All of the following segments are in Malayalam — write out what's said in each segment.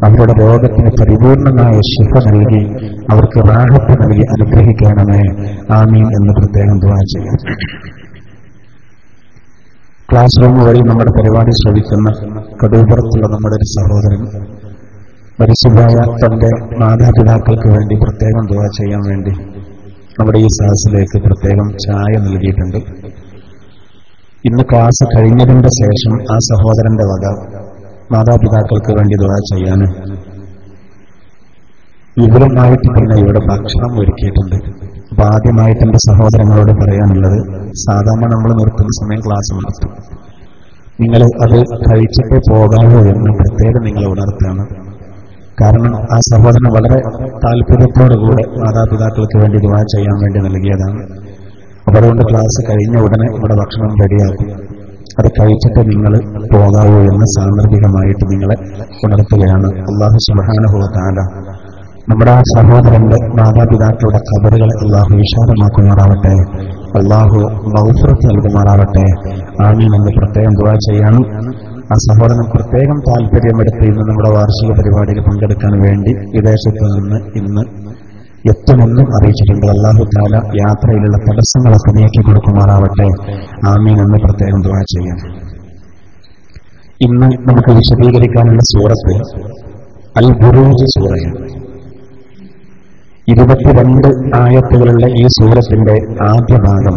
അവരുടെ രോഗത്തിന് പരിപൂർണമായ ശിഫ നൽകി അവർക്ക് റാഹത്ത് നൽകി അനുഗ്രഹിക്കണമേ. ആമീൻ എന്ന് പ്രത്യേകം ദുആ ചെയ്യാം. ക്ലാസ് റൂം വഴി നമ്മുടെ പരിപാടി ശ്രവിക്കുന്ന കടൂപ്പുറത്തുള്ള നമ്മുടെ ഒരു സഹോദരൻ പരിശുദ്ധമായ തന്റെ മാതാപിതാക്കൾക്ക് വേണ്ടി പ്രത്യേകം ദുആ ചെയ്യാൻ വേണ്ടി നമ്മുടെ ഈ സദസ്സിലേക്ക് പ്രത്യേകം ചായ നൽകിയിട്ടുണ്ട്. ഇന്ന് ക്ലാസ് കഴിഞ്ഞതിന്റെ ശേഷം ആ സഹോദരന്റെ വക മാതാപിതാക്കൾക്ക് വേണ്ടി ദുആ ചെയ്യാനും വിപുലമായിട്ട് തന്നെ ഇവിടെ ഭക്ഷണം ഒരുക്കിയിട്ടുണ്ട്. അപ്പൊ ആദ്യമായിട്ട് എന്റെ സഹോദരങ്ങളോട് പറയാനുള്ളത്, സാധാരണ നമ്മൾ നിർത്തുന്ന സമയം ക്ലാസ് നടത്തും. നിങ്ങൾ അത് കഴിച്ചിട്ടേ പോകാവൂ എന്ന് പ്രത്യേകം നിങ്ങൾ ഉണർത്തുകയാണ്. കാരണം ആ സഹോദരൻ വളരെ താല്പര്യത്തോടുകൂടെ മാതാപിതാക്കൾക്ക് വേണ്ടി ദുആ ചെയ്യാൻ വേണ്ടി നൽകിയതാണ്. അപ്പൊ അതുകൊണ്ട് ക്ലാസ് കഴിഞ്ഞ ഉടനെ ഇവിടെ ഭക്ഷണം റെഡിയാക്കും. അത് കഴിച്ചിട്ട് നിങ്ങൾ പോകാവൂ എന്ന് സാന്ദർഭികമായിട്ട് നിങ്ങളെ ഉണർത്തുകയാണ്. അല്ലാഹു സുബ്ഹാനഹു വ തആല നമ്മുടെ ആ സഹോദരന്റെ മാതാപിതാക്കളുടെ ഖബറുകളെ അല്ലാഹു വിശാലമാക്കുമാറാവട്ടെ. അല്ലാഹു മഗ്ഫിറത്ത് നൽകുമാറാവട്ടെ. ആമീൻ എന്ന് പ്രത്യേകം ദുആ ചെയ്യാണ്. ആ സഹോദരൻ പ്രത്യേകം താല്പര്യമെടുത്ത് ഇന്ന് നമ്മുടെ വാർഷിക പരിപാടിയിൽ പങ്കെടുക്കാൻ വേണ്ടി വിദേശത്ത് നിന്ന് ഇന്ന് എത്തുമെന്നും അറിയിച്ചിട്ടുണ്ട്. അല്ലാഹു തആല യാത്രയിലുള്ള തടസ്സങ്ങളൊക്കെ നീക്കി കൊടുക്കുമാറാവട്ടെ. ആമീൻ എന്ന് പ്രത്യേകം ദുആ ചെയ്യാം. ഇന്ന് നമുക്ക് വിശദീകരിക്കാനുള്ള സൂറത്ത് അൽ ബുറൂജ് സൂറയാണ്. 22 ആയത്തുകളുള്ള ഈ സൂറത്തിന്റെ ആദ്യ ഭാഗം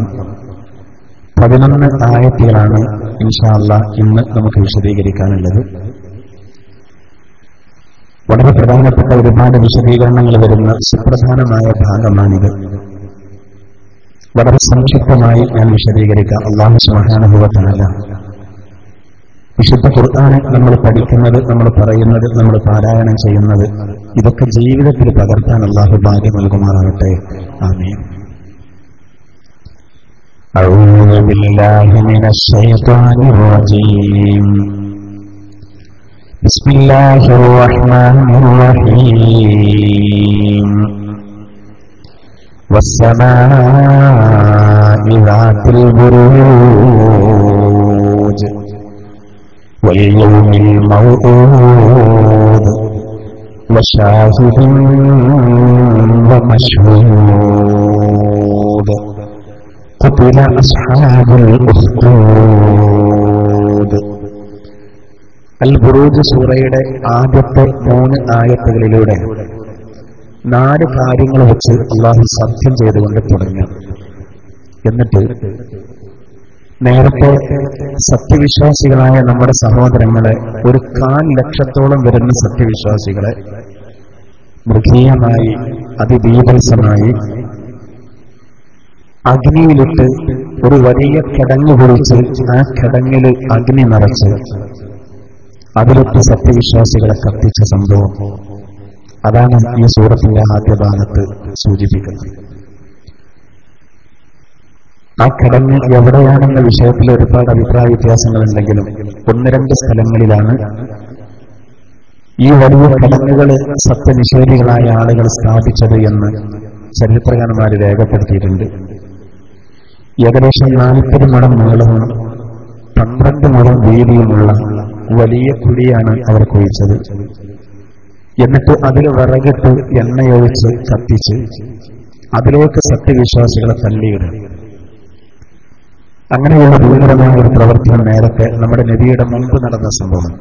11 ആയത്തുകളാണ് ഇൻഷാ അല്ലാഹ് ഇന്ന് നമുക്ക് വിശദീകരിക്കാനുള്ളത്. വളരെ പ്രധാനപ്പെട്ട ഒരുപാട് വിശദീകരണങ്ങൾ വരുന്ന സുപ്രധാനമായ ഭാഗമാണിത്. വളരെ സംക്ഷിപ്തമായി ഞാൻ വിശദീകരിക്കാം. അല്ലാഹു സുബ്ഹാനഹു വ തആല വിശുദ്ധ ഖുർആനെ നമ്മൾ പഠിക്കുന്നത്, നമ്മൾ പറയുന്നത്, നമ്മൾ പാരായണം ചെയ്യുന്നത്, ഇതൊക്കെ ജീവിതത്തിൽ പകർത്താൻ അല്ലാഹു ഭാഗ്യം നൽകുമാറാവട്ടെ. ആമീൻ. അഊദു ബില്ലാഹി മിനശ് ശൈത്വാനിർ റജീം. ബിസ്മില്ലാഹിർ റഹ്മാനിർ റഹീം. വസ്സമാഇ ദാത്തിൽ ബുറൂജ് واليوم الموعود وشاهد ومشهود قتل أصحاب الأخدود. അൽ ബുറൂജ് സൂറയുടെ ആദ്യത്തെ 3 ആയത്തുകളിലൂടെ 4 കാര്യങ്ങൾ വെച്ച് അല്ലാഹു സത്യം ചെയ്തുകൊണ്ട് തുടങ്ങി. എന്നിട്ട് നേരത്തെ സത്യവിശ്വാസികളായ നമ്മുടെ സഹോദരങ്ങളെ, 1.25 ലക്ഷത്തോളം വരുന്ന സത്യവിശ്വാസികളെ മൃഗീയമായി അതിഭീഭത്സമായി അഗ്നിയിലിട്ട് ഒരു വലിയ കിടങ്ങ് കുറിച്ച് ആ കിടങ്ങിൽ അഗ്നി നിറച്ച് അതിലിട്ട് സത്യവിശ്വാസികളെ കത്തിച്ച സംഭവം, അതാണ് ഈ സൂറത്തിന്റെ ആദ്യ ഭാഗത്ത് സൂചിപ്പിക്കുന്നത്. ആ കിടങ്ങ് എവിടെയാണെന്ന വിഷയത്തിൽ ഒരുപാട് അഭിപ്രായ വ്യത്യാസങ്ങളുണ്ടെങ്കിലും 1-2 സ്ഥലങ്ങളിലാണ് ഈ വലിയ കിടങ്ങുകൾ സത്യനിഷേധികളായ ആളുകൾ സ്ഥാപിച്ചത് എന്ന് ചരിത്രകാരന്മാർ രേഖപ്പെടുത്തിയിട്ടുണ്ട്. ഏകദേശം 40 മുഴം നീളവും 12 മുഴം വീതിയുമുള്ള വലിയ കുഴിയാണ് അവർ കുഴിച്ചത്. എന്നിട്ട് അതിൽ വിറകിട്ട് എണ്ണയൊഴിച്ച് കത്തിച്ച് അതിലേക്ക് സത്യവിശ്വാസികളെ തള്ളിയിടുക. അങ്ങനെയുള്ള ഭീകരമായ ഒരു പ്രവർത്തനം നേരത്തെ നമ്മുടെ നബിയുടെ മുൻപ് നടന്ന സംഭവം.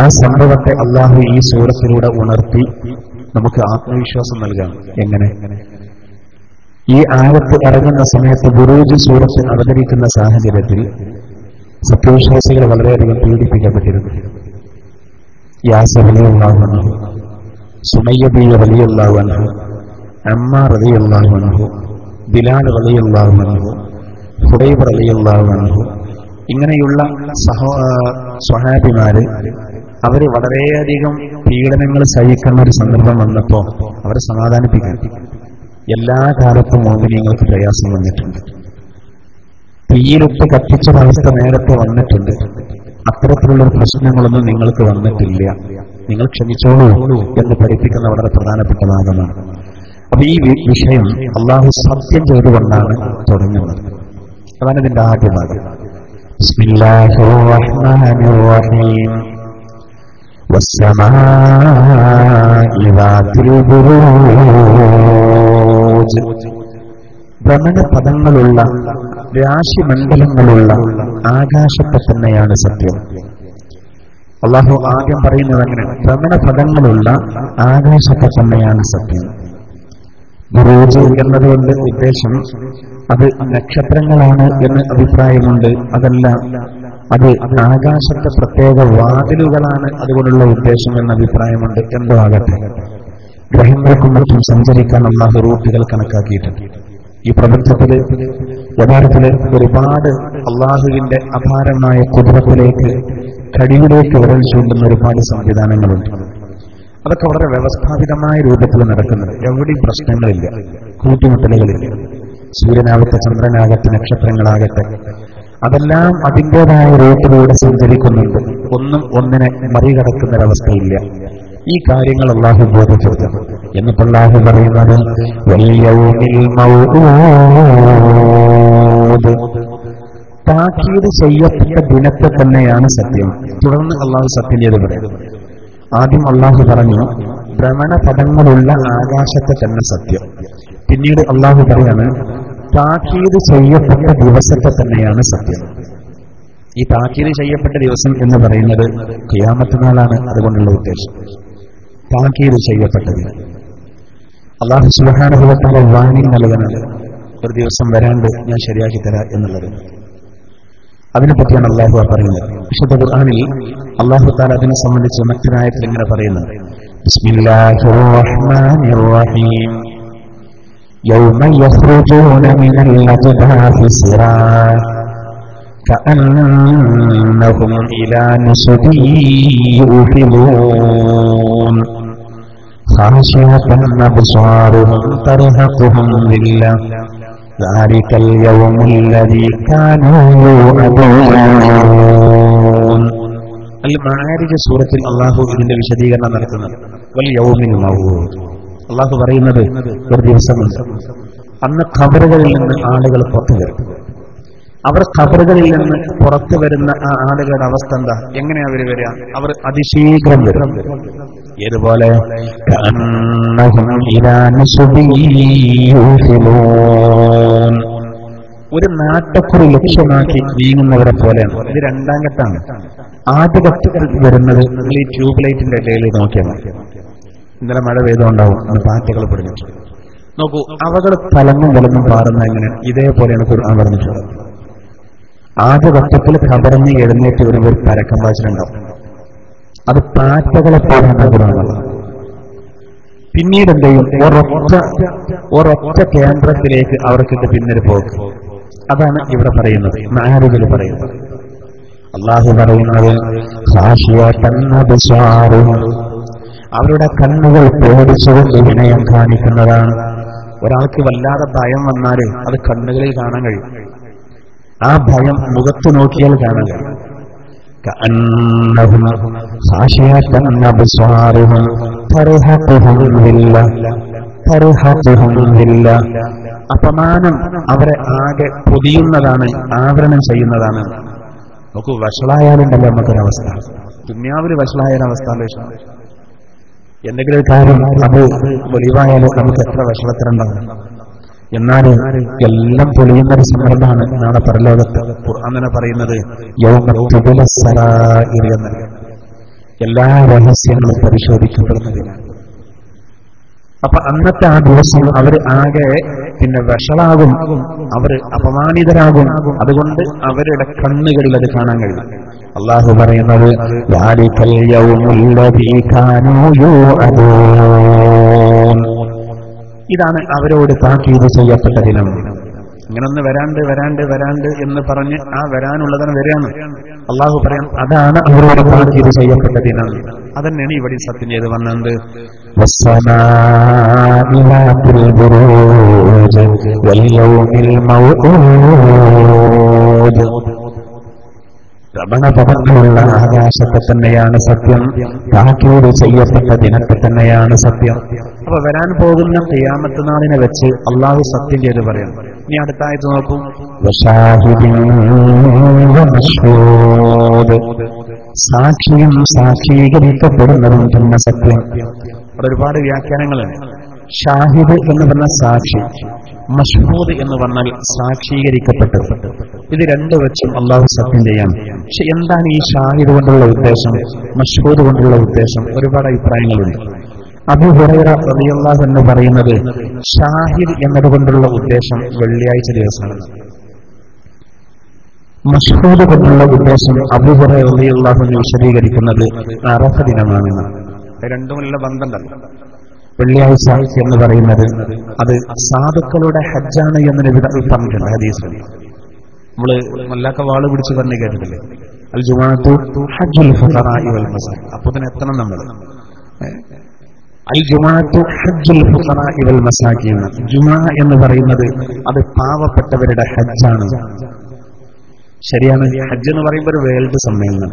ആ സംഭവത്തെ അല്ലാഹു ഈ സൂറത്തിലൂടെ ഉണർത്തി നമുക്ക് ആത്മവിശ്വാസം നൽകാം. എങ്ങനെ? ഈ ആയത്ത് ഇറങ്ങുന്ന സമയത്ത് ബുറൂജ് സൂറത്ത് അവതരിക്കുന്ന സാഹചര്യത്തിൽ സത്യവിശ്വാസികൾ വളരെയധികം പീഡിപ്പിക്കപ്പെട്ടിരുന്നു. യാസർ റളിയല്ലാഹു അൻഹു, സുമയ്യ റളിയല്ലാഹു അൻഹു, അമ്മാർ റളിയല്ലാഹു അൻഹു, ബിലാൽ റളിയല്ലാഹു അൻഹു, ഹുദൈബ റളിയല്ലാഹു അൻഹു, ഇങ്ങനെയുള്ള സ്വഹാബിമാര് അവര് വളരെയധികം പീഡനങ്ങൾ സഹിക്കുന്ന ഒരു സന്ദർഭം വന്നപ്പോ അവരെ സമാധാനിപ്പിക്കാൻ എല്ലാ കാലത്തും മോമിനിയങ്ങൾക്ക് പ്രയാസം വന്നിട്ടുണ്ട്. തീയിലിട്ട് കത്തിച്ചൊരവസ്ഥ നേരത്തെ വന്നിട്ടുണ്ട്. അത്തരത്തിലുള്ള പ്രശ്നങ്ങളൊന്നും നിങ്ങൾക്ക് വന്നിട്ടില്ല, നിങ്ങൾ ക്ഷമിച്ചോളൂ എന്ന് പഠിപ്പിക്കുന്ന വളരെ പ്രധാനപ്പെട്ട ഭാഗമാണ്. അപ്പൊ ഈ വിഷയം അല്ലാഹു സത്യം ചെയ്തുകൊണ്ടാണ് തുടങ്ങുന്നത്. അതാണ് ഇതിന്റെ ആദ്യ ഭാഗം. ബിസ്മില്ലാഹിർ റഹ്മാനിർ റഹീം. വസ്സമാഇ ദാതിൽ ബുറൂജ്. ഭ്രമണപഥങ്ങളുള്ള രാശിമണ്ഡലങ്ങളുള്ള ആകാശത്തെ തന്നെയാണ് സത്യം. അള്ളാഹു ആദ്യം പറയുന്നത് അങ്ങനെ, ഭ്രമണപഥങ്ങളുള്ള ആകാശത്തെ തന്നെയാണ് സത്യം. ബുറൂജ് എന്നതുകൊണ്ട് ഉദ്ദേശം അത് നക്ഷത്രങ്ങളാണ് എന്ന് അഭിപ്രായമുണ്ട്. അതല്ല, അത് ആകാശത്തെ പ്രത്യേക വാതിലുകളാണ് അതുകൊണ്ടുള്ള ഉദ്ദേശം എന്ന അഭിപ്രായമുണ്ട്. എന്തോ ആകട്ടെ, ഗ്രഹങ്ങൾക്കും മറ്റും സഞ്ചരിക്കാൻ അള്ളാഹു റൂട്ടുകൾ കണക്കാക്കിയിട്ടുണ്ട്. ഈ പ്രപഞ്ചത്തില് യഥാർത്ഥത്തില് ഒരുപാട് അള്ളാഹുവിന്റെ അപാരമായ കുതിരത്തിലേക്ക് കഴിവിലേക്ക് വിരൽ ചൂണ്ടുന്ന ഒരുപാട് സംവിധാനങ്ങളുണ്ട്. അതൊക്കെ വളരെ വ്യവസ്ഥാപിതമായ രൂപത്തിൽ നടക്കുന്നത്. എവിടെയും പ്രശ്നങ്ങളില്ല, കൂട്ടിമുട്ടലുകളില്ല. സൂര്യനാകട്ടെ, ചന്ദ്രനാകട്ടെ, നക്ഷത്രങ്ങളാകട്ടെ, അതെല്ലാം അതിൻ്റെതായ റൂട്ടിലൂടെ സഞ്ചരിക്കുന്നുണ്ട്. ഒന്നും ഒന്നിനെ മറികടക്കുന്നൊരവസ്ഥയില്ല. ഈ കാര്യങ്ങൾ അള്ളാഹു ബോധിപ്പിച്ചു. എന്നിട്ട് അള്ളാഹു പറയുന്നത് താക്കീത് ചെയ്യപ്പെട്ട ദിനത്തെ തന്നെയാണ് സത്യം. തുടർന്ന് അള്ളാഹു സത്യം ചെയ്ത് പറയുന്നു. ആദ്യം അള്ളാഹു പറഞ്ഞു ഭ്രമണപഥങ്ങളുള്ള ആകാശത്തെ തന്നെ സത്യം. പിന്നീട് അള്ളാഹു പറയാണ് താക്കീത് ചെയ്യപ്പെട്ട ദിവസത്തെ തന്നെയാണ് സത്യം. ഈ താക്കീത് ചെയ്യപ്പെട്ട ദിവസം എന്ന് പറയുന്നത് ഖിയാമത്ത് നാളാണ്. അതുകൊണ്ടുള്ള ഉദ്ദേശം താക്കീത് ചെയ്യപ്പെട്ടത്. അള്ളാഹു സുബ്ഹാനഹു വ തആല വാണിംഗ് നൽകുന്നത് ഒരു ദിവസം വരാണ്ട് ഞാൻ ശരിയാക്കി തരാം എന്നുള്ളത്. അതിനെപ്പറ്റിയാണ് അള്ളാഹു പറയുന്നത്. വിശുദ്ധ ഖുർആനിൽ അള്ളാഹു തആല അതിനെ സംബന്ധിച്ച് മറ്റൊരായത്തിൽ ഇങ്ങനെ പറയുന്നത്, ബിസ്മില്ലാഹിർ റഹ്മാനിർ റഹീം യൗമ യഖ്റുജൂന മിനൽ അജ്ദാഫി സിറാ കഅന്നഹും ഇലാ നുസുബി യൂഫിലൂൻ ഖാശിഅതൻ അബ്സാറുഹും തർഹഖുഹും ദില്ലാ ذلك اليوم الذي كانوا يوعدون. അൽ-മആരിജ് സൂറത്തിൽ അല്ലാഹു ഇതിന്റെ വിശദീകരണം നടത്തുന്നത് വൽ യൗമിൽ മൗഊദ്. അല്ലാഹു പറയുന്നത് ഒരു ദിവസമുണ്ട്, അന്ന് ഖബറുകളിൽ നിന്ന് ആളുകൾ പുറത്തു വരും. അവർ ഖബറുകളിൽ നിന്ന് പുറത്തു വരുന്ന ആ ആളുകളുടെ അവസ്ഥ എന്താ? എങ്ങനെയാ അവർ വരിക? അവർ അതിശീഘ്രം വരും. ഏതുപോലെ ഒരു നാട്ടക്കുറി ലക്ഷ്യമാക്കി നീങ്ങുന്നവരെ പോലെയാണ്. ഇത് രണ്ടാം ഘട്ടമാണ്. ആദ്യ ഘട്ടത്തിൽ വരുന്നത് ഈ ട്യൂബ് ലൈറ്റിന്റെ ഇടയിൽ നോക്കിയാൽ ഇന്നലെ മഴ പെയ്തുകൊണ്ടാവും അന്ന് പാറ്റകൾ പിടിഞ്ഞിട്ട് നോക്കൂ. അവകൾ തലങ്ങും വിലങ്ങും പാറുന്ന എങ്ങനെയാണ്? ഇതേപോലെയാണ് ഖുർആൻ പറഞ്ഞിട്ടുള്ളത്. ആദ്യ ഘട്ടത്തിൽ കബറഞ്ഞ് എഴുന്നേറ്റ് വരുമ്പോൾ ഒരു പരക്കം പാച്ചിലുണ്ടാവും. അത് പാറ്റകളെ പോലെയാണ് ഖുർആൻ. പിന്നീട് എന്ത് ചെയ്യും? ഒരൊറ്റ കേന്ദ്രത്തിലേക്ക് അവർക്കിട്ട് പിന്നീട് പോകും. അതാണ് ഇവിടെ പറയുന്നത്, മആരിജിൽ പറയുന്നത്. അല്ലാഹു പറയുന്നത് അവരുടെ കണ്ണുകൾ പേടിച്ചുകൊണ്ട് വിനയം കാണിക്കുന്നതാണ്. ഒരാൾക്ക് വല്ലാതെ ഭയം വന്നാൽ അത് കണ്ണുകളിൽ കാണാൻ കഴിയും. ആ ഭയം മുഖത്ത് നോക്കിയാൽ കാണാൻ കഴിയും. അപമാനം അവരെ ആകെ പൊതിയുന്നതാണ്, ആവരണം ചെയ്യുന്നതാണ്. നോക്കൂ, വഷളായാലുണ്ടല്ലോ നമുക്കൊരവസ്ഥ. ദുന്യാവിൽ വഷളായാലവസ്ഥ ആലോചിച്ചു. എന്തെങ്കിലും ഒരു കാര്യം അത് വെളിവായാലും നമുക്ക് എത്ര വഷളത്തിലുണ്ടാവും. എന്നാൽ എല്ലാം പൊളിയുന്നൊരു സന്ദർഭമാണ് നാളെ പരലോകത്ത്. ഖുർആൻ തന്നെ പറയുന്നത് എല്ലാ രഹസ്യങ്ങളും പരിശോധിക്കപ്പെടുന്നതിനാണ്. അപ്പൊ അന്നത്തെ ആ ദിവസം അവർ ആകെ പിന്നെ വഷളാകും, അവർ അപമാനിതരാകും. അതുകൊണ്ട് അവരുടെ കണ്ണുകളിൽ അത് കാണാൻ കഴിയും. അള്ളാഹു പറയുന്നത് ഇതാണ് അവരോട് താക്കീത് ചെയ്യപ്പെട്ട ദിനം. ഇങ്ങനൊന്ന് വരാണ്ട് എന്ന് പറഞ്ഞ് ആ വരാനുള്ളതാണ് വരികയാണ്. അള്ളാഹു പറയാം അതാണ് അവരോട് താക്കീത് ചെയ്യപ്പെട്ട ദിനം. അതന്നെയാണ് ഇവിടെ സത്യം ചെയ്ത് വന്നത്. ഭ്രമണപഥങ്ങളുള്ള ആകാശത്തെ തന്നെയാണ് സത്യം. താക്കീത് ചെയ്യപ്പെട്ട ദിനത്തെ തന്നെയാണ് സത്യം. അപ്പൊ വരാൻ പോകുന്ന ഖിയാമത്ത് നാളിനെ വെച്ച് അള്ളാഹു സത്യം ചെയ്ത് പറയാം. ഇനി അടുത്തായിട്ട് നോക്കൂ, സാക്ഷിയും സാക്ഷീകരിക്കപ്പെടുന്നതും തന്നെ സത്യം. അവിടെ ഒരുപാട് വ്യാഖ്യാനങ്ങളുണ്ട്. ഷാഹിദ് എന്ന് പറഞ്ഞ സാക്ഷി, മഷ്ഹൂദ് എന്ന് പറഞ്ഞാൽ സാക്ഷീകരിക്കപ്പെട്ടത്. ഇത് രണ്ടു വെച്ചും അള്ളാഹു സത്യം ചെയ്യാം. പക്ഷെ എന്താണ് ഈ ഷാഹിദ് കൊണ്ടുള്ള ഉദ്ദേശം, മഷ്ഹൂദ് കൊണ്ടുള്ള ഉദ്ദേശം? ഒരുപാട് അഭിപ്രായങ്ങളുണ്ട്. അബൂ ഹുറൈറ റളിയല്ലാഹു അൻഹു പറയുന്നത് ഷാഹിദ് എന്നതുകൊണ്ടുള്ള ഉദ്ദേശം വെള്ളിയാഴ്ച ദിവസമാണ്. മഷ്ഹൂദ് കൊണ്ടുള്ള ഉദ്ദേശം അബൂ ഹുറൈറ റളിയല്ലാഹു അൻഹു വിശദീകരിക്കുന്നത് അറഫ ദിനമാണെന്ന്. രണ്ടുമുള്ള ബന്ധമുണ്ടല്ലോ. വെള്ളിയാഴ്ച എന്ന് പറയുന്നത് അത് സാധുക്കളുടെ ഹജ്ജാണ് എന്ന് നബി പറഞ്ഞിട്ടുണ്ട് ഹദീസിൽ. നമ്മള് മല്ലാക്ക വാള് പിടിച്ച് പറഞ്ഞ് കേട്ടിട്ടില്ലേ, അൽ ജുമുഅത്തു ഹജ്ജുൽ ഫുഖറാഇ വൽ മസാകിൻ. അപ്പൊ തന്നെ എത്തണം നമ്മൾ. അൽ ജുമുഅത്തു ഹജ്ജുൽ ഫുഖറാഇ വൽ മസാകിൻ. ജുമുഅ എന്ന് പറയുന്നത് അത് പാവപ്പെട്ടവരുടെ ഹജ്ജാണ്. ശരിയാണ്. ഹജ്ജ് എന്ന് പറയുമ്പോൾ ഒരു വേൾഡ് സമ്മേളനം.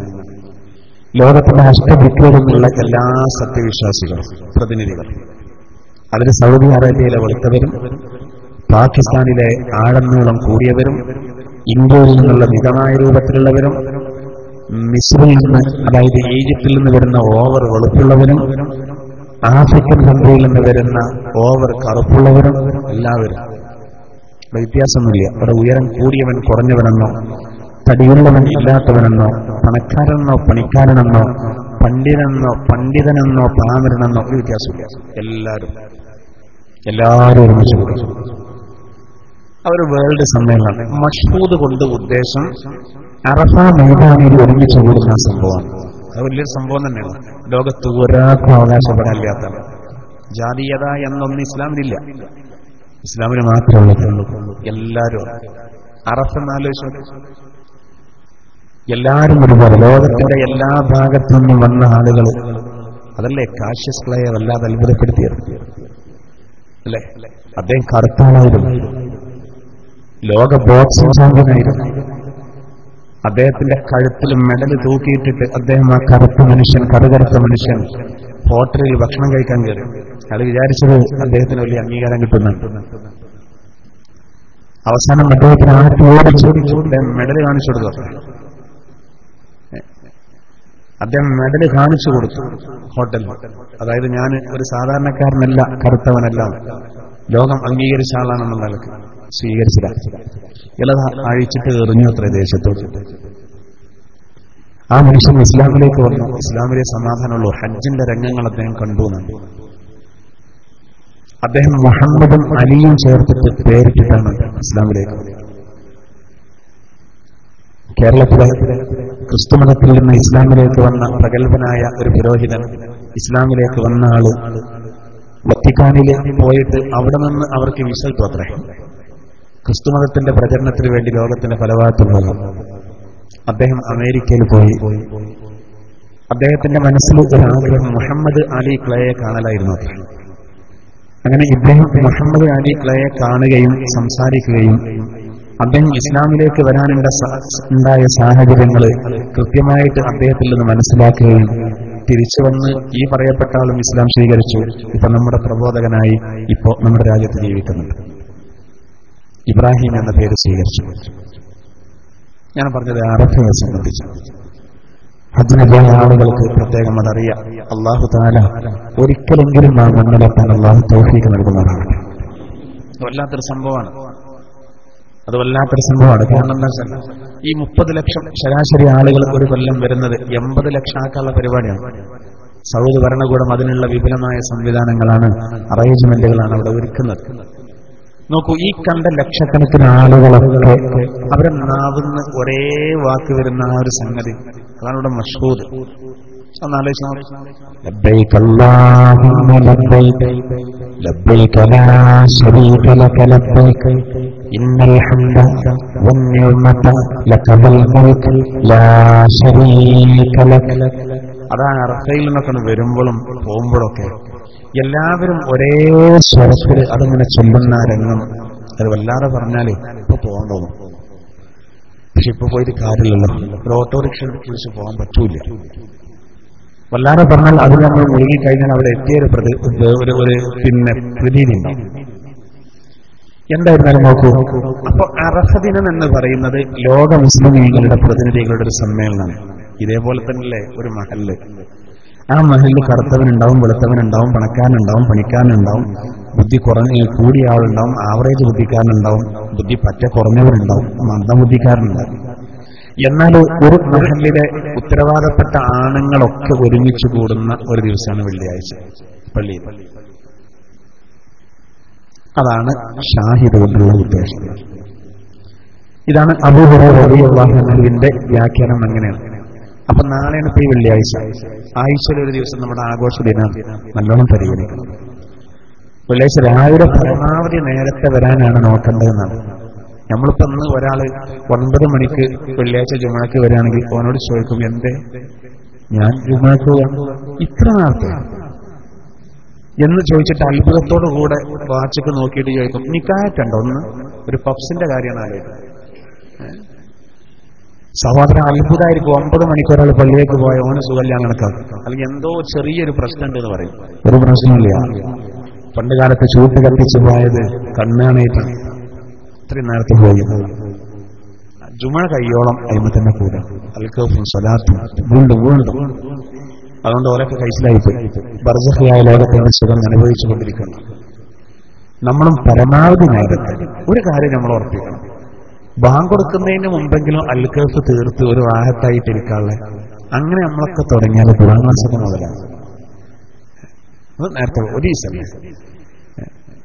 ലോകത്തിന്റെ അഷ്ടദിക്കുകളിലുള്ള എല്ലാ സത്യവിശ്വാസികളും പ്രതിനിധികൾ, അതിൽ സൗദി അറേബ്യയിലെ വെളുത്തവരും പാകിസ്ഥാനിലെ ആഴന്നീളം കൂടിയവരും ഇന്ത്യയിൽ നിന്നുള്ള മിതമായ രൂപത്തിലുള്ളവരും മിസ്രിൽ നിന്ന്, അതായത് ഈജിപ്തിൽ നിന്ന് വരുന്ന ഓവർ വെളുപ്പുള്ളവരും ആഫ്രിക്കൻ കൺട്രിയിൽ നിന്ന് വരുന്ന ഓവർ കറുപ്പുള്ളവരും എല്ലാവരും. അവിടെ വ്യത്യാസമൊന്നുമില്ല. അവിടെ ഉയരം കൂടിയവൻ കുറഞ്ഞവനെന്നോ, തടിയുള്ളവൻ ഇല്ലാത്തവനെന്നോ, പണക്കാരനെന്നോ പണിക്കാരനെന്നോ, പണ്ഡിതനെന്നോ പാമരനെന്നോ ഒരു വ്യത്യാസമില്ല. എല്ലാവരും ഒരുമിച്ച് കൂടി അവർ വേൾഡ് സമ്മേളനം. മഷ്ഹൂദ് കൊണ്ട് ഉദ്ദേശം അറഫ മൈതാനിൽ ഒരുമിച്ച് കൂടുന്ന സംഭവമാണ്. അത് വലിയൊരു സംഭവം തന്നെയാണ്. ലോകത്ത് ഒരാൾക്കും അവകാശപ്പെടാനില്ലാത്ത ജാതീയത എന്നൊന്നും ഇസ്ലാമിനില്ല. ഇസ്ലാമിന് മാത്രമുള്ളൂ. എല്ലാവരും അറഫ എന്നാലോചിച്ചു. എല്ലാവരും ഒരുപോലെ ലോകത്തിന്റെ എല്ലാ ഭാഗത്തു നിന്നും വന്ന ആളുകൾ. അതല്ലേ കാഷ്യസ് ക്ലയെ വല്ലാതെ അത്ഭുതപ്പെടുത്തിയത് അല്ലെ? അദ്ദേഹം കറുത്താളായിരുന്നു, ലോക ബോക്സിംഗ് ചാമ്പ്യനായിരുന്നു. അദ്ദേഹത്തിന്റെ കഴുത്തിൽ മെഡൽ തൂക്കിയിട്ടിട്ട് അദ്ദേഹം ആ കറുകറുത്ത മനുഷ്യൻ ഹോട്ടലിൽ ഭക്ഷണം കഴിക്കാൻ കയറി. അയാൾ വിചാരിച്ചത് അദ്ദേഹത്തിന് വലിയ അംഗീകാരം കിട്ടുന്നുണ്ട്. അവസാനം അദ്ദേഹത്തിന് ആട്ടി ഓടിച്ചു മെഡൽ കാണിച്ചു കൊടുത്തു. അദ്ദേഹം മെഡൽ കാണിച്ചു കൊടുത്തു ഹോട്ടലിൽ. അതായത് ഞാൻ ഒരു സാധാരണക്കാരനല്ല, കറുത്തവനല്ല, ലോകം അംഗീകരിച്ച ആളാണെന്നുള്ള നിലക്ക് സ്വീകരിച്ചില്ല. ഇളത അഴിച്ചിട്ട് എറിഞ്ഞു അത്ര ദേശത്തോട്. ആ മനുഷ്യൻ ഇസ്ലാമിലേക്ക് വന്നു. ഇസ്ലാമിലെ സമാധാനമുള്ളൂ. ഹജ്ജിന്റെ രംഗങ്ങൾ അദ്ദേഹം കണ്ടു. അദ്ദേഹം മുഹമ്മദും അലിയും ചേർത്തിട്ട് പേരിട്ടിട്ടാണ് ഇസ്ലാമിലേക്ക്. കേരളത്തിലെ ക്രിസ്തുമതത്തിൽ നിന്ന് ഇസ്ലാമിലേക്ക് വന്ന പ്രഗത്ഭനായ ഒരു പുരോഹിതൻ, ഇസ്ലാമിലേക്ക് വന്ന ആള് വത്തിക്കാനിലേക്ക് പോയിട്ട് അവിടെ നിന്ന് അവർക്ക് വിസ കിട്ടും അത്രേ. ക്രിസ്തുമതത്തിന്റെ പ്രചരണത്തിന് വേണ്ടി ലോകത്തിന്റെ പല ഭാഗത്തുള്ളത്. അദ്ദേഹം അമേരിക്കയിൽ പോയി. അദ്ദേഹത്തിന്റെ മനസ്സിൽ ഒരു ആഗ്രഹം മുഹമ്മദ് അലി ക്ലയെ കാണലായിരുന്നു. അങ്ങനെ ഇദ്ദേഹം മുഹമ്മദ് അലി ക്ലയെ കാണുകയും സംസാരിക്കുകയും അദ്ദേഹം ഇസ്ലാമിലേക്ക് വരാനുണ്ടായ സാഹചര്യങ്ങൾ കൃത്യമായിട്ട് അദ്ദേഹത്തിൽ നിന്ന് മനസ്സിലാക്കുകയും തിരിച്ചു വന്ന് ഈ പറയപ്പെട്ട ആളും ഇസ്ലാം സ്വീകരിച്ചു. ഇപ്പൊ നമ്മുടെ പ്രബോധകനായി ഇപ്പോ നമ്മുടെ രാജ്യത്ത് ജീവിക്കുന്നുണ്ട്. ഇബ്രാഹിം എന്ന പേര് സ്വീകരിച്ചു. ഞാൻ പറഞ്ഞത് അറഫയെ സംബന്ധിച്ച്. ഹജ്ജിന് പോയ ആളുകൾക്ക് പ്രത്യേകം അതറിയാം. അള്ളാഹു തആല ഒരിക്കലെങ്കിലും നാം മണ്ണിലെത്താൻ അള്ളാഹു തൗഫീഖ് നൽകുന്നതാണ്. വല്ലാത്തൊരു സംഭവമാണ്. അത് വല്ലാത്തൊരു സംഭവമാണ്. കാരണം എന്താ വെച്ചാൽ ഈ 30 ലക്ഷം ശരാശരി ആളുകൾ ഒരു കൊല്ലം വരുന്നത് 80 ലക്ഷം ആക്കാനുള്ള പരിപാടിയാണ്. സൗദി ഭരണകൂടം അതിനുള്ള വിപുലമായ സംവിധാനങ്ങളാണ്, അറേഞ്ച്മെന്റുകളാണ് അവിടെ ഒരുക്കുന്നത്. നോക്കൂ, ഈ കണ്ട ലക്ഷക്കണക്കിന് ആളുകളൊക്കെ അവരെ നാവുന്ന ഒരേ വാക്ക് വരുന്ന ആ ഒരു സംഗതി അതാണ് ഇവിടെ മഷ്ഹൂദ്. ലബ്ബൈക അല്ലാഹുമ്മ ലബ്ബൈക ലബ്ബൈക ലാ ശരീക ലക ലബ്ബൈക ഇന്നൽ ഹംദ വന്നിഅമത ലക വൽ മുൽക് ലാ ശരീക ലക. അതാണ് അറഫയിൽ നിന്നൊക്കെ വരുമ്പോഴും പോകുമ്പോഴൊക്കെ എല്ലാവരും ഒരേ സ്വരത്തിൽ അതിങ്ങനെ ചൊല്ലുന്ന രംഗം. അത് വല്ലാതെ പറഞ്ഞാല് ഇപ്പൊ പോകാൻ തോന്നും. പക്ഷെ ഇപ്പൊ പോയിട്ട് കാര്യമില്ലല്ലോ. ഒരു ഓട്ടോറിക്ഷ വിളിച്ച് പോകാൻ പറ്റൂല. വല്ലാതെ പറഞ്ഞാൽ അത് നമ്മൾ മുഴുകിക്കഴിഞ്ഞാൽ അവിടെ എത്തിയൊരു പിന്നെ പ്രതീതി ഉണ്ടാവും. എന്തായിരുന്നാലും നോക്കൂ, അപ്പൊ അറഫ ദിനം എന്ന് പറയുന്നത് ലോക മുസ്ലിം ലീഗുകളുടെ പ്രതിനിധികളുടെ ഒരു സമ്മേളനമാണ്. ഇതേപോലെ തന്നെയല്ലേ ഒരു മഹല്ല്. ആ മഹലിൽ കറുത്തവനുണ്ടാവും, വെളുത്തവനുണ്ടാവും, പണക്കാരനുണ്ടാവും, പണിക്കാരനുണ്ടാവും, ബുദ്ധി കൂടിയ ആളുണ്ടാവും, ആവറേജ് ബുദ്ധിക്കാരനുണ്ടാവും, ബുദ്ധി പറ്റ കുറഞ്ഞവരുണ്ടാവും, മന്ദബുദ്ധിക്കാരനുണ്ടാവും. എന്നാൽ ഒരു മഹലിലെ ഉത്തരവാദപ്പെട്ട ആണുങ്ങളൊക്കെ ഒരുമിച്ച് കൂടുന്ന ഒരു ദിവസമാണ് വെള്ളിയാഴ്ച പള്ളിയിൽ. അതാണ് ഷാഹിദ് കൊണ്ടുള്ള ഉദ്ദേശം. ഇതാണ് അബൂ ഹുറൈറ റളിയല്ലാഹു അൻഹുവിന്റെ വ്യാഖ്യാനം. അങ്ങനെയാണ്. അപ്പൊ നാളെയാണ് ഇപ്പൊ ഈ വെള്ളിയാഴ്ച. ആഴ്ചയിൽ ഒരു ദിവസം നമ്മുടെ ആഘോഷ ദിനം നല്ലോണം പരിഗണിക്കണം. വെള്ളിയാഴ്ച രാവിലെ പരമാവധി നേരത്തെ വരാനാണ് നോക്കേണ്ടതെന്നാണ്. നമ്മളിപ്പോ ഇന്ന് ഒരാള് 9 മണിക്ക് വെള്ളിയാഴ്ച ജുമുഅക്ക് വരികയാണെങ്കിൽ അവനോട് ചോദിക്കും, എന്തേ ഞാൻ ജുമുഅക്ക് ഇത്ര നേരത്തെ എന്ന് ചോദിച്ചിട്ട് അത്ഭുതത്തോടു കൂടെ വാച്ചൊക്കെ നോക്കിയിട്ട് ചോദിക്കും, നിക്കായറ്റുണ്ടോ? ഒന്ന് ഒരു പപ്സിന്റെ കാര്യമാണ് ആലോചിക്കുന്നത്. സഹോദരൻ അത്ഭുതമായിരിക്കും. 9 മണിക്ക് ഒരാൾ പള്ളിയിലേക്ക് പോയ ഓന് സുഖമില്ല കണക്കാക്കും, അല്ലെങ്കിൽ എന്തോ ചെറിയൊരു പ്രശ്നമുണ്ട് എന്ന് പറയും. ഒരു പ്രശ്നമില്ല. പണ്ട് കാലത്ത് ചൂട്ട് കത്തിച്ച് പോയത് കണ്ണാണേറ്റാണ്. ഇത്രയും നേരത്തെ പോയി ജുമുഅ കയ്യോളം അയിമ തന്നെ കൂടെ അൽക്കഫും സ്വലാത്തും വീണ്ടും വീണ്ടും. അതുകൊണ്ട് ഓരൊക്കെ കഴിച്ചിലായിപ്പോയി. ബർസഖിയായ ലോകത്തിന്റെ സുഖം അനുഭവിച്ചുകൊണ്ടിരിക്കുന്നു. നമ്മളും പരമാവധി നേരത്തെ ഒരു കാര്യം നമ്മൾ ഉറപ്പിക്കണം, ബാങ്ക് കൊടുക്കുന്നതിന് മുമ്പെങ്കിലും അൽക്കഫ് തീർത്ത് ഒരു റാഹത്തായിട്ട് ഇരിക്കാനുള്ള അങ്ങനെ നമ്മളൊക്കെ തുടങ്ങിയാൽ ഖുർആൻ ക്ലാസ്സൊക്കെ മുതലാണ്. അത് നേരത്തെ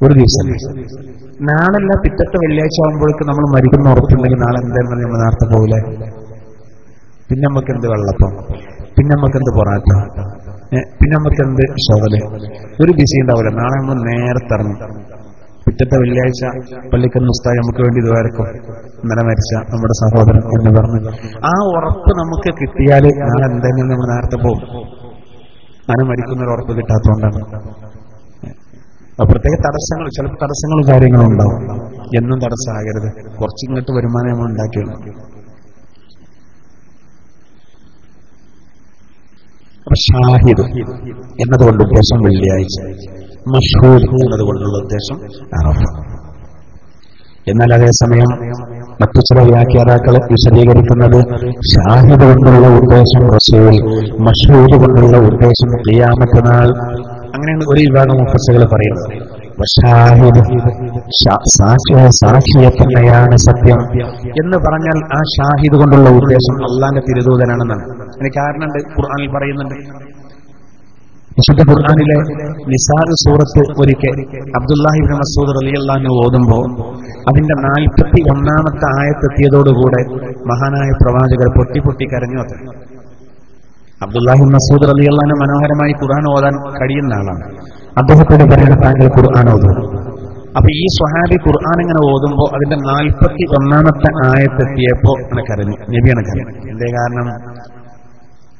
ഒരു ദിവസം നാളല്ല പിറ്റത്തെ വെള്ളിയാഴ്ച ആകുമ്പോഴേക്ക് നമ്മൾ മരിക്കുന്ന ഉറപ്പുണ്ടെങ്കിൽ നാളെ എന്തായാലും നമ്മൾ നേരത്തെ പോകില്ലേ. പിന്നെ നമുക്ക് എന്ത് വെള്ളപ്പം, പിന്നെ നമുക്ക് എന്ത് പൊറാട്ട, പിന്നെ നമുക്ക് എന്ത് ഷവല്, ഒരു ബിസി ഉണ്ടാവില്ല. നാളെ നമ്മൾ നേരത്തെ ഇറങ്ങും. പിറ്റത്തെ വെള്ളിയാഴ്ച പള്ളിക്കന്ന് ഉസ്താദ് നമുക്ക് വേണ്ടി ദ്വാരക്കും, ഇന്നലെ മരിച്ച നമ്മുടെ സഹോദരൻ എന്ന് പറഞ്ഞു. ആ ഉറപ്പ് നമുക്ക് കിട്ടിയാൽ നാളെ എന്തായാലും നമ്മൾ നേരത്തെ പോകും. അങ്ങനെ മരിക്കുന്നൊരു ഉറപ്പ് കിട്ടാത്തതുകൊണ്ടാണ്. പ്രത്യേക തടസ്സങ്ങൾ, ചിലപ്പോൾ തടസ്സങ്ങളും കാര്യങ്ങളും ഉണ്ടാവും. എന്നും തടസ്സമാകരുത്. കുറച്ചിങ്ങോട്ട് വരുമാനം നമ്മൾ ഉണ്ടാക്കിയുള്ളൂ. അപ്പൊ ഷാഹിദ് എന്നതുകൊണ്ട് ഉദ്ദേശം വെള്ളിയാഴ്ച, മഷ്ഹൂദ് എന്നതുകൊണ്ടുള്ള ഉദ്ദേശം അറഫ. എന്നാൽ അതേസമയം മറ്റു ചില വ്യാഖ്യാതാക്കൾ വിശദീകരിക്കുന്നത് ഷാഹിദ് കൊണ്ടുള്ള ഉദ്ദേശം റസൂൽ, മഷ്ഹൂദ് കൊണ്ടുള്ള ഉദ്ദേശം ഖിയാമത്ത് നാൾ. അങ്ങനെയാണ് ഒരു വിഭാഗം മുഫസ്സിറുകൾ പറയുന്നത്. സാക്ഷിയെ തന്നെയാണ് സത്യം എന്ന് പറഞ്ഞാൽ ആ ഷാഹിദ് കൊണ്ടുള്ള ഉദ്ദേശം അള്ളാന്റെ തിരുദൂതനാണെന്നാണ്. അതിന് കാരണമുണ്ട്, ഖുർആനിൽ പറയുന്നുണ്ട്. വിശുദ്ധ ഖുർആനിലെ നിസാ സൂറത്ത് ഒരിക്കൽ അബ്ദുല്ലാഹി ഇബ്നു മസ്ഊദ് റളിയല്ലാഹു അൻഹു ഓതുമ്പോൾ അതിന്റെ 41-ാമത്തെ ആയത്തെത്തിയതോടുകൂടെ മഹാനായ പ്രവാചകർ പൊട്ടി കരഞ്ഞു. അത്ര അബ്ദുല്ലാഹി മസ്ഊദ് റളിയല്ലാഹു അൻഹു മനോഹരമായി ഖുർആൻ ഓതാൻ കഴിയുന്ന ആളാണ്. അദ്ദേഹത്തോട് പറയുന്ന താങ്കൾ ഖുർആൻ ഓതും. അപ്പൊ ഈ സ്വഹാബി ഖുർആൻ ഇങ്ങനെ ഓതുമ്പോൾ അതിന്റെ 41-ാമത്തെ ആയത്തെത്തിയപ്പോ കരഞ്ഞു. നബിയാണ് കരഞ്ഞു. എന്തേ കാരണം?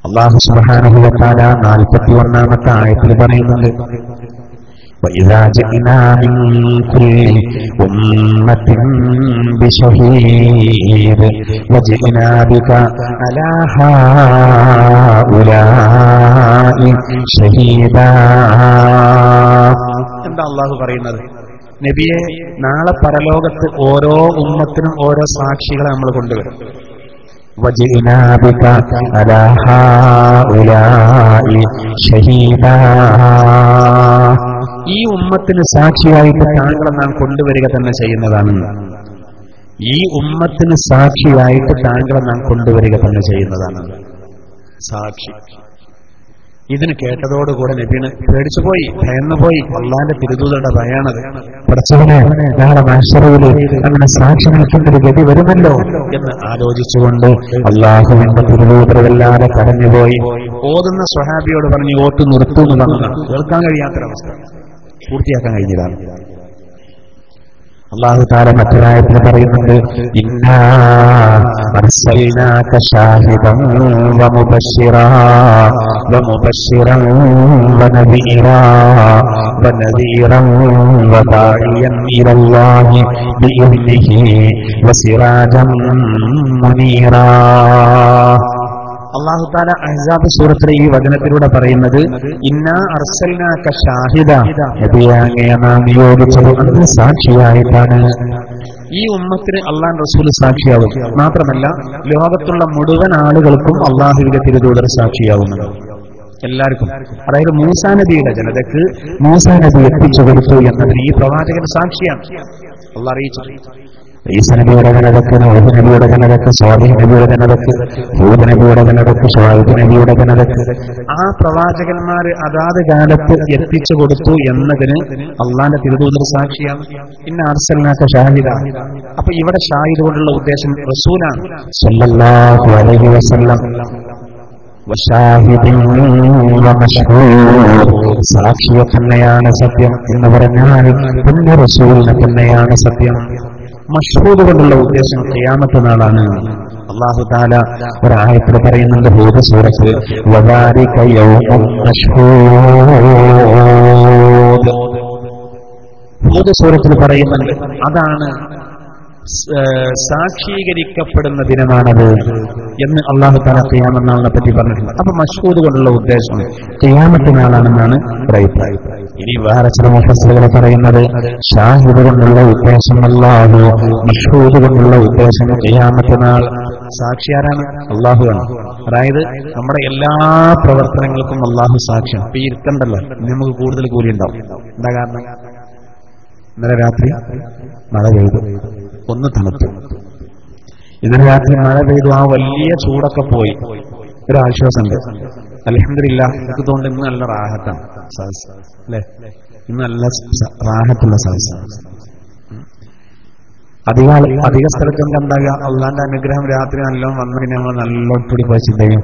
അല്ലാഹു സുബ്ഹാനഹു വ തആല 41-ാമത്തെ ആയത്തിൽ പറയുന്നുണ്ട്, وَإِذَا جِئْنَا مِنْ كُلِّ أُمَّةٍ بِشَهِيدٍ وَجِئْنَا بِكَ عَلَى هَؤُلَاءِ شَهِيدًا. എന്താ അല്ലാഹു പറയുന്നത്? നബിയെ, നാളെ പരലോകത്ത് ഓരോ ഉമ്മത്തിനും ഓരോ സാക്ഷികളെ നമ്മൾ കൊണ്ടുവരും. وَجِئْنَا بِكَ عَلَى هَؤُلَاءِ شَهِيدًا. ഈ ഉമ്മത്തിന് സാക്ഷിയായിട്ട് താങ്കളെ നാം കൊണ്ടുവരിക തന്നെ ചെയ്യുന്നതാണ്. ഈ ഉമ്മത്തിന് സാക്ഷിയായിട്ട് താങ്കളെ നാം കൊണ്ടുവരിക തന്നെ ചെയ്യുന്നതാണ്. സാക്ഷി. ഇതിന് കേട്ടതോടുകൂടെ നബിന് പേടിച്ചുപോയി, ഭയന്നുപോയി. അള്ളാന്റെ തിരുദൂതരുടെ ഭയാണത്. പടച്ചവനെ, നാളെ മഹ്ശറിൽ അങ്ങനെ സാക്ഷി നിൽക്കേണ്ടൊരു ഗതി വരുമല്ലോ എന്ന് ആലോചിച്ചുകൊണ്ട് അള്ളാഹുവിന്റെ തിരുദൂതർ വല്ലാതെ കരഞ്ഞുപോയി. ഓതുന്ന സ്വഹാബിയോട് പറഞ്ഞു, ഓട്ട് നിർത്തുന്നു പറഞ്ഞു. കേൾക്കാൻ കഴിയാത്തൊരവസ്ഥ, പൂർത്തിയാക്കാൻ കഴിഞ്ഞതാണ്. അല്ലാഹു തആല മറ്റൊരായത്തിൽ പറയുന്നുണ്ട്, ഇന്നാ അർസൽനാക ഷാഹിദൻ വമുബശ്ശിറൻ വനദീറൻ വദാഇയൻ ഇലല്ലാഹി ബിഇذനിഹി വസിറാജൻ മുനീറാ. അല്ലാഹു തആല അഹ്സാബ് സൂറത്തിലെ ഈ വചനത്തിലൂടെ പറയുന്നത്, ഇന്നാ അർസൽനാക ഷാഹിദ, നബിയെ അങ്ങയെ നാം നിയോഗിച്ചത് അന്ന് സാക്ഷിയായിട്ടാണ്. ഈ ഉമ്മത്തിന് അള്ളാഹു റസൂൽ സാക്ഷിയാവും. മാത്രമല്ല ലോകത്തുള്ള മുഴുവൻ ആളുകൾക്കും അള്ളാഹുവിന്റെ തിരുദൂതർ സാക്ഷിയാവുന്നത്, എല്ലാവർക്കും. അതായത് മൂസാ നബിയുടെ ജനതയ്ക്ക് മൂസാ നബി എത്തിച്ചു കൊടുത്തു എന്നതിന് ഈ പ്രവാചകൻ സാക്ഷിയാണ്. അള്ളാഹു അറിയിച്ചു. ഈസ നബിയുടെ ജനതയ്ക്ക്, നൂഹ് നബിയുടെ ജനതയ്ക്ക്, സ്വാലിഹ് നബിയുടെ ജനതയ്ക്ക്, ഹൂദ് നബിയുടെ ജനതയ്ക്ക്, ശുഐബ് നബിയുടെ ജനതയ്ക്ക് ആ പ്രവാചകന്മാര് അതാത് കാലത്ത് എത്തിച്ചു കൊടുത്തു എന്നതിന് അള്ളാന്റെ തിരുദൂതർ സാക്ഷിയാണ്. പിന്നെ അർസൽനാക ഷാഹിദ. അപ്പൊ ഇവിടെ ഷാഹിദ് കൊണ്ടുള്ള ഉദ്ദേശം റസൂലാണ് സ്വല്ലല്ലാഹു അലൈഹി വസല്ലം. സാക്ഷിയെ തന്നെയാണ് സത്യം എന്ന് പറഞ്ഞാൽ പുണ്യ റസൂലിനെ തന്നെയാണ് സത്യം. മഷ്ഹൂദ് കൊണ്ടുള്ള ഉദ്ദേശം ഖിയാമത്ത് നാളാണ്. അല്ലാഹു തആല ഒരായത്തിൽ പറയുന്നുണ്ട് ഹൂദ് സൂറത്തിൽ, വദാലിക യൗമുൻ മഷ്ഹൂദ്. ഹൂദ് സൂറത്തിൽ പറയുന്നുണ്ട് അതാണ് സാക്ഷീകരിക്കപ്പെടുന്ന ദിനമാണത് എന്ന് അല്ലാഹു തആല ഖിയാമത്ത് നാളിനെ പറ്റി പറഞ്ഞിട്ടുണ്ട്. അപ്പൊ മഷ്ഹൂദ് കൊണ്ടുള്ള ഉദ്ദേശം ഖിയാമത്ത് നാളാണെന്നാണ് അഭിപ്രായം. ഇനി വേറെ ചില മുഫസ്സിറുകൾ പറയുന്നത് ഷാഹിദ് കൊണ്ടുള്ള ഉദ്ദേശം അല്ലാഹു, മഷ്ഹൂദ് കൊണ്ടുള്ള ഉദ്ദേശം ഖിയാമത്ത് നാൾ. സാക്ഷി ആരാണ്? അല്ലാഹുവാണ്. അതായത് നമ്മുടെ എല്ലാ പ്രവർത്തനങ്ങൾക്കും അല്ലാഹു സാക്ഷ്യം. ഇപ്പൊ ഈ ഇരുത്തണ്ടല്ലോ, നമുക്ക് കൂടുതൽ കൂലി ഉണ്ടാവും. എന്താ കാരണം? ഇന്നലെ രാത്രി മഴ പെയ്തു, ഒന്ന് തണുത്തു. ഇന്നലെ രാത്രി മഴ പെയ്തു, ആ വലിയ ചൂടൊക്കെ പോയി, ഒരാശ്വാസമുണ്ട്. അൽഹംദുലില്ലാഹ്. എനിക്ക് തോന്നുന്നു ഇന്ന് നല്ല റാഹത്താണ് സദസ്, അല്ലെ? ഇന്ന് നല്ല റാഹത്തുള്ള സദസ്. അധിക സ്ഥലത്തും കണ്ടാകുക അള്ളാന്റെ അനുഗ്രഹം രാത്രി നല്ലോണം വന്നു കഴിഞ്ഞാൽ നമ്മൾ നല്ലോട്ടൂടി പോയി ചിന്തയും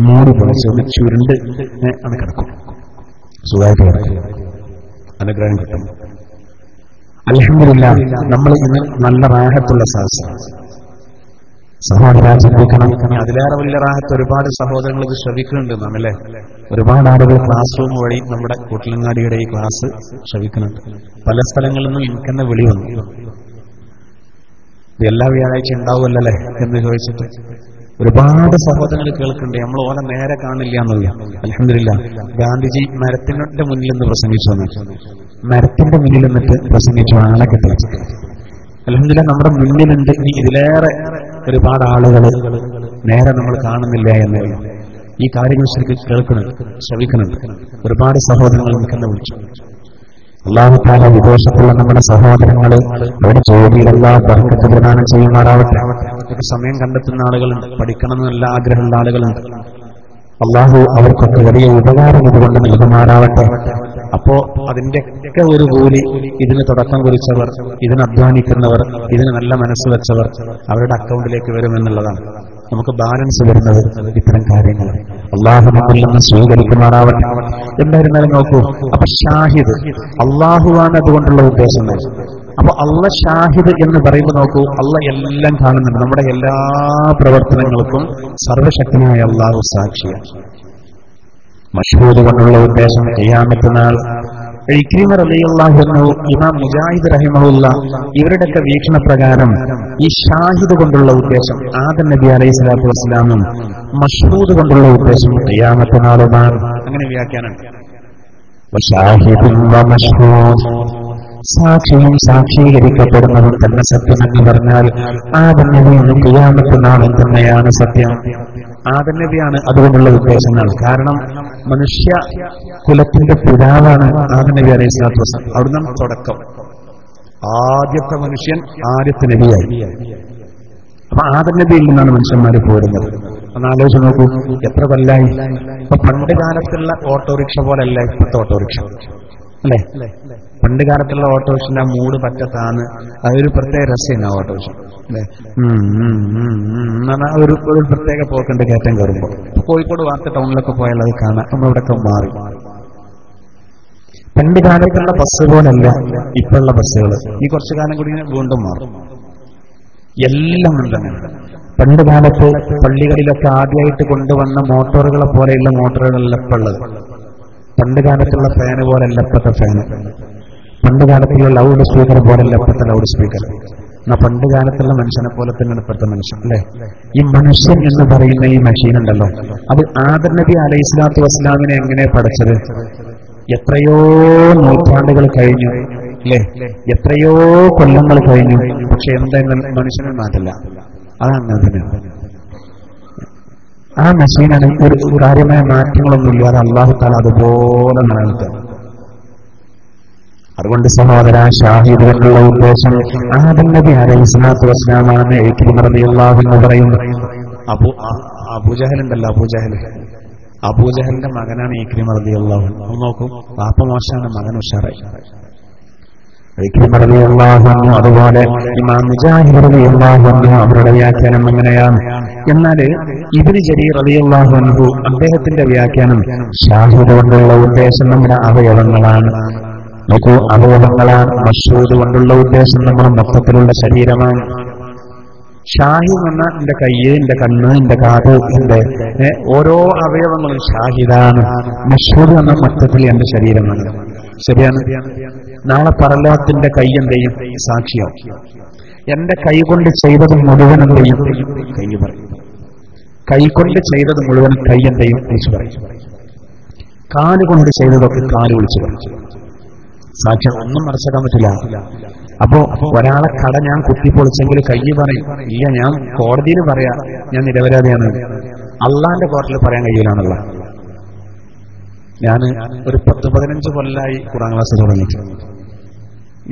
മൂടി പൊളിച്ച് ഒന്ന് ചുരുണ്ട് അത് കിടക്കും, സുഖമായിട്ട് കിടക്കും, അനുഗ്രഹം കിട്ടും. അൽഹംദുലില്ലാഹ്. നമ്മൾ ഇന്ന് നല്ല റാഹത്തുള്ള സദസ്സാണ്. സഹോദര ചിന്തിക്കണം, അതിലേറെ വലിയ റാഹത്ത് ഒരുപാട് സഹോദരങ്ങൾ ഇത് ശ്രവിക്കുന്നുണ്ട് നാം, അല്ലേ? ഒരുപാട് ആളുകൾ ക്ലാസ് റൂം വഴി നമ്മുടെ കൂട്ടിലങ്ങാടിയുടെ ഈ ക്ലാസ് ശ്രവിക്കുന്നുണ്ട്. പല സ്ഥലങ്ങളിൽ നിന്നും എനിക്കെന്നെ വിളി വന്നു, ഇത് എല്ലാ വ്യാഴാഴ്ച ഉണ്ടാവുമല്ലേ എന്ന് ചോദിച്ചിട്ട് ഒരുപാട് സഹോദരങ്ങൾ കേൾക്കുന്നുണ്ട്. നമ്മൾ ഓനെ നേരെ കാണില്ല എന്നുള്ള. അൽഹംദുലില്ലാഹ്. ഗാന്ധിജി മരത്തിന്റെ മുന്നിൽ നിന്ന് പ്രസംഗിച്ചു വന്നു, മരത്തിന്റെ മുന്നിൽ നിന്നിട്ട് പ്രസംഗിച്ചു, ആളെ കെട്ടിച്ചു. അൽഹംദുലില്ലാഹ്. നമ്മുടെ മുന്നിലുണ്ട് ഇനി ഇതിലേറെ ഒരുപാട് ആളുകൾ നേരെ നമ്മൾ കാണുന്നില്ല എന്ന് ഈ കാര്യങ്ങൾ ശരിക്കും കേൾക്കുന്നുണ്ട്, ശ്രവിക്കുന്നുണ്ട്. ഒരുപാട് സഹോദരങ്ങൾ നമുക്കെന്നെ വിളിച്ചു. അല്ലാഹു തആല വിദേശത്തുള്ള നമ്മുടെ സഹോദരങ്ങൾ അവരുടെ ജോലിയിലെല്ലാം ബർക്കത്ത് പ്രദാനം ചെയ്യുമാറാവട്ടെ. അവർക്ക് സമയം കണ്ടെത്തുന്ന ആളുകളുണ്ട്, പഠിക്കണമെന്ന് നല്ല ആഗ്രഹമുള്ള ആളുകളുണ്ട്. അല്ലാഹു അവർക്കൊക്കെ വലിയ ഉപകാരം ഇതുകൊണ്ട് നൽകുമാറാവട്ടെ. അപ്പോ അതിന്റെ ഒക്കെ ഒരു കൂലി ഇതിന് തുടക്കം കുറിച്ചവർ, ഇതിന് അധ്വാനിക്കുന്നവർ, ഇതിന് നല്ല മനസ്സ് വെച്ചവർ അവരുടെ അക്കൗണ്ടിലേക്ക് വരുമെന്നുള്ളതാണ്. നമുക്ക് ബാലൻസ് വരുന്നത് ഇത്തരം കാര്യങ്ങൾ. അള്ളാഹു നമ്മിൽ നിന്ന് സ്വീകരിക്കുമാറാവട്ടെ. എന്തായിരുന്നാലും നോക്കൂ, അപ്പൊ ഷാഹിദ് അള്ളാഹുവാണ് അതുകൊണ്ടുള്ള ഉദ്ദേശം. അപ്പൊ അള്ള ഷാഹിദ് എന്ന് പറയുമ്പോൾ നോക്കൂ, അള്ള എല്ലാം കാണുന്നുണ്ട്. നമ്മുടെ എല്ലാ പ്രവർത്തനങ്ങൾക്കും സർവശക്തനായ അള്ളാഹു സാക്ഷിയാണ്. മഷ്ഹൂദ് കൊണ്ടുള്ള ഉദ്ദേശം ഖിയാമത്ത് നാൾ. ഇക്രിമ റളിയല്ലാഹു അൻഹു, ഇമാം മുജാഹിദ് റഹിമഹുല്ലാഹ് ഇവരുടെയൊക്കെ വീക്ഷണപ്രകാരം ഈ ഷാഹിദ് കൊണ്ടുള്ള ഉദ്ദേശം ആദം നബി അലൈഹി സ്വലാത്തു വസ്സലാമും മഷ്ഹൂദ് കൊണ്ടുള്ള ഉദ്ദേശം ഖിയാമത്ത് നാളുമാണ്. അങ്ങനെ വ്യാഖ്യാനം. സാക്ഷിയും സാക്ഷീകരിക്കപ്പെടുന്നതും തന്നെ സത്യമെന്ന് പറഞ്ഞാൽ ആദം നബിയും ഖിയാമത്ത് നാളും തന്നെയാണ് സത്യം. ആദം നബിയാണ് അതുകൊണ്ടുള്ള ഉദ്ദേശങ്ങൾ. കാരണം മനുഷ്യ കുലത്തിന്റെ പിതാവാണ് ആദം നബി അലൈഹി സ്വലാത്തു വസ്സലാം. അവിടുന്ന് തുടക്കം, ആദ്യത്തെ മനുഷ്യൻ ആദ്യത്തെ നബിയായി. അപ്പൊ ആദം നബിയിൽ നിന്നാണ് മനുഷ്യന്മാർ പോരുന്നത്. ഒന്ന് ആലോചിച്ച് നോക്കൂ, എത്ര കൊല്ലായി. ഇപ്പൊ പണ്ട് കാലത്തുള്ള ഓട്ടോറിക്ഷ പോലല്ല ഇപ്പോഴത്തെ ഓട്ടോറിക്ഷ, അല്ലെ? പണ്ട് കാലത്തുള്ള ഓട്ടോറിക്ഷന്റെ ആ മൂട് പറ്റത്താന്ന്, അതൊരു പ്രത്യേക രസമാണ് ആ ഓട്ടോറിക്ഷ, അല്ലെ? ഒരു പ്രത്യേക പോക്കുണ്ട് കയറ്റം കയറുമ്പോ. കോഴിക്കോട് വാർത്ത ടൗണിലൊക്കെ പോയാൽ അത് കാണാം. നമ്മളിവിടെയൊക്കെ മാറി. പണ്ട് കാലത്തുള്ള ബസ് പോലല്ല ഇപ്പോഴുള്ള ബസ്സുകൾ. ഈ കുറച്ചു കാലം കൂടി വീണ്ടും മാറും. എല്ലാം ഉണ്ടെന്ന്. പണ്ട് കാലത്ത് പള്ളികളിലൊക്കെ ആദ്യമായിട്ട് കൊണ്ടുവന്ന മോട്ടോറുകളെ പോലെയുള്ള മോട്ടോറുകളല്ല ഇപ്പൊ ഉള്ളത്. പണ്ട് കാലത്തുള്ള ഫാന് പോലല്ല ഇപ്പോഴത്തെ ഫാന്. പണ്ട് കാലത്തുള്ള ലൗഡ് സ്പീക്കർ പോലല്ല ഇപ്പോഴത്തെ ലൗഡ് സ്പീക്കർ. എന്നാ പണ്ട് കാലത്തുള്ള മനുഷ്യനെ പോലെ തന്നെയാണ് ഇപ്പോഴത്തെ മനുഷ്യൻ, അല്ലെ? ഈ മനുഷ്യൻ എന്ന് പറയുന്ന ഈ മെഷീൻ ഉണ്ടല്ലോ, അത് ആദം നബി അലൈഹി സ്വലാത്തു വസ്സലാമിനെ എങ്ങനെ പഠിച്ചത്? എത്രയോ നൂറ്റാണ്ടുകൾ കഴിഞ്ഞു അല്ലേ? എത്രയോ കൊല്ലങ്ങൾ കഴിഞ്ഞു, പക്ഷെ എന്തായാലും മനുഷ്യനെ മാറ്റില്ല. അതങ്ങനെ തന്നെയാണ്. ആ മെഷീനാണ് ഒരു കാര്യമായ മാറ്റങ്ങളൊന്നുമില്ലാതെ അല്ലാഹു തആല അതുപോലെ നിലനിർത്തുക. അതുകൊണ്ട് സഹോദര, ഷാഹിദ് എന്നുള്ള ഉദ്ദേശം ആദം നബി അലൈഹിസ്സലാത്തു വസ്സലാമാണെന്ന് ഇക്രിമ റളിയല്ലാഹു അൻഹു പറയുന്നു. അബൂജഹലുണ്ടല്ലോ, അബൂജഹലിന്റെ മകനാണ് ഇക്രിമ റളിയല്ലാഹു അൻഹു. നോക്കൂ, പാപ്പ മോശമാണ്, മകൻ ഉഷാറായി. ഇക്രിമ റളിയല്ലാഹു അൻഹു അതുപോലെ ഇമാം മുജാഹിദ് റളിയല്ലാഹു അൻഹു അവരുടെ വ്യാഖ്യാനം എങ്ങനെയാണ്? എന്നാൽ ഇബ്നു ജരീർ റളിയല്ലാഹു അൻഹു അദ്ദേഹത്തിന്റെ വ്യാഖ്യാനം ഷാഹിദ് കൊണ്ടുള്ള ഉദ്ദേശം നമ്മുടെ അവയവങ്ങളാണ്. നോക്കൂ, അവയവങ്ങളാണ്. മഷ്ഹൂദ് കൊണ്ടുള്ള ഉദ്ദേശം നമ്മുടെ മൊത്തത്തിലുള്ള ശരീരമാണ്. ഷാഹിദ് എന്ന എന്റെ കയ്യ്, എന്റെ കണ്ണ്, എന്റെ കാത്, എന്റെ ഓരോ അവയവങ്ങളും ഷാഹിദാണ്. മഷ്ഹൂദ് എന്ന മൊത്തത്തിൽ എന്റെ ശരീരമാണ്. ശരിയാണ്. നാളെ പരലോകത്തിന്റെ കൈ എന്തെയും സാക്ഷിയാവും. എന്റെ കൈ കൊണ്ട് ചെയ്തത് മുഴുവൻ എന്തെയും കൈ പറയും. കൈ കൊണ്ട് ചെയ്തത് മുഴുവൻ കൈ എന്തെയും വിളിച്ചു പറയും. കാലുകൊണ്ട് ചെയ്തതൊക്കെ കാല് വിളിച്ചു പറയും. സാക്ഷ്യം ഒന്നും മറച്ചാക്കാൻ പറ്റില്ല. അപ്പോ ഒരാളെ കട ഞാൻ കുത്തിപ്പൊളിച്ചെങ്കിൽ കൈ പറയും, ഇല്ല ഞാൻ കോടതിയിൽ പറയാ ഞാൻ നിരപരാധിയാണ്. അള്ളാന്റെ കോർട്ടിൽ പറയാൻ കഴിയില്ലാണല്ലോ. ഞാൻ ഒരു 10-15 കൊല്ലമായി ഖുർആൻ ക്ലാസ് തുടങ്ങിയിട്ട്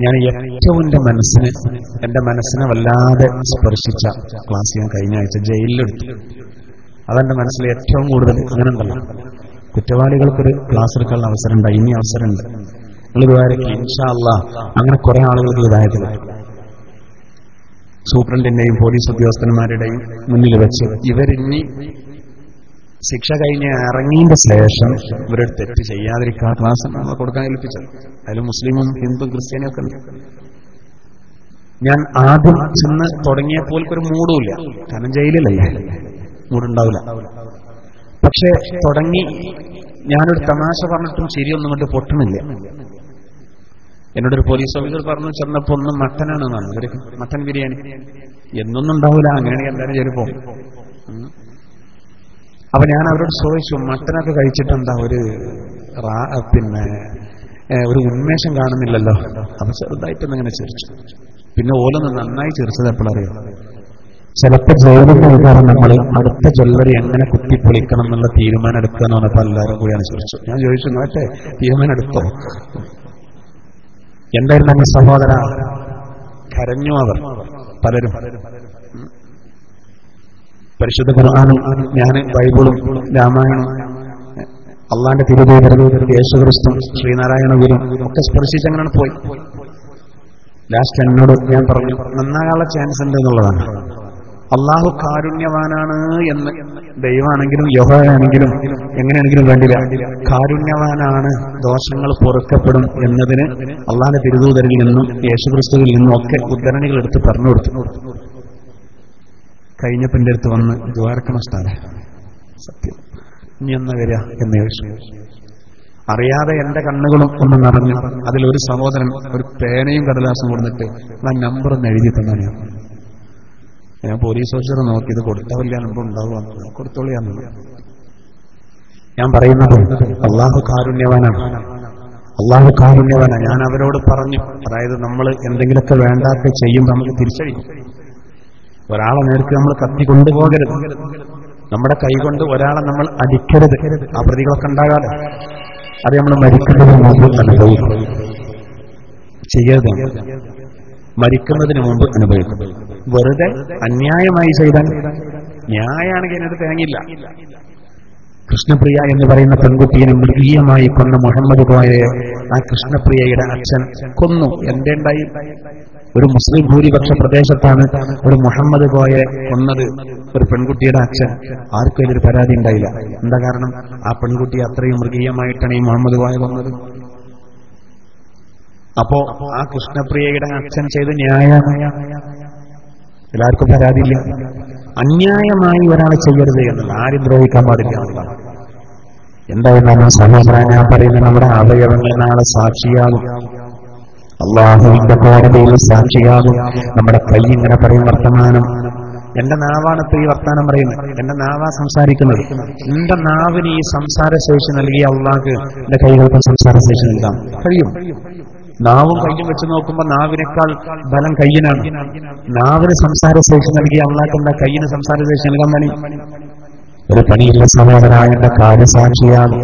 ഞാൻ ഏറ്റവും എന്റെ മനസ്സിനെ വല്ലാതെ സ്പർശിച്ച ക്ലാസ് ഞാൻ കഴിഞ്ഞ ആഴ്ച ജയിലിലെടുത്തു. അതെന്റെ മനസ്സിൽ ഏറ്റവും കൂടുതൽ. അങ്ങനെ ഉണ്ടല്ലോ, കുറ്റവാളികൾക്കൊരു ക്ലാസ് എടുക്കാനുള്ള അവസരം ഉണ്ട്, ഇനി അവസരമുണ്ട്. നിങ്ങൾ ഇതുവരെയ്ക്ക് ഇൻഷാ അല്ലാഹ് അങ്ങനെ കുറെ ആളുകൾക്ക് ഇതായത് സൂപ്രണ്ടിന്റെയും പോലീസ് ഉദ്യോഗസ്ഥന്മാരുടെയും മുന്നിൽ വെച്ച് ഇവരിനി ശിക്ഷ കഴിഞ്ഞ് ഇറങ്ങിയതിന്റെ ശേഷം ഇവരൊരു തെറ്റ് ചെയ്യാതിരിക്കാൻ ക്ലാസ് നമ്മൾ കൊടുക്കാൻ ഏൽപ്പിച്ചത്. അതിൽ മുസ്ലിമും ഹിന്ദു ക്രിസ്ത്യാനിയും ഒക്കെ ഉണ്ട്. ഞാൻ ആദ്യം ചെന്ന് തുടങ്ങിയപ്പോൾ ഒരു മൂടുമില്ല, കാരണം ജയിലിലല്ലേ, മൂടുണ്ടാവില്ല. പക്ഷെ തുടങ്ങി ഞാനൊരു തമാശ പറഞ്ഞിട്ടും ശരിയൊന്നും കൊണ്ട് പൊട്ടണില്ല. എന്നോടൊരു പോലീസ് ഓഫീസർ പറഞ്ഞു, ചെന്നപ്പോ ഒന്നും മട്ടനാണെന്നാണ്. ഇവര് മട്ടൻ ബിരിയാണി എന്നൊന്നും ഉണ്ടാവില്ല, അങ്ങനെയാണെങ്കിൽ എല്ലാവരും ജയിലിൽ പോകും. അപ്പൊ ഞാൻ അവരോട് ചോദിച്ചു, മട്ടനൊക്കെ കഴിച്ചിട്ടെന്താ ഒരു ഒരു ഉന്മേഷം കാണുന്നില്ലല്ലോ? അപ്പൊ ചെറുതായിട്ടൊന്നും ഇങ്ങനെ ചിരിച്ചു. പിന്നെ ഓലൊന്ന് നന്നായി ചിരിച്ചത് എപ്പോഴറിയോ? ചിലപ്പോൾ ജോലി നൽകാറ് നമ്മൾ അടുത്ത ജ്വല്ലറി എങ്ങനെ കുത്തിപ്പൊളിക്കണം എന്നുള്ള തീരുമാനം എടുക്കുക എന്ന് പറഞ്ഞപ്പോൾ എല്ലാവരും കൂടിയാണ് ചിരിച്ചു. ഞാൻ ചോദിച്ചു, നോട്ടെ തീരുമാനം എടുത്തോ? എന്തായിരുന്നു എന്റെ സഹോദര? കരഞ്ഞു അവർ പലരും. പരിശുദ്ധ ഖുർആനും ഞാൻ ബൈബിളും രാമായണവും അള്ളാന്റെ തിരുദൂതരും യേശുക്രിസ്തുവും ശ്രീനാരായണ ഗുരും ഒക്കെ സ്പർശിച്ചങ്ങനെ പോയി. ലാസ്റ്റ് എന്നോട് ഞാൻ പറഞ്ഞു, നന്നാകാനുള്ള ചാൻസ് ഉണ്ട് എന്നുള്ളതാണ്. അള്ളാഹു കാരുണ്യവാനാണ് എന്ന് ദൈവമാണെങ്കിലും യഹോവയാണെങ്കിലും എങ്ങനെയാണെങ്കിലും വേണ്ടില്ല, കാരുണ്യവാനാണ്, ദോഷങ്ങൾ പൊറുക്കപ്പെടും എന്നതിന് അള്ളാന്റെ തിരുദൂതരിൽ നിന്നും യേശുക്രിസ്തുവിൽ നിന്നും ഒക്കെ ഉദ്ധരണികൾ എടുത്ത് പറഞ്ഞു കൊടുത്തു. കഴിഞ്ഞപ്പോ എന്റെ അടുത്ത് വന്ന് ദ്വാരക്കണം സ്ഥാനം സത്യം ഇനി എന്നാ വരിക എന്ന് ചോദിച്ചു. അറിയാതെ എന്റെ കണ്ണുകളും ഒന്ന് നിറഞ്ഞു. അതിലൊരു സഹോദരൻ ഒരു പേനയും കടലാസും കൊടുത്തിട്ട് ആ നമ്പർ ഒന്ന് എഴുതി തന്നാണ്. ഞാൻ പോലീസ് ഓഫീസർ നോക്കി, ഇത് കൊടുത്ത വലിയ നമ്പർ ഉണ്ടാവുക, കൊടുത്തോളിയാന്ന്. ഞാൻ പറയുന്നത് അള്ളാഹു കാരുണ്യവാനാണ്, അള്ളാഹു കാരുണ്യവാനാണ്. ഞാൻ അവരോട് പറഞ്ഞു, അതായത് നമ്മൾ എന്തെങ്കിലുമൊക്കെ വേണ്ടാത്ത ചെയ്യുമ്പോൾ നമുക്ക് തിരിച്ചടിക്കും. ഒരാളെ നേർക്ക് നമ്മൾ കത്തി കൊണ്ടുപോകരുത്, നമ്മുടെ കൈകൊണ്ട് ഒരാളെ നമ്മൾ അടിക്കരുത്. ആ പ്രതികളൊക്കെ ഉണ്ടാകാതെ അത് നമ്മൾ മരിക്കുന്നതിന് മുമ്പ് അനുഭവിക്കും. ചെയ്യരുത്, മരിക്കുന്നതിന് മുമ്പ് അനുഭവിക്കും. വെറുതെ അന്യായമായി ചെയ്താൽ, ന്യായമാണെങ്കിൽ അതിനത് തേങ്ങില്ല. കൃഷ്ണപ്രിയ എന്ന് പറയുന്ന പെൺകുട്ടിയെ മൃഗീയമായി കൊന്ന മുഹമ്മദ് കോയയെ ആ കൃഷ്ണപ്രിയയുടെ അച്ഛൻ കൊന്നു. എന്റെ ഉണ്ടായി ഒരു മുസ്ലിം ഭൂരിപക്ഷ പ്രദേശത്താണ് ഒരു മുഹമ്മദ് കോയെ കൊന്നത് ഒരു പെൺകുട്ടിയുടെ അച്ഛൻ. ആർക്കും ഇതിൽ പരാതി ഉണ്ടായില്ല. എന്താ കാരണം? ആ പെൺകുട്ടി അത്രയും മൃഗീയമായിട്ടാണ് ഈ മുഹമ്മദ് കോയ കൊന്നത്. അപ്പോ ആ കൃഷ്ണപ്രിയയുടെ അച്ഛൻ ചെയ്ത് ന്യായമായ എല്ലാവർക്കും പരാതിയില്ല. അന്യായമായി ഒരാളെ ചെയ്യരുത് എന്നുള്ള, ആരും ദ്രോഹിക്കാൻ പാടില്ല എന്നുള്ളതാണ്. എന്തായിരുന്നാലും സഹോദര, ഞാൻ പറയുന്നത് നമ്മുടെ അവയവങ്ങൾ നാളെ സാക്ഷിയാകും, അള്ളാഹുവിന്റെ കോടതിയിൽ സാക്ഷിയാകും. നമ്മുടെ കൈ ഇങ്ങനെ പറയും വർത്തമാനം. എന്റെ നാവാണ് ഇപ്പൊ ഈ വർത്താനം പറയുന്നത്, എന്റെ നാവാ സംസാരിക്കുന്നത്. എന്റെ നാവിന് ഈ സംസാരശേഷി നൽകിയ അള്ളാഹ് എന്റെ കൈകൾക്കും സംസാരശേഷി നൽകാം കഴിയും. നാവും കയ്യും വെച്ച് നോക്കുമ്പോൾ നാവിനേക്കാൾ ബലം കയ്യിനാണ്. നാവിന് സംസാരശേഷി നൽകിയ അള്ളാഹ് എന്താ കയ്യിന് സംസാരശേഷി നൽകാൻ പണി? ഒരു പണിയില്ല സഹോദരായ കാര്യസാക്ഷിയാണ്.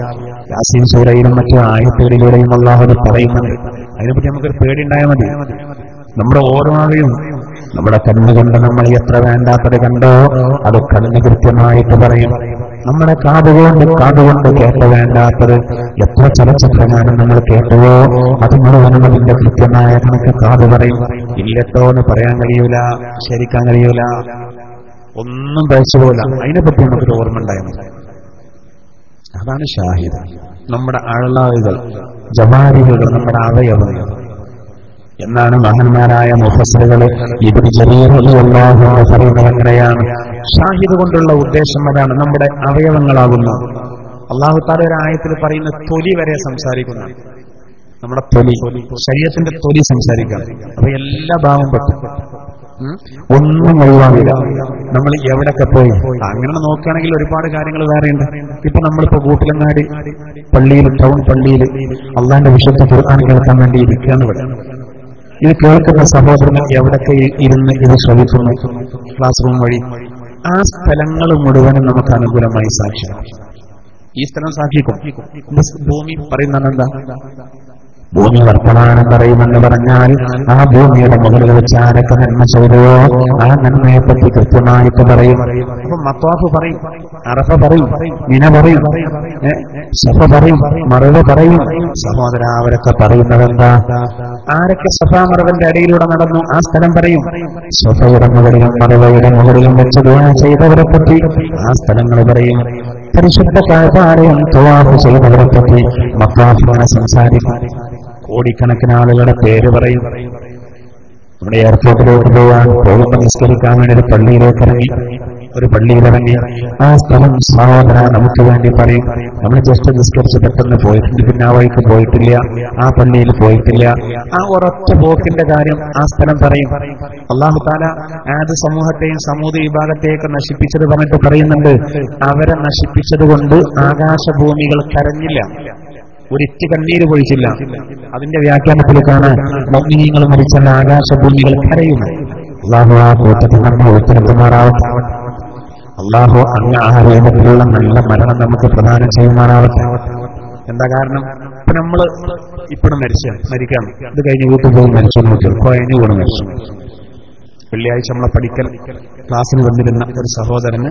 യാസീൻ സൂറയിലും മറ്റു ആയത്തുകളിലൂടെയും അള്ളാഹു പറയുന്നത്. അതിനെപ്പറ്റി നമുക്കൊരു പേടിയുണ്ടായാൽ മതി. നമ്മുടെ ഓരോ ആളെയും നമ്മുടെ കണ്ണുകൊണ്ട് നമ്മൾ എത്ര വേണ്ടാത്തത് കണ്ടോ അത് കണ്ണ് കൃത്യമായിട്ട് പറയും. നമ്മുടെ കാതുകൊണ്ട് കേട്ട് വേണ്ടാത്തത് എത്ര ചലച്ചിത്രഗാനം നമ്മൾ കേട്ടുവോ അത് മുഴുവനും അതിന്റെ കൃത്യമായ കണക്ക് കാത് പറയും. ഇല്ലട്ടോ എന്ന് പറയാൻ കഴിയൂല, ശരിക്കാൻ കഴിയൂല, ഒന്നും കഴിച്ചുപോല. അതിനെപ്പറ്റി നമുക്കൊരു ഓർമ്മ ഉണ്ടായാൽ മതി. അതാണ് ഷാഹിദ്. നമ്മുടെ അഴലാവുകൾ, ജവാരികൾ, നമ്മുടെ അവയവങ്ങൾ എന്നാണ് മഹാന്മാരായ മുഫസ്സിറുകൾ ഇബ്നു ജരീർ റളിയല്ലാഹു അൻഹു പറയുന്നത്. അങ്ങനെയാണ് ഷാഹിദ് കൊണ്ടുള്ള ഉദ്ദേശം. അതാണ് നമ്മുടെ അവയവങ്ങളാകുന്ന. അല്ലാഹു തആല ഒരു ആയത്തിൽ പറയുന്ന തൊലി വരെ സംസാരിക്കുന്നു. നമ്മുടെ തൊലി, ശരീരത്തിന്റെ തൊലി സംസാരിക്കാം. അപ്പൊ എല്ലാ ഭാവം പെട്ടു, ഒന്നും ഒഴിവാകില്ല. നമ്മൾ എവിടെയൊക്കെ പോയി അങ്ങനെ നോക്കുകയാണെങ്കിൽ ഒരുപാട് കാര്യങ്ങൾ വേറെയുണ്ട്. ഇപ്പൊ നമ്മളിപ്പോ കൂട്ടിലങ്ങാടി പള്ളിയിൽ, ടൗൺ പള്ളിയിൽ അള്ളാന്റെ വിശുദ്ധ ഖുർആൻ കേൾക്കാൻ വേണ്ടി ഇരിക്കുകയാണ്. ഇവിടെ ഇത് കേൾക്കുന്ന സഹോദരങ്ങൾ എവിടൊക്കെ ഇരുന്ന് ഇത് ശ്രമിക്കുന്നു, ക്ലാസ് റൂം വഴി, ആ സ്ഥലങ്ങൾ മുഴുവനും നമുക്ക് അനുകൂലമായി സാക്ഷിക്കും. ഈ സ്ഥലം സാക്ഷിക്കും. ഭൂമി പറയുന്നത് എന്താ? ഭൂമി വർത്തമാനം പറയുമെന്ന് പറഞ്ഞാൽ ആ ഭൂമിയുടെ മുകളിൽ വെച്ച് ആരൊക്കെ നന്മ ചെയ്തോ ആ നന്മയെപ്പറ്റി കൃത്യമായിട്ട് പറയും. അപ്പൊ മത്വാഫ് പറയും, അറഫ പറയും, മിന പറയും, സഫ പറയും, മറവ പറയും. സഹോദര അവരൊക്കെ പറയുന്നതെന്താ? ആരൊക്കെ സഫാ മറവന്റെ ഇടയിലൂടെ നടന്നു ആ സ്ഥലം പറയും. സഫയുടെ മുകളിലും മറവയുടെ മുകളിലും വെച്ച് ദുആ ചെയ്തവരെ പറ്റി ആ സ്ഥലങ്ങൾ പറയും. പരിശുദ്ധ കഅബയും തവാഫ് ചെയ്തവരെ പറ്റി മത്വാഫിനെ സംസാരിക്കും. കോടിക്കണക്കിന് ആളുകളുടെ പേര് പറയും. നമ്മുടെ എയർപോർട്ടിലോട്ട് പോകുമ്പോൾ നിസ്കരിക്കാൻ വേണ്ടി ഒരു പള്ളിയിലിറങ്ങി ആ സ്ഥലം സഹോദര നമുക്ക് വേണ്ടി പറയും. നമ്മൾ ജസ്റ്റ് നിസ്കരിച്ച് പെട്ടെന്ന് പോയിട്ടുണ്ട്, പിന്നെ ആ വഴിക്ക് പോയിട്ടില്ല, ആ പള്ളിയിൽ പോയിട്ടില്ല. ആ ഒരൊറ്റ പോക്കിന്റെ കാര്യം ആ സ്ഥലം പറയും. അല്ലാഹു തആല ആദ് സമൂഹത്തെയും സമൂഹ വിഭാഗത്തെയൊക്കെ നശിപ്പിച്ചത് പറഞ്ഞിട്ട് പറയുന്നുണ്ട്, അവരെ നശിപ്പിച്ചത് കൊണ്ട് ആകാശഭൂമികൾ കരഞ്ഞില്ല, ഒരിറ്റ് കണ്ണീര് പൊഴിച്ചില്ല. അതിന്റെ വ്യാഖ്യാനത്തിൽ കാണാൻ മുഅ്മിനീങ്ങൾ മരിച്ചാൽ ആകാശഭൂമികൾ കരയും. അല്ലാഹു ആ കൂട്ടത്തിൽ നമ്മൾ ഉത്തരത്തുമാറാവട്ടെ. അല്ലാഹു അങ്ങ് ആ രൂപത്തിലുള്ള നല്ല മരണം നമുക്ക് പ്രദാനം ചെയ്യുമാറാവട്ടെ. എന്താ കാരണം? ഇപ്പൊ നമ്മള് ഇപ്പോഴും മരിക്കാം, ഇത് കഴിഞ്ഞ് വീട്ടിൽ പോയി മരിച്ചു നോക്കിയോ, കഴിഞ്ഞു കൂടെ മരിച്ചു. വെള്ളിയാഴ്ച നമ്മളെ പഠിക്കൽ ക്ലാസ്സിന് വന്നിരുന്ന ഒരു സഹോദരന്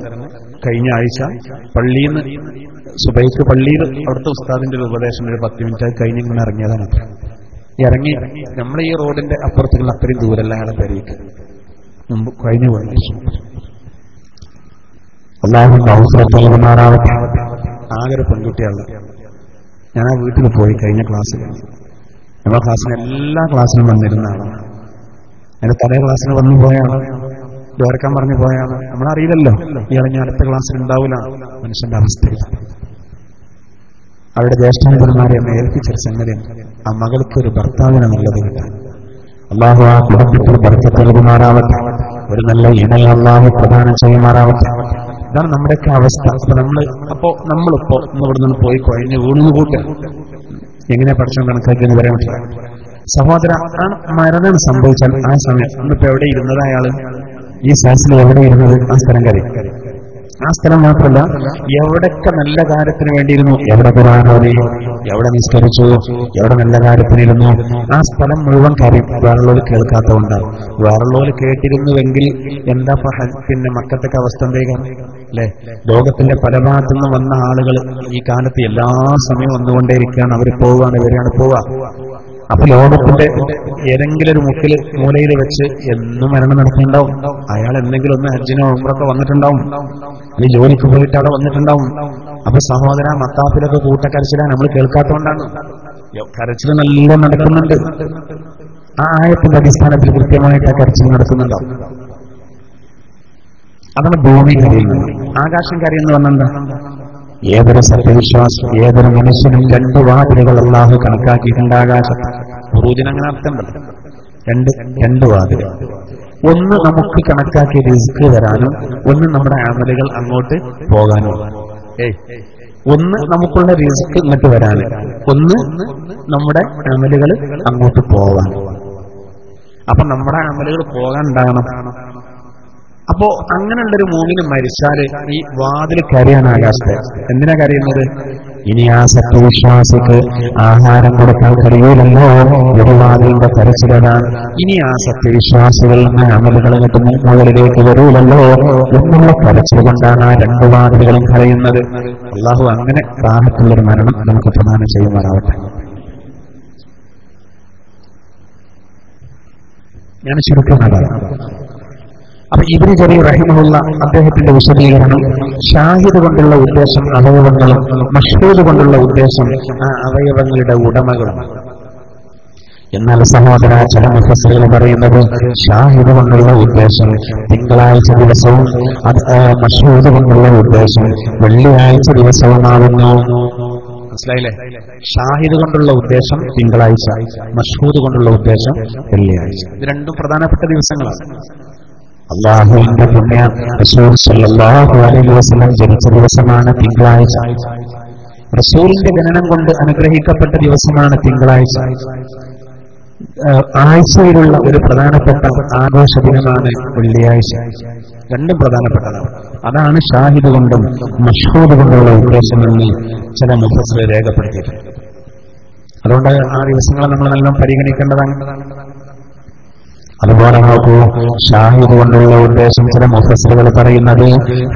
കഴിഞ്ഞ ആഴ്ച പള്ളിയിൽ നിന്ന് സുബൈക്ക് പള്ളിയിൽ അവിടുത്തെ ഉസ്താദിന്റെ ഒരു ഉപദേശം ഒരു 10 മിനിറ്റ് കഴിഞ്ഞ് ഇങ്ങനെ ഇറങ്ങിയതാണ്. ഇറങ്ങി നമ്മൾ ഈ റോഡിന്റെ അപ്പുറത്തുള്ള അത്രയും ദൂരല്ല അയാളെ പേരേക്ക് മുമ്പ് കഴിഞ്ഞു പോയി. ആകെ ഒരു പെൺകുട്ടിയാണ്. ഞാൻ ആ വീട്ടിൽ പോയി കഴിഞ്ഞ ക്ലാസ്സിൽ. നമ്മളെ ക്ലാസ്സിന് എല്ലാ ക്ലാസ്സിനും വന്നിരുന്ന ആളാണ്. അതിന്റെ തലേ ക്ലാസ്സിന് വന്നു പോയാണ്, ദ്വാരക്കാൻ പറഞ്ഞു പോയാണ്. നമ്മളറിയില്ലല്ലോ ഇയാളെ ഞാൻ അടുത്ത ക്ലാസ്സിൽ ഉണ്ടാവില്ല. മനുഷ്യന്റെ അവസ്ഥയിൽ അവരുടെ ജ്യേഷ്ഠന്മാരെ എന്നെ ഏൽപ്പിച്ചൊരു സംഗതി, ആ മകൾക്ക് ഒരു ഭർത്താവിനെ നല്ലത് കിട്ടാൻ. അല്ലാഹു ആ കുടുംബത്തിൽ ബർക്കത്ത് നൽകുമാറാവട്ടെ. ഒരു നല്ല ഇണയെ അല്ലാഹു പ്രദാനം ചെയ്യുമാറാവട്ടെ. ഇതാണ് നമ്മുടെയൊക്കെ അവസ്ഥ. അപ്പോ നമ്മളിപ്പോ ഇവിടെ നിന്ന് പോയി കഴിഞ്ഞ് വീണെന്ന് കൂട്ടുക എങ്ങനെ പഠിച്ചോ കണക്കാക്കിയെന്ന് പറയാൻ പറ്റില്ല. സഹോദര, ആ മരണം സംഭവിച്ചാൽ ആ സമയം നമ്മളിപ്പോ എവിടെ ഇരുന്നത്, അയാള് ഈ സദസ്സിൽ എവിടെ ഇരുന്നത്, ആ സ്ഥലം കരയും. ആ സ്ഥലം മാത്രമല്ല, എവിടൊക്കെ നല്ല കാര്യത്തിന് വേണ്ടിയിരുന്നു, എവിടെ ഖുർആൻ ഓതി, എവിടെ നിസ്കരിച്ചു, എവിടെ നല്ല കാര്യത്തിനിരുന്നു, ആ സ്ഥലം മുഴുവൻ കരയും. വേറുള്ളവർ കേൾക്കാത്തതുകൊണ്ടാണ്. വേറുള്ളവർ കേട്ടിരുന്നുവെങ്കിൽ എന്താ പിന്നെ മക്കത്തൊക്കെ അവസ്ഥ എന്തേക്കാം അല്ലെ? ലോകത്തിന്റെ പല ഭാഗത്തുനിന്ന് വന്ന ആളുകൾ ഈ കാലത്ത് എല്ലാ സമയവും വന്നുകൊണ്ടേയിരിക്കുകയാണ്. അവർ പോവുകയാണ്, ഇവരാണ് പോവുക. അപ്പൊ ലോകത്തിന്റെ ഏതെങ്കിലും ഒരു മൂലയിൽ വെച്ച് എന്നും മരണം നടക്കുന്നുണ്ടാവും. അയാൾ എന്തെങ്കിലും ഒന്ന് ഹജ്ജിനോ ഉംറയൊക്കെ വന്നിട്ടുണ്ടാവും, ഈ ജോലിക്ക് പോയിട്ട് അവിടെ വന്നിട്ടുണ്ടാവും. അപ്പൊ സഹോദര, മത്താഫിലൊക്കെ കൂട്ടക്കരച്ചിലാണ്, നമ്മൾ കേൾക്കാത്തതുകൊണ്ടാണ്. കരച്ചിൽ നല്ല നടക്കുന്നുണ്ട്. ആ ആയത്തിന്റെ അടിസ്ഥാനത്തിൽ കൃത്യമായിട്ട് ആ കരച്ചിൽ നടക്കുന്നുണ്ടാവും. അതാണ് ഭൂമി കരയുന്നത്. ആകാശം കരയെന്ന് പറഞ്ഞെന്താ? ഏതൊരു സത്യവിശ്വാസം, ഏതൊരു മനുഷ്യനും 2 വാതിലുകൾ അല്ലാഹു കണക്കാക്കിയിട്ടുണ്ട് ആകാശത്ത്. ഖുറൂജിന് അങ്ങനെ അർത്ഥമുണ്ടല്ലോ. രണ്ട് വാതിലുകൾ. ഒന്ന് നമുക്ക് കണക്കാക്കിയ റിസ്ക് വരാനും, ഒന്ന് നമ്മുടെ അമലുകൾ അങ്ങോട്ട് പോകാനും. ഒന്ന് നമുക്കുള്ള റിസ്ക് ഇങ്ങോട്ട് വരാൻ, ഒന്ന് നമ്മുടെ അമലുകൾ അങ്ങോട്ട് പോവാൻ. അപ്പൊ നമ്മുടെ അമലുകൾ പോകാൻ ഉണ്ടാകണം. അപ്പോ അങ്ങനെയുള്ളൊരു മൂമിന് മരിച്ചാല് ഈ വാതിൽ കരയാണ് ആകാശത്തെ. എന്തിനാ കരയുന്നത്? ഇനി ആ സത്യവിശ്വാസിക്ക് ആഹാരം കൊടുക്കാൻ കഴിയൂലല്ലോ, ഒരു വാതിലിന്റെ കരച്ചിലാണ്. ഇനി ആ സത്യവിശ്വാസികളിൽ നിന്ന് അമലുകൾ കിട്ടുന്ന മുകളിലേക്ക് വരൂലല്ലോ എന്നുള്ള കരച്ചിൽ കൊണ്ടാണ് ആ രണ്ട് വാതിലുകളും കരയുന്നത്. അള്ളാഹു അങ്ങനെ റാഹത്തുള്ളൊരു മരണം നമുക്ക് പ്രദാനം ചെയ്യുമാറാവട്ടെ. ഞാൻ ചുരുക്കുന്നതാണ്. അപ്പൊ ഇബ്നു ജരീർ റഹിമഹുള്ള അദ്ദേഹത്തിന്റെ വിശദീകരണം, ഷാഹിദ് കൊണ്ടുള്ള ഉദ്ദേശം അവയവങ്ങളും മഷ്ഹൂദ് കൊണ്ടുള്ള ഉദ്ദേശം ആ അവയവങ്ങളുടെ ഉടമകളും. എന്നാൽ സഹോദര, ചില മുഫസ്സിറുകൾ പറയുന്നത് ഷാഹിദ് കൊണ്ടുള്ള ഉദ്ദേശം തിങ്കളാഴ്ച ദിവസവും മഷ്ഹൂദ് കൊണ്ടുള്ള ഉദ്ദേശം വെള്ളിയാഴ്ച ദിവസവുമാകുന്നു. മനസ്സിലായില്ലേ? ഷാഹിദ് കൊണ്ടുള്ള ഉദ്ദേശം തിങ്കളാഴ്ച, മഷ്ഹൂദ് കൊണ്ടുള്ള ഉദ്ദേശം വെള്ളിയാഴ്ച. ഇത് രണ്ടും പ്രധാനപ്പെട്ട ദിവസങ്ങളാണ്. അല്ലാഹുവിന്റെ പുണ്യ റസൂൽ സ്വല്ലല്ലാഹു അലൈഹി വസല്ലം ജനിച്ച ദിവസമാണ് തിങ്കളാഴ്ച. റസൂലിന്റെ ജനനം കൊണ്ട് അനുഗ്രഹിക്കപ്പെട്ട ദിവസമാണ് തിങ്കളാഴ്ച. ആഴ്ചയിലുള്ള ഒരു പ്രധാനപ്പെട്ട ആഘോഷ ദിനമാണ് വെള്ളിയാഴ്ച. രണ്ടും പ്രധാനപ്പെട്ടതാണ്. അതാണ് ഷാഹിദ് കൊണ്ടും മഷ്ഹൂദ് കൊണ്ടുള്ള ഉദ്ദേശമെന്ന് ചില മുഫസ്സിറുകൾ രേഖപ്പെടുത്തിയിട്ടുണ്ട്. അതുകൊണ്ട് ആ ദിവസങ്ങളെ നമ്മൾ നല്ലോണം പരിഗണിക്കേണ്ടതാണ്. അതുപോലെ നോക്കൂ, ഷാഹിദ് കൊണ്ടുള്ള ഉദ്ദേശം ചില മുഫസ്സിറുകൾ പറയുന്നത്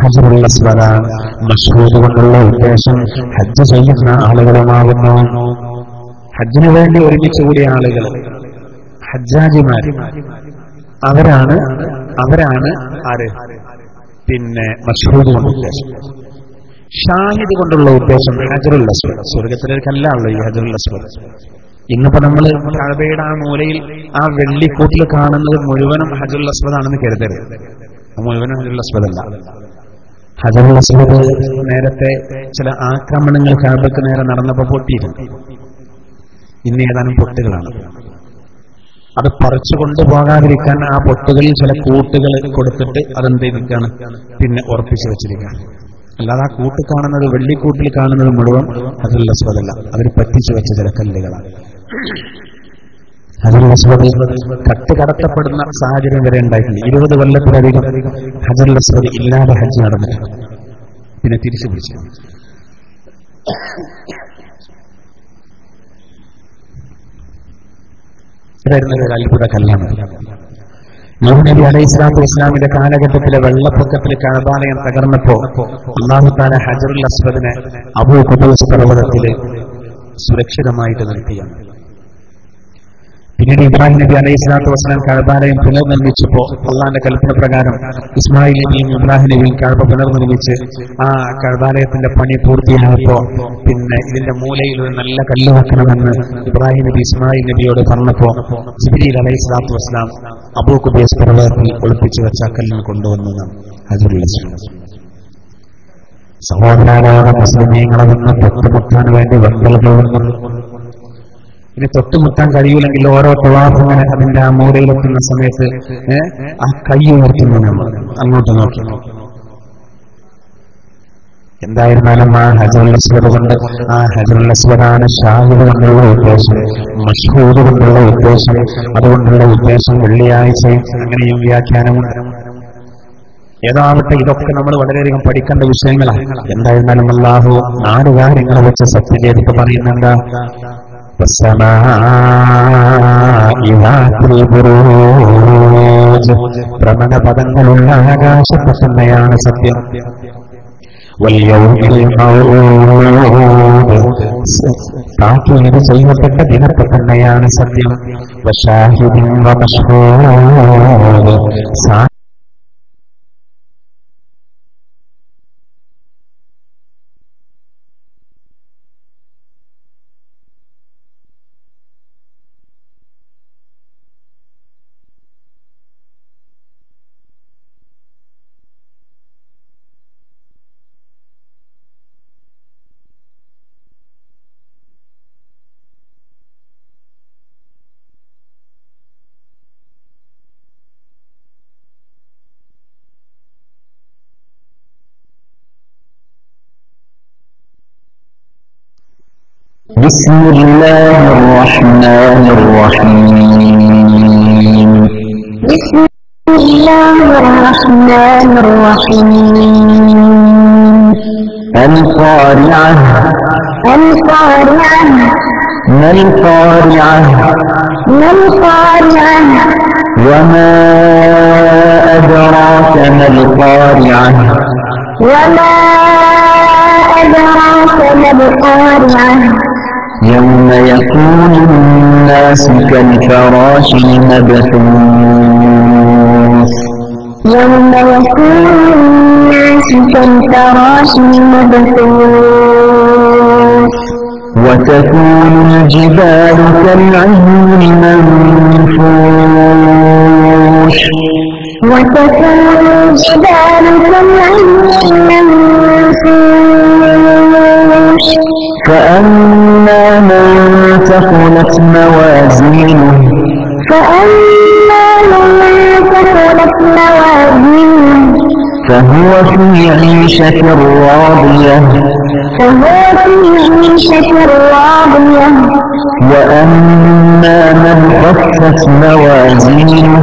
ഹജ്റുൽ അസ്വദാണ്. മഷ്ഹൂദ് കൊണ്ടുള്ള ഉദ്ദേശം ഹജ്ജ് ചെയ്യുന്ന ആളുകളുമാകുന്നു. ഹജ്ജിന് വേണ്ടി ഒരുമിച്ച് കൂടിയ ആളുകൾ, ഹജ്ജാജിമാര്, അവരാണ് ആര്? പിന്നെ മഷ്ഹൂദ് കൊണ്ട് ഉദ്ദേശം. ഷാഹിദ് കൊണ്ടുള്ള ഉദ്ദേശം ഹജ്റുൽ അസ്വദ്. സ്വർഗത്തിലെ കല്ലാണല്ലോ ഈ ഹജ്റുൽ അസ്വദ്. ഇന്നിപ്പോ നമ്മൾ കഅബയുടെ ആ മൂലയിൽ ആ വെള്ളിക്കൂട്ടിൽ കാണുന്നത് മുഴുവനും ഹജ്റുൽ അസ്വദ് ആണെന്ന് കരുതരുത്. മുഴുവനും ഹജ്റുൽ അസ്വദ് അല്ല. ഹജ്റുൽ അസ്വദ് നേരത്തെ ചില ആക്രമണങ്ങൾ കഅബയ്ക്ക് നേരെ നടന്നപ്പോ പൊട്ടിയിരുന്നു. ഇന്ന് ഏതാനും പൊട്ടുകളാണ്. അത് പറിച്ചു കൊണ്ടുപോകാതിരിക്കാൻ ആ പൊട്ടുകളിൽ ചില കൂട്ടുകൾ കൊടുത്തിട്ട് അതെന്ത് ചെയ്തിരിക്കുകയാണ്, പിന്നെ ഉറപ്പിച്ചു വെച്ചിരിക്കുകയാണ്. അല്ലാതെ ആ കൂട്ട് കാണുന്നത്, വെള്ളിക്കൂട്ടിൽ കാണുന്നത് മുഴുവൻ ഹജ്റുൽ അസ്വദ് അല്ല, അവർ പറ്റിച്ചു വെച്ച ചില കല്ലുകളാണ്. ഹജ്റുൽ അസ്വദ് കടത്തപ്പെടുന്ന സാഹചര്യം വരെ ഉണ്ടായിട്ടുണ്ട്. 20 കൊല്ലത്തിലധികം ഹജ്റുൽ അസ്വദ് ഇല്ലാതെ ഹജ്ജ് നടന്നിട്ടുണ്ട്. പിന്നെ തിരിച്ചു പിടിച്ചു. ഇതായിരുന്ന ഒരു അത്ഭുത കല്ലാണ്. നൂഹ് നബി അലൈഹിസ്സലാത്തു വസ്സലാമിന്റെ കാലഘട്ടത്തിലെ വെള്ളപ്പൊക്കത്തിൽ കഅബാലയം തകർന്നപ്പോ അല്ലാഹു തആല ഹജ്റുൽ അസ്വദിനെ അബൂ ഖുബൈസ് പർവ്വതത്തിൽ സുരക്ഷിതമായിട്ട് നിർത്തിയാണ്. പിന്നീട് ഇബ്രാഹിം നബി അലൈഹിസ്സലാത്തു വസ്സലാം കഅബാലയം പുനർനിർമ്മിച്ചപ്പോ അള്ളാന്റെ കൽപ്പന പ്രകാരം ഇസ്മായിൽ നബിയും ഇബ്രാഹിം നബിയും കഅബ പുനർനിർമ്മിച്ച് ആ കഅബാലയത്തിന്റെ പണി പൂർത്തിയായപ്പോ പിന്നെ ഇതിന്റെ മൂലയിൽ ഒരു നല്ല കല്ല് വെക്കണമെന്ന് ഇബ്രാഹിം നബി ഇസ്മായിൽ നബിയോട് പറഞ്ഞപ്പോ ജിബ്രീൽ അലൈഹിസ്സലാത്തു വസ്സലാം അബൂ ഖുബൈസ് പർവ്വതത്തിൽ ഒളിപ്പിച്ചു വെച്ച കല്ലിന് കൊണ്ടുവന്നതാണ് ഹജ്റുൽ അസ്വദ്. സഹോദരരായ മുസ്ലിമീങ്ങളെ നിന്ന് തൊട്ടുമുട്ടാൻ വേണ്ടി വണ്ടലുകൾ വന്നു. ഇനി തൊട്ടുമുട്ടാൻ കഴിയൂലെങ്കിൽ ഓരോ തവാഫ് ഇങ്ങനെ അതിന്റെ ആ മൂലയിലെത്തുന്ന സമയത്ത് ആ കൈ ഉയർത്തുന്നു, നമ്മൾ അങ്ങോട്ട് നോക്കി. എന്തായിരുന്നാലും ആ ഹജ്റുൽ അസ്വദ് കൊണ്ട്, ആ ഹജ്റുൽ അസ്വദാണ് ഷാഹിദ് കൊണ്ടുള്ള ഉദ്ദേശം, മഷ്ഹൂദ് കൊണ്ടുള്ള ഉദ്ദേശം, അതുകൊണ്ടുള്ള ഉദ്ദേശം വെള്ളിയാഴ്ചയും അങ്ങനെയും വ്യാഖ്യാനമുണ്ട്. ഏതാവട്ടെ, ഇതൊക്കെ നമ്മൾ വളരെയധികം പഠിക്കേണ്ട വിഷയങ്ങളാണ്. എന്തായിരുന്നാലും അല്ലാഹു 4 കാര്യങ്ങളെ വെച്ച് സത്യം ചെയ്തിട്ട് പറയുന്നുണ്ട്. ഭ്രമണപദങ്ങളുള്ള ആകാശത്ത് തന്നെയാണ് സത്യം. താക്കീത് ചെയ്യപ്പെട്ട ദിനത്തെ തന്നെയാണ് സത്യം. بسم الله الرحمن الرحيم بسم الله الرحمن الرحيم القارعة القارعة ما القارعة ما القارعة وما أدراك ما القارعة وما أدراك ما القارعة يوم يكون الناس كالفراش المبثوث يوم يكون الناس كالفراش المبثوث وتكون الجبال كالعهن المنفوش وتكون الجبال كالعهن المنفوش فأما من ثقلت موازينه فأما من ثقلت موازينه فهو في عيشة راضية فهو في عيشة راضية وأما من خفت موازينه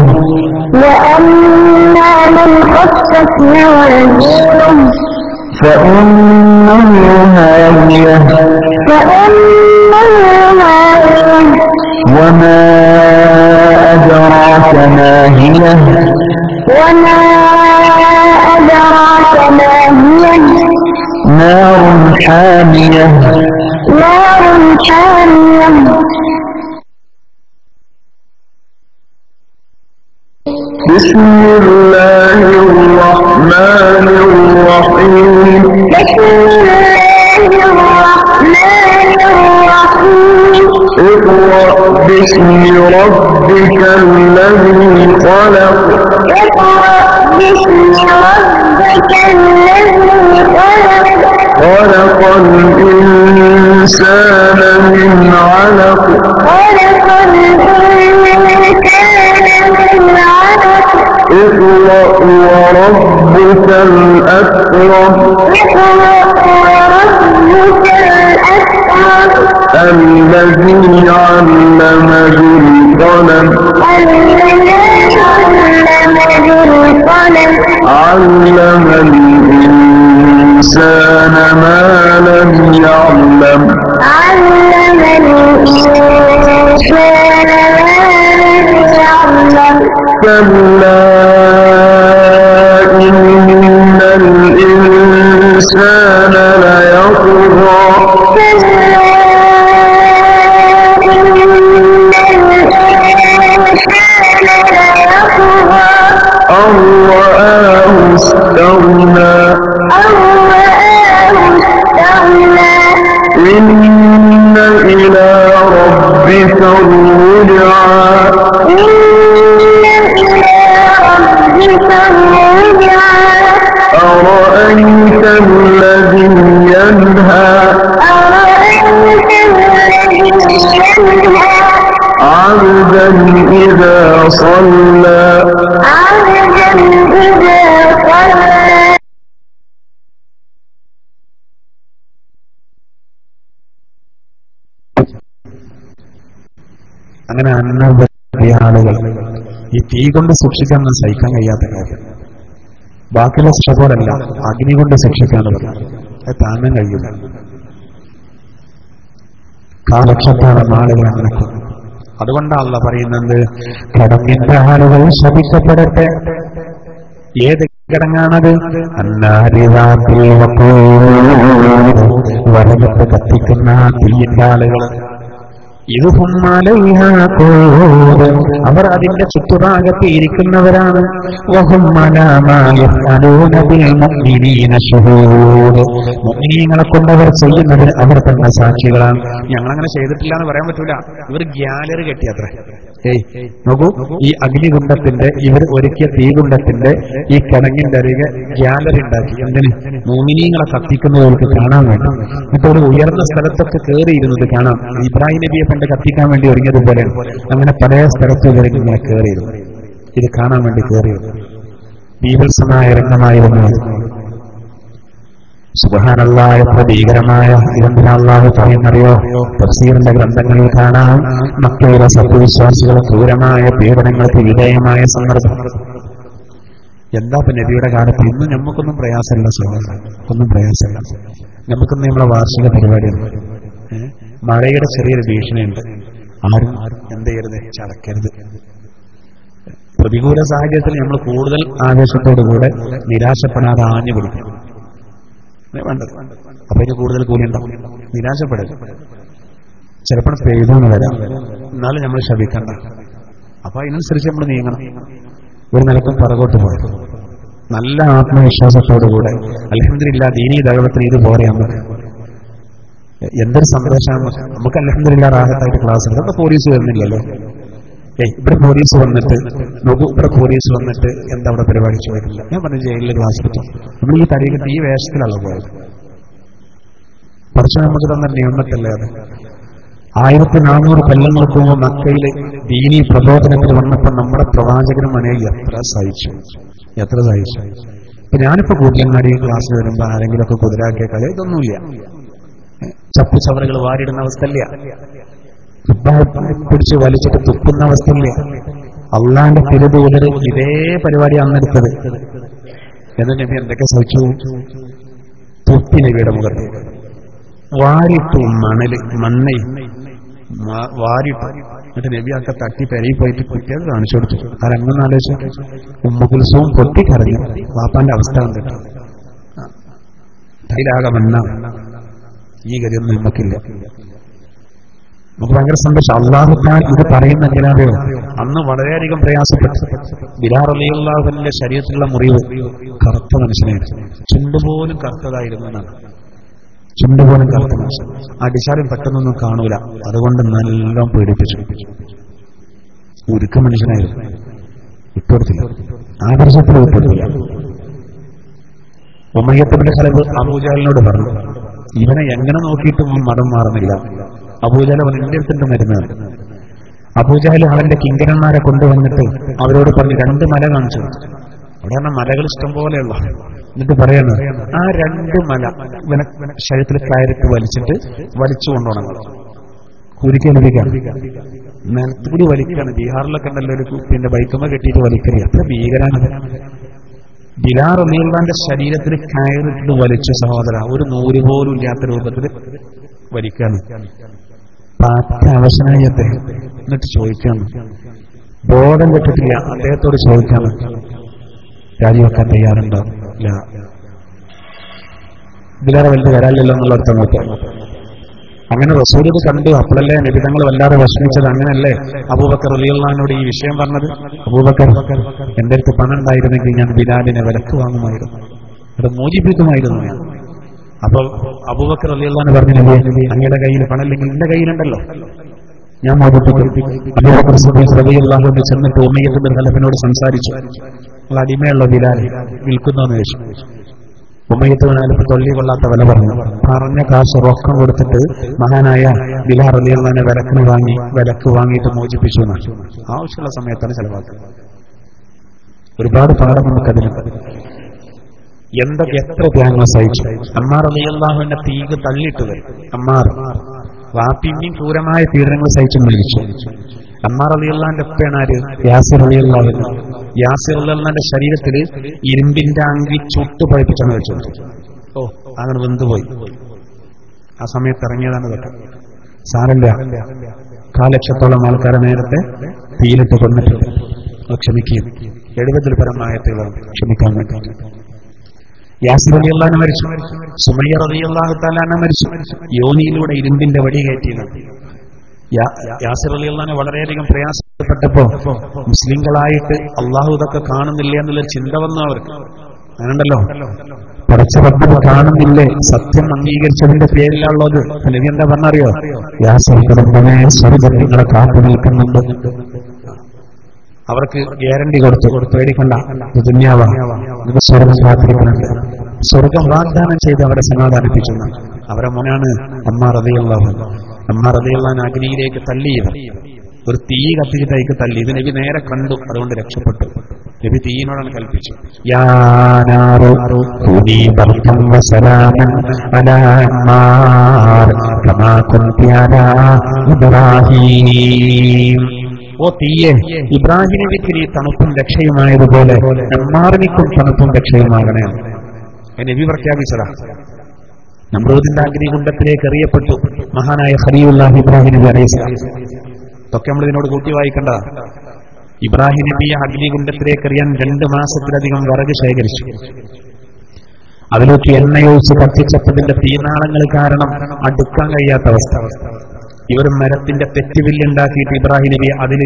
وأما من خفت موازينه فأمه هاوية وما أدراك ما هي وما أدراك ما هي نار حامية نار حامية بسم الله الرحمن الرحيم بسم الله الرحمن الرحيم اقرأ باسم ربك الذي خلق اقرأ باسم ربك الذي خلق خلق الإنسان من علق خلق الإنسان من علق اقرأ وربك الأكرم اقرأ وربك الأكرم الذي علم بالقلم علم الإنسان ما لم يعلم علم الإنسان ما لم يعلم كلا إن الإنسان ليطغى أن رآه استغنى إن إلى ربك الرجعى أرأيت الذي ينهى عبدا إذا صلى അങ്ങനെ അനവധി ആളുകൾ ഈ തീ കൊണ്ട് സൂക്ഷിക്കാൻ സഹിക്കാൻ കഴിയാത്ത കാര്യം ബാക്കിയുള്ള ശിക്ഷ പോലല്ല അഗ്നി കൊണ്ട് ശിക്ഷിക്കാണ് അത് താങ്ങാൻ കഴിയില്ല കാലക്ഷത്താണ് ആളുകൾ അങ്ങനെ അതുകൊണ്ടാണല്ലോ പറയുന്നത് കടങ്ങിന്റെ ആളുകൾ ശപിക്കപ്പെടട്ടെ ഏത് കിടങ്ങാണത് വരകത്ത് കത്തിക്കുന്ന തീയിന്റെ ആളുകൾ അവർ അതിന്റെ ചുറ്റുഭാഗത്ത് ഇരിക്കുന്നവരാണ് മുഅ്മിനീങ്ങളെ കൊണ്ടവർ ചെയ്യുന്നത് അവർ തന്നെ സാക്ഷികളാണ്. ഞങ്ങളങ്ങനെ ചെയ്തിട്ടില്ല എന്ന് പറയാൻ പറ്റൂല. ഇവർ ഗ്യാലറി കെട്ടിയത്ര. നോക്കൂ, ഈ അഗ്നികുണ്ഡത്തിന്റെ ഇവർ ഒരുക്കിയ തീകുണ്ഡത്തിന്റെ ഈ കിടങ്ങിന്റെ അരികെ ഗ്യാലറി ഉണ്ടാക്കി. എന്തിന്? മുഅ്മിനീങ്ങളെ കത്തിക്കുന്നവർക്ക് കാണാൻ വേണ്ടി. എന്നിട്ട് ഒരു ഉയർന്ന സ്ഥലത്തൊക്കെ കയറിയിരുന്നത് കാണാം. ഇബ്രാഹിം നബിയെ കൊണ്ട് കത്തിക്കാൻ വേണ്ടി ഒരുങ്ങിയതുപോലെ അങ്ങനെ പല സ്ഥലത്തും ഇങ്ങനെ കയറിയിരുന്നു. ഇത് കാണാൻ വേണ്ടി കയറിയിരുന്നു. ബീഭത്സമായ രംഗമായിരുന്നു. സുബ്ഹാനല്ലാഹ്, എത്ര ഭീകരമായ ഇതെന്തിനാ അല്ലാഹു പറയുന്നറിയോ? തഫ്സീറിന്റെ ഗ്രന്ഥങ്ങളിൽ കാണാം, മക്കയിലെ സത്യവിശ്വാസികൾ ക്രൂരമായ പീഡനങ്ങൾക്ക് വിധേയമായ സന്ദർഭം. എന്താ ഇപ്പൊ നബിയുടെ കാലത്ത്? ഇന്നും നമുക്കൊന്നും പ്രയാസമില്ല സഹോദരൻ, ഒന്നും പ്രയാസമില്ല. നമുക്കൊന്നും നമ്മളെ വാർഷിക പരിപാടിയുണ്ട്, മഴയുടെ ചെറിയൊരു ഭീഷണിയുണ്ട്. ആരും എന്ത് ചെയ്യരുത്, ചടക്കരുത്. പ്രതികൂല സാഹചര്യത്തിൽ നമ്മൾ കൂടുതൽ ആവേശത്തോടുകൂടെ നിരാശപ്പെടാതെ ആഞ്ഞു പിടിക്കണം. വേണ്ടത് അപ്പൊ ഇതിന് കൂടുതൽ കൂലി ഉണ്ടാവും. നിരാശപ്പെടരുത്. ചിലപ്പോൾ പെയ്തെന്ന് വരാം, എന്നാലും നമ്മൾ ശപിക്കണ്ട. അപ്പൊ അതിനനുസരിച്ച് നമ്മൾ നീങ്ങണം. ഒരു നിലക്കും പുറകോട്ട് പോയത് നല്ല ആത്മവിശ്വാസത്തോടുകൂടെ അൽഹംദുലില്ലാ ദീനീ ദഅവത്തിന് ഇത് പോരെ നമുക്ക്. എന്തൊരു സന്തോഷമാണ് നമുക്ക്. അൽഹംദുലില്ലാ റാഹത്തായിട്ട് ക്ലാസ് എടുത്ത്. ഇവിടെ പോലീസ് വരുന്നില്ലല്ലോ. ഇവിടെ പോലീസ് വന്നിട്ട് നോക്കൂ, ഇവിടെ പോലീസ് വന്നിട്ട് എന്താ അവിടെ പരിപാടി ചോദിക്കില്ല. ഞാൻ പറഞ്ഞു ജയിലിൽ ക്ലാസ് എടുത്തു. നമ്മൾ ഈ തരീകത്ത് ഈ വേഷത്തിലാണ് പോയത്. കുറച്ച് നമുക്ക് തന്ന നിയമത്തല്ലേ അത്. 1400 കൊല്ലങ്ങൾക്ക് മുമ്പ് മക്കയിൽ ദീനീ പ്രബോധനത്തിൽ വന്നപ്പോൾ നമ്മുടെ പ്രവാചകനും മനയിൽ എത്ര സഹിച്ചു. ഇപ്പൊ ഞാനിപ്പോ കൂട്ടിലങ്ങാടി ക്ലാസ് വരുമ്പോ ആരെങ്കിലുമൊക്കെ കുതിരാക്കിയ കളി ഇതൊന്നുമില്ല. ചപ്പു ചവറുകൾ വാരിടുന്ന അവസ്ഥയില്ല, പിടിച്ച് വലിച്ചിട്ട് തുപ്പുന്ന അവസ്ഥയില്ല. അള്ളാന്റെ തിരുതൂതര് ഇതേ പരിപാടി അന്നെടുത്തത്. എന്നിട്ട് നബി എന്തൊക്കെ സഹിച്ചു? തുപ്പി നബിയുടെ മുഖത്ത് വാരിട്ടു, മണ്ണയിൽ വാരിട്ടു. എന്നിട്ട് നബി ഒക്കെ തട്ടി പെരയിൽ പോയിട്ട് കുട്ടികൾ കാണിച്ചു കൊടുത്തു. അരങ്ങൊന്ന് ആലോചിച്ചു. ഉമ്മു കുൽസൂം പൊട്ടിക്കരഞ്ഞു. വാപ്പാന്റെ അവസ്ഥ കണ്ടിട്ട് തൈലാകെ മണ്ണ. ഈ ഗതിയൊന്നും നമുക്കില്ല. നമുക്ക് ഭയങ്കര സന്തോഷം. അള്ളാഹു താൻ ഇത് പറയുന്ന എന്തിനാണെയോ? അന്ന് വളരെയധികം പ്രയാസപ്പെട്ടു. ബിലാൽ റളിയല്ലാഹു അൻഹുവിന്റെ ശരീരത്തിലുള്ള മുറിവ് കറുത്ത മനുഷ്യനായിരുന്നു. ചുണ്ടുപോലും കറുത്തതായിരുന്നു എന്നാണ്. ചുണ്ടുപോലും കറുത്ത മനുഷ്യൻ. അടിച്ചാലും പെട്ടെന്നൊന്നും കാണൂല. അതുകൊണ്ട് നല്ലോണം പേടിപ്പിച്ചു. ഉരുക്ക മനുഷ്യനായിരുന്നു. വിട്ടുകൊടുത്തില്ല, ആദർശത്തിൽ വിട്ടുകൊടുത്തില്ല. ഉമയ്യത്ത് ഇബ്നു ഖലബ് അബൂജഹലിനോട് പറഞ്ഞു, ഇവനെ എങ്ങനെ നോക്കിയിട്ടും മതം മാറുന്നില്ല. അബൂജഹൽ അവൻ എന്റെ അടുത്തിട്ട് മരുന്നാണ്. അബൂജഹൽ അവന്റെ കിങ്കരന്മാരെ കൊണ്ടുവന്നിട്ട് അവരോട് പറഞ്ഞ് 2 മല കാണിച്ചു. അവിടെ മലകൾ ഇഷ്ടം പോലെയുള്ള. എന്നിട്ട് പറയാണ്, ആ 2 മല ഇവനെ ശരീരത്തിൽ കയറിട്ട് വലിച്ചു കൊണ്ടുപോകണം. കുരുക്കി ലഭിക്കാം. നിലത്തുകൂടി വലിക്കുകയാണ്. ബീഹാറിലൊക്കെ ഉണ്ടല്ലോ ഒരു പിന്നെ ബൈക്കമ്മ കെട്ടിയിട്ട് വലിക്കുക. അത്ര ഭീകരാണ്. ബിലാൽ റളിയല്ലാഹുവിന്റെ ശരീരത്തിൽ കയറിട്ട് വലിച്ച സഹോദര, ഒരു നൂല് പോലും ഇല്ലാത്ത രൂപത്തിൽ വലിക്കാണ്. പാറ്റ അവശനായി അദ്ദേഹം. എന്നിട്ട് ചോദിക്കാണ്, ബോധം കെട്ടിട്ടില്ല. അദ്ദേഹത്തോട് ചോദിക്കാണ്, രാജിവെക്കാൻ തയ്യാറുണ്ടോ? ഇല്ല. ഇതിലേറെ വലുത് വരാനില്ലല്ലോ എന്നുള്ള അർത്ഥം നോക്കാം. അങ്ങനെ റസൂൽ ഇത് കണ്ടു. അപ്പോഴല്ലേ നബി തങ്ങൾ വല്ലാതെ വിഷമിച്ചത്. അങ്ങനെയല്ലേ അബൂബക്കർ റളിയല്ലാഹുവിനോട് ഈ വിഷയം പറഞ്ഞത്? അബൂബക്കർ, എന്റെ അടുത്ത് പണം ഉണ്ടായിരുന്നെങ്കിൽ ഞാൻ ബിലാലിനെ വിലക്ക് വാങ്ങുമായിരുന്നു, അത് മോചിപ്പിക്കുമായിരുന്നു ഞാൻ. അപ്പൊ അബൂബക്കർ റളിയല്ലാഹു അൻഹു പറഞ്ഞു, അങ്ങയുടെ കയ്യിൽ പണമില്ലെങ്കിൽ എന്റെ കയ്യിലുണ്ടല്ലോ, ഞാൻ മോചിപ്പിക്കും. അബൂബക്കർ സിദ്ദീഖ് റളിയല്ലാഹു അൻഹു ചെന്നിട്ട് ഉമയ്യത്ത് ഇബ്നു ഖലഫിനോട് സംസാരിച്ചു. നിങ്ങൾ അടിമയുള്ള ബിലാൽ വിൽക്കുന്നോന്ന് ചോദിച്ചു. ഉമയ്യത്ത് ഇബ്നു ഖലഫ് തൊള്ളി കൊള്ളാത്ത വില പറഞ്ഞു. പറഞ്ഞ കാശ് റൊക്കം കൊടുത്തിട്ട് മഹാനായ ബിലാൽ റളിയല്ലാഹു അൻഹു വിലക്ക് വാങ്ങിയിട്ട് മോചിപ്പിച്ചു എന്നാണ്. ആവശ്യമുള്ള സമയത്താണ് ചെലവാക്കുന്നത്. ഒരുപാട് പാഠം നമുക്കതിനുണ്ട്. എത്ര ത്യാഗങ്ങൾ സഹിച്ചു. അമ്മാർ റളിയല്ലാഹുവിന്റെ തീക്ക് തള്ളിയിട്ട് വരും. അമ്മാർ വാപ്പിന്റെയും ക്രൂരമായ പീഡനങ്ങൾ സഹിച്ചു മരിച്ചു. അമ്മാർ റളിയല്ലാഹുവിന്റെ ഉപ്പയാണ് ആര്? യാസിർ റളിയല്ലാഹു അൻഹു. യാസിർ റളിയല്ലാഹുവിന്റെ ശരീരത്തിൽ ഇരുമ്പിന്റെ അങ്കി ചുട്ടു പഴിപ്പിച്ചാണ് വെച്ചത്. അങ്ങനെ വെന്തുപോയി. ആ സമയത്ത് ഇറങ്ങിയതാണ് ഇതൊക്കെ. സാരല്ല, 4 ലക്ഷത്തോളം ആൾക്കാരെ നേരത്തെ തീയിലിട്ട് കൊന്നിട്ടുണ്ട്. ക്ഷമിക്കുകയും 70 പരമായത്തുകളാണ് ക്ഷമിക്കാൻ വേണ്ടി. യാസിർ റളിയല്ലാഹു അൻഹു മരിച്ചു. സുമയ്യ റളിയല്ലാഹു തആല അൻഹ മരിച്ചു. യോനിയിലൂടെ ഇരുമ്പിന്റെ വടി കയറ്റിയതാണ്. യാസിർ റളിയല്ലാഹു അൻഹു വളരെയധികം പ്രയാസപ്പെട്ടപ്പോ മുസ്ലിങ്ങളായിട്ട് അള്ളാഹു ഇതൊക്കെ കാണുന്നില്ല എന്നുള്ളൊരു ചിന്ത വന്നു അവർക്ക്. അങ്ങനെയുണ്ടല്ലോ, പടച്ച റബ്ബ് കാണുന്നില്ലേ, സത്യം അംഗീകരിച്ചതിന്റെ പേരിലുള്ളത്. നബി എന്താ പറഞ്ഞറിയോ? യാസിർ റബ്ബിനെ സ്വർഗ്ഗത്തിങ്ങളെ കാത്തു നിൽക്കുന്നുണ്ട്. അവർക്ക് ഗ്യാരണ്ടി കൊടുത്തു, പേടിക്കണ്ട, ദുനിയാവാ, ഇത് സ്വർഗം കാത്തിരിക്കുന്നുണ്ട്. സ്വർഗം വാഗ്ദാനം ചെയ്ത് അവരെ സമാധാനിപ്പിച്ചു. അവരെ മോനാണ് അമ്മാർ റളിയല്ലാഹു അൻഹു. അമ്മാർ റളിയല്ലാഹു അൻഹു അഗ്നിയിലേക്ക് തള്ളിയത്. ഒരു തീ കത്തിച്ചിട്ടേക്ക് തള്ളി. ഇത് നബി നേരെ കണ്ടു, അതുകൊണ്ട് രക്ഷപ്പെട്ടു. നബി തീയിനോടാണ് കൽപ്പിച്ചു. യാ നാറു കൂനി ബർദൻ വസലാമൻ അലാ അമ്മാർ കമാ കുൻതി അലാ ഇബ്രാഹീം. ഓ തീയെ, ഇബ്രാഹിം നബിക്ക് നീ തണുപ്പും രക്ഷയുമായതുപോലെ അമ്മാറിനിക്കും തണുപ്പും രക്ഷയുമാകണേ. നബി പ്രഖ്യാപിച്ചതാ. നമ്രൂദിന്റെ അഗ്നികുണ്ഡത്തിലേക്ക് എറിയപ്പെട്ടു മഹാനായ ഖലീലുല്ലാഹി ഇബ്രാഹിം നബി അലൈഹിസ്സലാം. ഇതൊക്കെ നമ്മൾ ഇതിനോട് കൂട്ടി വായിക്കണ്ട. ഇബ്രാഹിം നബിയെ അഗ്നികുണ്ഡത്തിലേക്ക് എറിയാൻ 2 മാസത്തിലധികം വിറക് ശേഖരിച്ചു. അതിലേക്ക് എണ്ണയൊഴിച്ച് കത്തിച്ചപ്പതിന്റെ തീനാളങ്ങൾ കാരണം അടുക്കാൻ കഴിയാത്ത അവസ്ഥ. ഇവർ മരത്തിന്റെ തെറ്റുവില്ലുണ്ടാക്കിയിട്ട് ഇബ്രാഹിം നബിയെ അതിൽ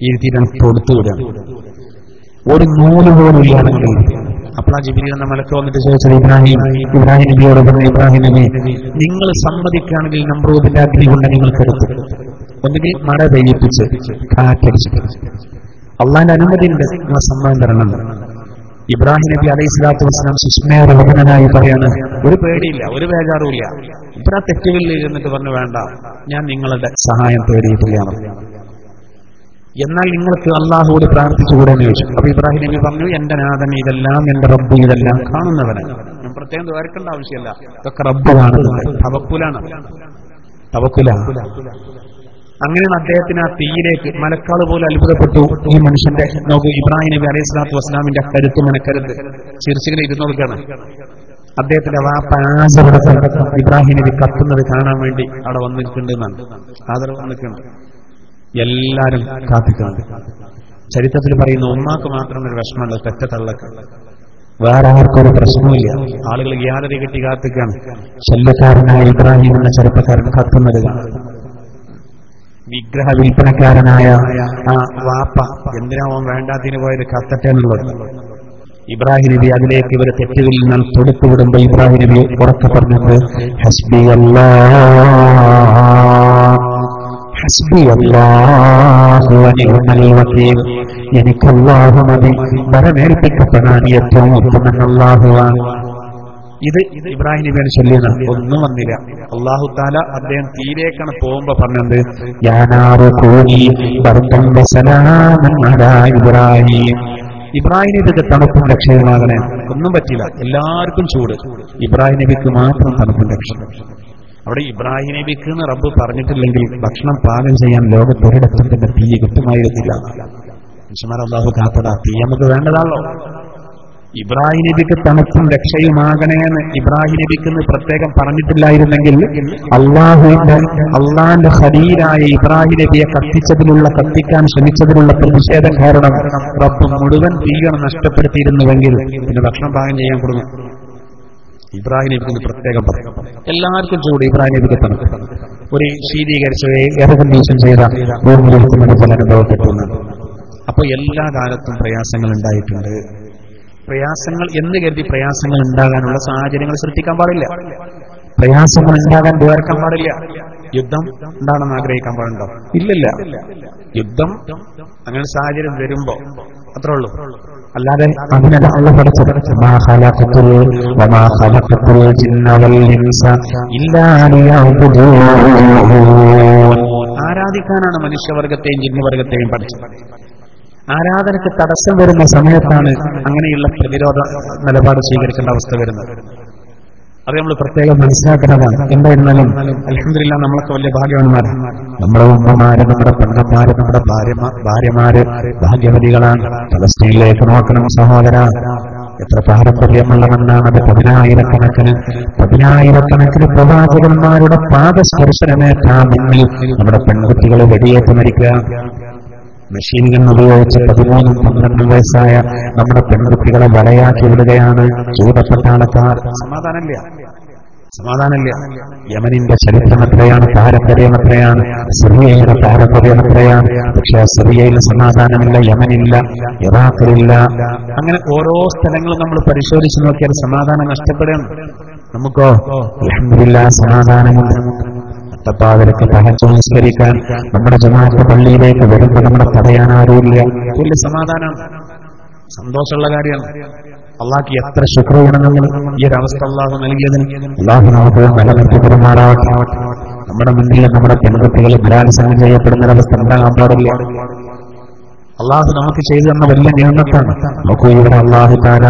ഇരുത്തിയിട്ടാണ് തൊടുത്തുവിടാണ്. ഒരു നൂല് പോലും ഇല്ലാതെ. അപ്പോൾ ജിബ്രീൽ എന്ന മലക്ക് വന്നിട്ട് ചോദിച്ചത് ഇബ്രാഹിം നബിയോട് പറഞ്ഞു, ഇബ്രാഹിം നബി, നിങ്ങൾ സമ്മതിക്കുകയാണെങ്കിൽ നമ്രൂദിന്റെ അഗ്നികുണ്ഡം നിങ്ങൾക്ക് എടുത്തു, ഒന്നുകിൽ മഴ പെയ്യിപ്പിച്ച് കാറ്റടിച്ചിട്ട് അള്ളാന്റെ അനുമതി ഉണ്ട്, നിങ്ങൾ സമ്മതം തരണം. ഇബ്രാഹിം നബി അലൈഹി സ്വലാത്തു വസ്സലാം സുസ്മേറനായി പറയാണ്, ഒരു പേടിയില്ല, ഒരു ബേജാറുമില്ല. ഇബ്രാ തെറ്റുകളിൽ ഇരുന്നിട്ട് പറഞ്ഞു, വേണ്ട, ഞാൻ നിങ്ങളുടെ സഹായം തേടിയിട്ടില്ല. എന്നാൽ നിങ്ങൾക്ക് അള്ളാഹുവോട് പ്രാർത്ഥിച്ചുകൂടെ എന്ന് ചോദിച്ചു. അപ്പൊ ഇബ്രാഹിം നബി പറഞ്ഞു, എന്റെ നാഥൻ ഇതെല്ലാം, എന്റെ റബ്ബ് ഇതെല്ലാം കാണുന്നവന്, ഞാൻ പ്രത്യേകം ദ്വാരക്കേണ്ട ആവശ്യമല്ല, ഇതൊക്കെ റബ്ബ് കാണുന്നുണ്ട്. തവക്കുലാണ്. അങ്ങനെയാണ് അദ്ദേഹത്തിന് ആ തീയിലേക്ക് മലക്കാൾ പോലും അത്ഭുതപ്പെട്ടു. ഈ മനുഷ്യന്റെ നോക്കൂ, ഇബ്രാഹിം നബി അലൈഹി സ്വലാത്തു വസ്സലാമിന്റെ കരുത്ത് മനക്കരുത്ത് ചിരിച്ചിങ്ങനെ ഇരുന്നോടുക്കാണ്. അദ്ദേഹത്തിന്റെ വാപ്പ ആസറുടെ ഇബ്രാഹിം നബി കത്തുന്നത് കാണാൻ വേണ്ടി അവിടെ വന്നിട്ടുണ്ടെന്നാണ്. ആദരവ് വന്നിട്ടുണ്ട്. എല്ലാരും കാത്തിക്കാണ്. ചരിത്രത്തിൽ പറയുന്ന ഉമ്മാക്ക് മാത്രം ഒരു വിഷമമുണ്ട്, തെറ്റ തള്ളക്ക്. വേറെ ആർക്കൊരു പ്രശ്നമില്ല. ആളുകൾ ഗ്യാലറി കെട്ടി കാത്തിക്കാണ്. ശല്യക്കാരനായ ഇബ്രാഹിം എന്ന ചെറുപ്പക്കാരൻ കത്തുന്നത് കാണാം. വിഗ്രഹ വിൽപ്പനക്കാരനായ ആ വാപ്പ എന്തിനാവും വേണ്ടാത്തിന് പോയത് കത്തട്ടെ എന്നുള്ളത്. ഇബ്രാഹിം നബി അതിലേക്ക് ഇവരെ തെറ്റുകളിൽ നിന്ന് തൊടുത്തുവിടുമ്പോ ഇബ്രാഹിം നബി ഉറക്കെ പറഞ്ഞത്, ഹസ്ബി അല്ലാഹു വ നിഅ്മൽ വകീൽ, എനിക്ക് അല്ലാഹു മതി, ഭരമേൽപ്പിക്കപ്പെടാൻ ഏറ്റവും ഉത്തമൻ അല്ലാഹുവാണ്. ഇത് ഇബ്രാഹിം നബിയാണ് ചൊല്ലിയത്. ഒന്നും വന്നില്ല. അല്ലാഹു തആല അദ്ദേഹം തീരേക്കാണ് പോകുമ്പോ പറഞ്ഞത്, യാ നാറു കൂനി ബർദൻ വസലാമൻ അലാ ഇബ്രാഹിം. ഇബ്രാഹിം നബിക്ക് തണുപ്പും രക്ഷയുമാകണേ. ഒന്നും പറ്റില്ല, എല്ലാവർക്കും ചൂട്. ഇബ്രാഹിം നബിക്ക് മാത്രം തണുപ്പും രക്ഷ. അവിടെ ഇബ്രാഹിം നബിക്ക് എന്ന് റബ്ബ് പറഞ്ഞിട്ടില്ലെങ്കിൽ ഭക്ഷണം പാകം ചെയ്യാൻ ലോകത്തൊരിടത്തും തന്നെ തീ കിട്ടുമായിരുന്നില്ല. മനുഷ്യന്മാർ അല്ലാഹു കാത്തടാ, തീ നമുക്ക് വേണ്ടതാണല്ലോ. ഇബ്രാഹിം നബിക്ക് തണുപ്പും രക്ഷയുമാകണേന്ന് ഇബ്രാഹിം നബിക്ക് പ്രത്യേകം പറഞ്ഞിട്ടില്ലായിരുന്നെങ്കിൽ അള്ളാന്റെ ഖലീലായ ഇബ്രാഹിം നബിയെ കത്തിക്കാൻ ശ്രമിച്ചതിലുള്ള പ്രതിഷേധം കാരണം റബ്ബ് മുഴുവൻ തീയാണ് നഷ്ടപ്പെടുത്തിയിരുന്നുവെങ്കിൽ പിന്നെ ഭക്ഷണം പാകം ചെയ്യാൻ കൊടുക്കും. ഇബ്രാഹിം നബിക്ക് പ്രത്യേകം പറയും. എല്ലാവർക്കും ചൂട്, ഇബ്രാഹിം നബിക്ക് തണുപ്പ്. ഒരു ശീതീകരിച്ച എയർ കണ്ടീഷൻ ചെയ്ത ഭൂമിയിലിരിക്കുന്നത് പോലെ അനുഭവപ്പെട്ടുന്നത്. അപ്പൊ എല്ലാ കാലത്തും പ്രയാസങ്ങൾ ഉണ്ടായിട്ടുണ്ട്. പ്രയാസങ്ങൾ എന്ന് കരുതി പ്രയാസങ്ങൾ ഉണ്ടാകാനുള്ള സാഹചര്യങ്ങൾ സൃഷ്ടിക്കാൻ പാടില്ല. പ്രയാസങ്ങൾ ഉണ്ടാകാൻ ദ്വാരക്കാൻ പാടില്ല. യുദ്ധം ഉണ്ടാണെന്ന് ആഗ്രഹിക്കാൻ പാടുണ്ടോ? ഇല്ലല്ല. യുദ്ധം അങ്ങനെ സാഹചര്യം വരുമ്പോ അത്രേ ഉള്ളൂ. അല്ലാതെ അതിനല്ല അള്ളാഹു പഠിച്ചത്, ആരാധിക്കാനാണ് മനുഷ്യവർഗത്തെയും ജിന്നുവർഗത്തെയും പഠിച്ചത്. ആരാധനക്ക് തടസ്സം വരുന്ന സമയത്താണ് അങ്ങനെയുള്ള പ്രതിരോധ നിലപാട് സ്വീകരിക്കേണ്ട അവസ്ഥ വരുന്നത്. അത് നമ്മൾ പ്രത്യേകം മനസ്സിലാക്കുന്നതാണ്. എന്തായിരുന്നാലും അൽഹംദുലില്ലാഹ് നമ്മളൊക്കെ വലിയ ഭാഗ്യവാന്മാരാണ്. നമ്മുടെ ഉമ്മമാര്, നമ്മുടെ പെണ്ണന്മാര്, നമ്മുടെ ഭാര്യമാര് ഭാഗ്യവതികളാണ്. ഫലസ്തീനിലേക്ക് നോക്കണം സഹോദര, എത്ര പാരമ്പര്യമുള്ളവെന്നാണ് അത്. പതിനായിരക്കണക്കിന് പ്രവാചകന്മാരുടെ പാദസ്പർശനമേറ്റാ മുന്നിൽ നമ്മുടെ പെൺകുട്ടികൾ വെടിയേറ്റ് മരിക്കുക. മെഷീൻ ഗൺ ഉപയോഗിച്ച് 13-12 വയസ്സായ നമ്മുടെ പെൺകുട്ടികളെ വലയാക്കി വിടുകയാണ് ചൂടപ്പെട്ട ആൾക്കാർ. സമാധാനമില്ല. യമനിന്റെ ചരിത്രം എത്രയാണ്, പാരമ്പര്യം എത്രയാണ്, സിറിയയുടെ പാരമ്പര്യം എത്രയാണ്. പക്ഷെ സിറിയയിൽ സമാധാനമില്ല, യമനില്ല, ഇറാഖിലില്ല. അങ്ങനെ ഓരോ സ്ഥലങ്ങളും നമ്മൾ പരിശോധിച്ച് നോക്കിയാൽ സമാധാനം നഷ്ടപ്പെടുകയാണ്. നമുക്കോ അൽഹംദുലില്ലാഹ് സമാധാനമുണ്ട്. തപ്പാവരക്ക് തഹജ്ജുദ് നിസ്കരിക്കാൻ നമ്മുടെ ജമാഅത്ത് പള്ളിയിലേക്ക് വരുമ്പോൾ നമ്മളെ തടയാൻ ആരുമില്ല. വലിയ സമാധാനമാണ്, സന്തോഷമുള്ള കാര്യമാണ്. അള്ളാഹ്ക്ക് എത്ര ശുക്ർ നമ്മൾ ഈ ഒരു അവസ്ഥ അള്ളാഹു നൽകിയതിന്. അള്ളാഹു നമുക്ക് നിലനിർത്തി പെരുമാറാവട്ടെ. നമ്മുടെ മുന്നിൽ നമ്മുടെ പെൺകുട്ടികൾ ബലാത്സംഗം ചെയ്യപ്പെടുന്ന ഒരവസ്ഥ ഉണ്ടാകാൻ പാടില്ല. അള്ളാഹു നമുക്ക് ചെയ്തു തന്ന വലിയ നിയമത്താണ്. നോക്കൂ, ഇവിടെ അള്ളാഹു തആല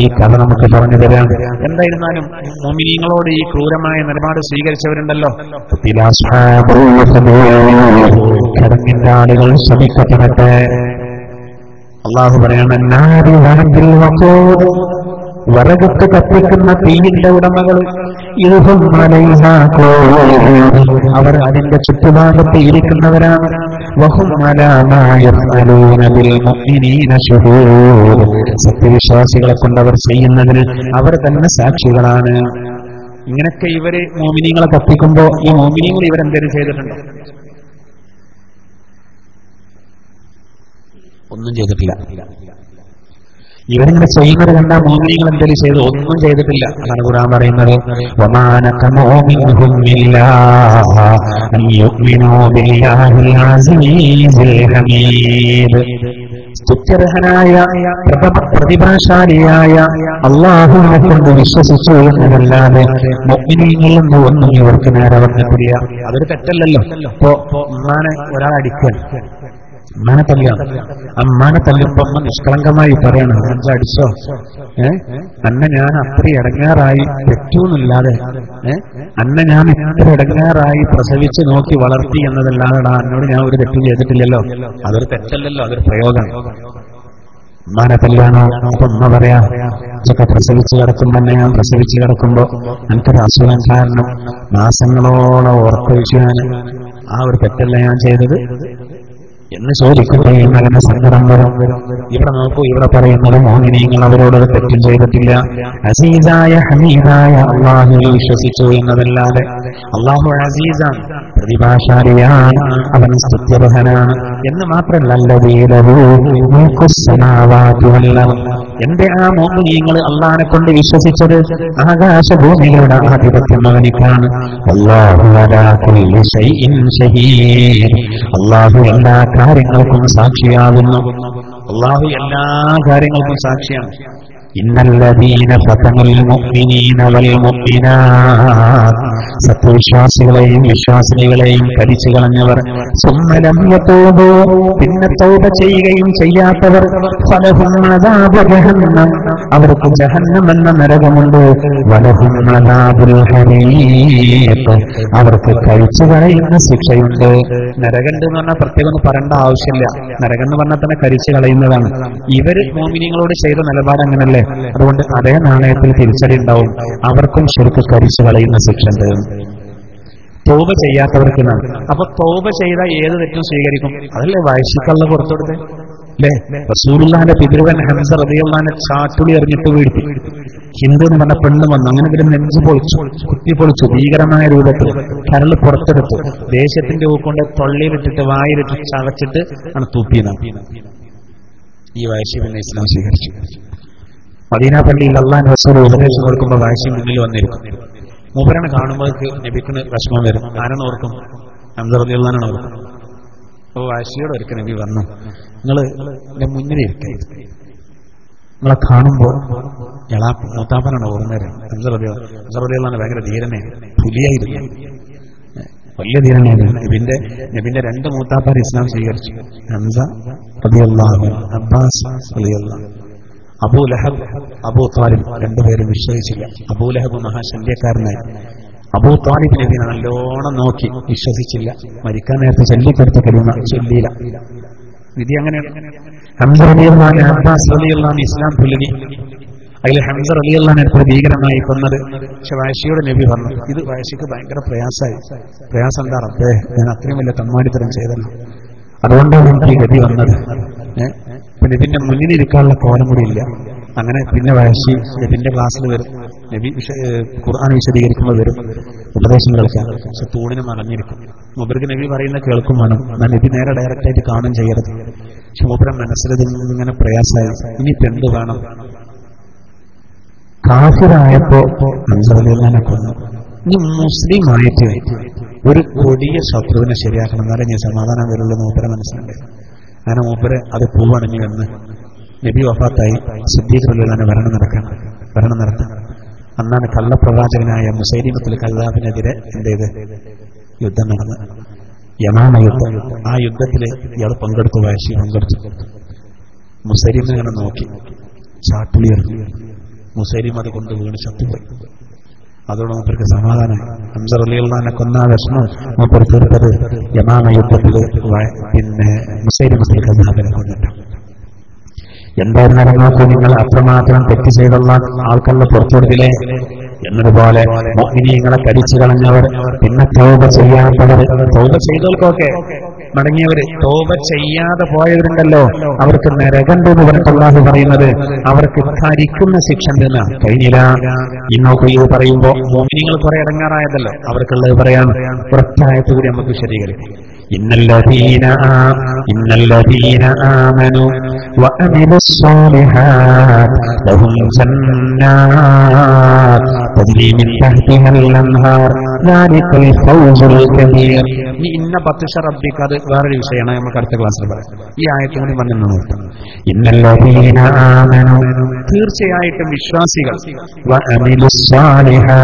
ഈ കഥ നമുക്ക് പറഞ്ഞു തരാം. എന്തായിരുന്നാലും മുഅ്മിനീങ്ങളോട് ഈ ക്രൂരമായ നിലപാട് സ്വീകരിച്ചവരുണ്ടല്ലോ, കിടങ്ങിന്റെ ആളുകൾ ശമിക്കപ്പെടട്ടെ. അള്ളാഹു പറയണം, വിറകത്ത് കത്തിക്കുന്ന തീയിന്റെ ഉടമകൾ, അവർ അതിന്റെ ചുറ്റുഭാഗത്ത് ഇരിക്കുന്നവരാണ്. സത്യവിശ്വാസികളെ കൊണ്ട് അവർ ചെയ്യുന്നതിന് അവർ തന്നെ സാക്ഷികളാണ്. ഇങ്ങനൊക്കെ ഇവര് മോമിനികളെ കത്തിക്കുമ്പോ ഈ മോമിനികൾ ഇവരെന്തേലും ചെയ്തിട്ടുണ്ടോ? ഒന്നും ചെയ്തിട്ടില്ല. ഇവരിങ്ങനെ ചെയ്യുന്നത് കണ്ടാൽ മോമിനികൾ എന്തെങ്കിലും ചെയ്തു? ഒന്നും ചെയ്തിട്ടില്ല. അതാണ് ഖുർആൻ പറയുന്നത്, സ്തുത്യർഹനായ പ്രതിഭാശാലിയായ അല്ലാഹുവിനെ കൊണ്ട് വിശ്വസിച്ചു എന്നതല്ലാതെ മുഅ്മിനീങ്ങളിൽ ഒന്നും ഇവർക്ക് നേരെ വന്നിട്ടില്ല. അതൊരു തെറ്റല്ലല്ലോ. ഇപ്പോ ഉമ്മാനെ ഒരാൾ അടിക്കാൻ, അമ്മാനെ തല്ലിയാണ്, അമ്മാനെ തല്ലുമ്പോ അമ്മ നിഷ്കളങ്കമായി പറയണം, അഞ്ച അടിച്ചോ, അന്നെ ഞാൻ അത്ര ഇടങ്ങാറായി തെറ്റൂന്നില്ലാതെ, അന്നെ ഞാൻ ഇത്ര ഇടങ്ങാറായി പ്രസവിച്ച് നോക്കി വളർത്തി എന്നതല്ലാതെടാ എന്നോട് ഞാൻ ഒരു തെറ്റും ചെയ്തിട്ടില്ലല്ലോ. അതൊരു തെറ്റല്ലല്ലോ, അതൊരു പ്രയോഗം. ഉമ്മാനെ തല്ലാണോ? അപ്പൊ ഉമ്മ പറയാ, ഇതൊക്കെ പ്രസവിച്ച് കിടക്കുമ്പോ തന്നെ ഞാൻ പ്രസവിച്ച് കിടക്കുമ്പോ എനിക്കൊരു അസുഖം കാരണം മാസങ്ങളോളം ഉറക്കൊഴിച്ച് ഞാൻ ആ ഒരു തെറ്റല്ല ഞാൻ ചെയ്തത് എന്ന് ചോദിക്കുകയും അങ്ങനെ സങ്കടം വരും. ഇവിടെ നോക്കൂ, ഇവിടെ പറയുന്നത് മോഹിനിയങ്ങൾ അവരോടൊരു തെറ്റും ചെയ്തിട്ടില്ല. അസീസായ ഹമീദായ അള്ളാഹുവിൽ വിശ്വസിച്ചു എന്നതല്ലാതെ. അള്ളാഹു അസീസാണ്, പ്രതിഭാശാലിയാണ്, അവൻ സ്തുത്യർഹനാണ് എന്ന് മാത്രമല്ല, എന്റെ ആ മോഹിനിയങ്ങൾ അള്ളാഹിനെ കൊണ്ട് വിശ്വസിച്ചത് ആകാശഭൂമികളുടെ ആധിപത്യം അവനിക്കാണ്. അല്ലാഹു അലാ കുല്ലി ശൈഇൻ ഷഹീദ്, അള്ളാഹു എല്ലാ കാര്യങ്ങൾക്കും സാക്ഷിയാകുന്നു. അള്ളാഹു എല്ലാ കാര്യങ്ങൾക്കും സാക്ഷിയാണ്. ഇന്നല്ലദീന ഫതനൽ മുഅ്മിനീന വൽ മുഅ്മിനാത്ത്, സത്യവിശ്വാസികളെയും വിശ്വാസിനികളെയും കരിച്ചു കളഞ്ഞവർ, സുമ്മലം യതൂബു, പിന്നെ തൗബ ചെയ്യുകയും ചെയ്യാത്തവർ, ഫലഹും അദാബു ജഹന്നം, അവർക്ക് ജഹന്നം എന്ന നരകമുണ്ട്, വലഹും അദാബുൽ ഹരീഖ്, അവർക്ക് കഴിച്ചു കളയുന്ന ശിക്ഷയുണ്ട്. നരകം എന്ന് പറഞ്ഞാൽ പ്രത്യേകം ഒന്നും പറയേണ്ട ആവശ്യമില്ല. നരകം എന്ന് പറഞ്ഞാൽ തന്നെ കരിച്ചു കളയുന്നതാണ്. ഇവര് മോമിനികളോട് ചെയ്ത നിലപാട് അങ്ങനല്ലേ? അതുകൊണ്ട് അതേ നാണയത്തിൽ തിരിച്ചടി ഉണ്ടാവും. അവർക്കും ശരിക്കും കരിച്ചു കളയുന്ന ശിക്ഷ ഉണ്ട്. തൗബ ചെയ്യാത്തവർക്ക് എന്നാണ്. അപ്പൊ തൗബ ചെയ്ത ഏത് തെറ്റും സ്വീകരിക്കും. അതല്ലേ വയസ്സിക്കള്ള പുറത്തെടുത്ത് അല്ലേ? റസൂലുള്ളാഹിന്റെ പിതൃവൻ ഹംസ റളിയല്ലാഹു അൻഹു ചാട്ടുളി എറിഞ്ഞിട്ട് വീഴ്ത്തി. ഹിന്ദു എന്ന് പറഞ്ഞ പെണ്ണ് വന്നു, അങ്ങനെ ഇവര് നെഞ്ചു പൊളിച്ചു, കുത്തി പൊളിച്ചു, ഭീകരമായ രൂപത്തിൽ കരള് പുറത്തെടുത്തു, ദേശത്തിന്റെ ഊക്കൊണ്ട് തൊള്ളിയിലിട്ടിട്ട് വായിലിട്ട് ചവച്ചിട്ട് ആണ് തൂപ്പിയതാണ്. ഈ വയസ്സി പിന്നെ ഇസ്ലാം സ്വീകരിച്ചു. മദീന പള്ളിയിൽ അള്ളാഹു റസൂൽ ഉപദേശം കൊടുക്കുമ്പോൾ വയസ്സി മുന്നിൽ വന്നിരിക്കും. മൂപ്പരാണ് കാണുമ്പോൾ നബിക്ക് വിഷമം വരും. ആരെന്ന് ഓർക്കും? ഹംസ റളിയല്ലാഹു അൻഹു ഓർക്കും. അപ്പോൾ വയസ്സിയോട് ഒരിക്കൽ നബി പറഞ്ഞു, നിങ്ങൾ എന്റെ മുന്നിലിരിക്കേ, നിങ്ങളെ കാണുമ്പോൾ എളാ മൂത്താപ്പനാണ് ഓർമ്മ. ഹംസ റളിയല്ലാഹു അൻഹു ഭയങ്കര ധീരനെ, പുലിയായിരുന്നു, വലിയ ധീരനായിരുന്നു. നബിന്റെ രണ്ട് മൂത്താപ്പാർ ഇസ്ലാം സ്വീകരിച്ചു. ഹംസ റളിയല്ലാഹു അൻഹു, അബ്ബാസ് റളിയല്ലാഹു അൻഹു. അബൂ ലഹബ്, അബൂ ത്വാലിബ് രണ്ടുപേരും വിശ്വസിച്ചില്ല. അബൂ ലഹബ് മഹാശല്യക്കാരനായി. അബൂ ത്വാലിബ് നബിനെ നല്ലോണം നോക്കി, വിശ്വസിച്ചില്ല. മരിക്കാൻ നേരത്തെ ചൊല്ലിക്കൊടുത്ത കലിമ ചൊല്ലിയില്ല. വിധി അങ്ങനെയാണ്. ഹംസ റളിയല്ലാഹു അൻഹു, അബ്ബാസ് റളിയല്ലാഹു അൻഹു ഇസ്ലാം പുലുകി. അതിൽ ഹംസ റളിയല്ലാഹു അൻഹു ഭീകരമായി കൊന്നത്. പക്ഷെ വയസ്സിയോട് നബി പറഞ്ഞു, ഇത് വയസ്സിക്ക് ഭയങ്കര പ്രയാസമായി. പ്രയാസം എന്താ റബ്ബേ, ഞാൻ അത്രയും വലിയ തമ്മാടിത്തരം ചെയ്തല്ലോ, അതുകൊണ്ടാണ് എനിക്ക് ഈ ഗതി വന്നത്. നബിന്റെ മുന്നിലിരിക്കാനുള്ള കോലം കൂടി ഇല്ല. അങ്ങനെ പിന്നെ വയസ്സി നബിന്റെ ക്ലാസ്സിൽ വരും, നബി ഖുർആൻ വിശദീകരിക്കുമ്പോൾ വരും, ഉപദേശം കേൾക്കാൻ. പക്ഷെ തൂണിന് മറഞ്ഞിരിക്കും. മൂപ്പർക്ക് നബി പറയുന്ന കേൾക്കും വേണം, എന്നാൽ നബി നേരെ ഡയറക്റ്റ് ആയിട്ട് കാണും ചെയ്യരുത്. പക്ഷെ മൂപ്പരുടെ മനസ്സിലത് ഇങ്ങനെ പ്രയാസമായി. ഇനിയിപ്പോ എന്ത് വേണം? കാഫിറായപ്പോ ഹംസ റളിയല്ലാഹു അൻഹു കൊന്നു. ഇനി മുസ്ലിം ആയിട്ട് ഒരു കൊടിയ ശത്രുവിനെ ശരിയാക്കണം, എന്നാലേ ഞാൻ സമാധാനം വരുള്ളൂ മൂപ്പരെ മനസ്സിലുണ്ട്. അങ്ങനെ മൂപ്പര് അത് പൂവണിഞ്ഞു വന്ന് നബി വഫാത്തായി. സിദ്ദീഖ് റളിയല്ലാഹു അൻഹു ഭരണം നടത്താൻ. അന്നാണ് കള്ളപ്രവാചകനായ മുസൈലിമത്തുൽ കദ്ദാബിനെതിരെ യുദ്ധം നടന്നത്. യമാമ യുദ്ധം. ആ യുദ്ധത്തില് ഇയാൾ പങ്കെടുത്തു, വയസ്സി പങ്കെടുത്തു. മുസൈലിം ഇങ്ങനെ നോക്കി, ചാട്ടുളിയെറിഞ്ഞു. മുസൈലിം അത് കൊണ്ട് വീണ് ചത്തുപോയി. അതോടെ മൂപ്പർക്ക് സമാധാനമായി. ഹംസ റളിയല്ലാഹു അൻഹു കൊന്ന വിഷമം മൂപ്പർ തീർത്തത് യമാമ യുദ്ധത്തില് പിന്നെ മുസൈലിം കദ്ദാബിനെ കൊന്നിട്ടു. എന്തായിരുന്നാലും നോക്കൂ, നിങ്ങൾ അത്രമാത്രം തെറ്റ് ചെയ്തുള്ള ആൾക്കാരുടെ പുറത്തുകൊടുത്തില്ലേ എന്നതുപോലെ മുഅ്മിനീങ്ങളെ കടിച്ചു കളഞ്ഞവർ, പിന്നെ തൗബ ചെയ്യാത്തവർ, തൗബ ചെയ്തവർക്കൊക്കെ മടങ്ങിയവര്, തൗബ ചെയ്യാതെ പോയവരുണ്ടല്ലോ അവർക്ക് നരകണ്ട് എന്ന് പറഞ്ഞിട്ട് അല്ലാഹു പറയുന്നത് അവർക്ക് കരിക്കുന്ന ശിക്ഷ ഉണ്ടെന്ന് കഴിഞ്ഞില്ല. ഇന്നൊക്കെ ഇത് പറയുമ്പോ മുഅ്മിനീങ്ങൾ കുറെ ഇടങ്ങാറായതല്ലോ, അവർക്കുള്ളത് പറയാൻ ഒരൊറ്റായത്ത് കൂടി നമുക്ക് വിശദീകരിക്കും. ഇന്നല്ലദീന ആമനു വഅമിലുസ്സാലിഹാത്ത് ലഹും ജന്നാത്ത് തജ്രി മിൻ തഹ്തിഹൽ അൻഹാർ ദാലികൽ ഫൗസുൽ കബീർ. ഈ ഇന്ന ബത്ഷ റബ്ബിക അത് വേറൊരു വിഷയമാണ്, നമുക്ക് അടുത്ത ക്ലാസ്സിൽ പറയാം. ഈ ആയത്ത് കൂടി പറഞ്ഞു നോക്കാം. ഇന്നല്ലദീന ആമനു, തീർച്ചയായിട്ടും വിശ്വാസികൾ, വഅമിലുസ്സാലിഹാത്ത്,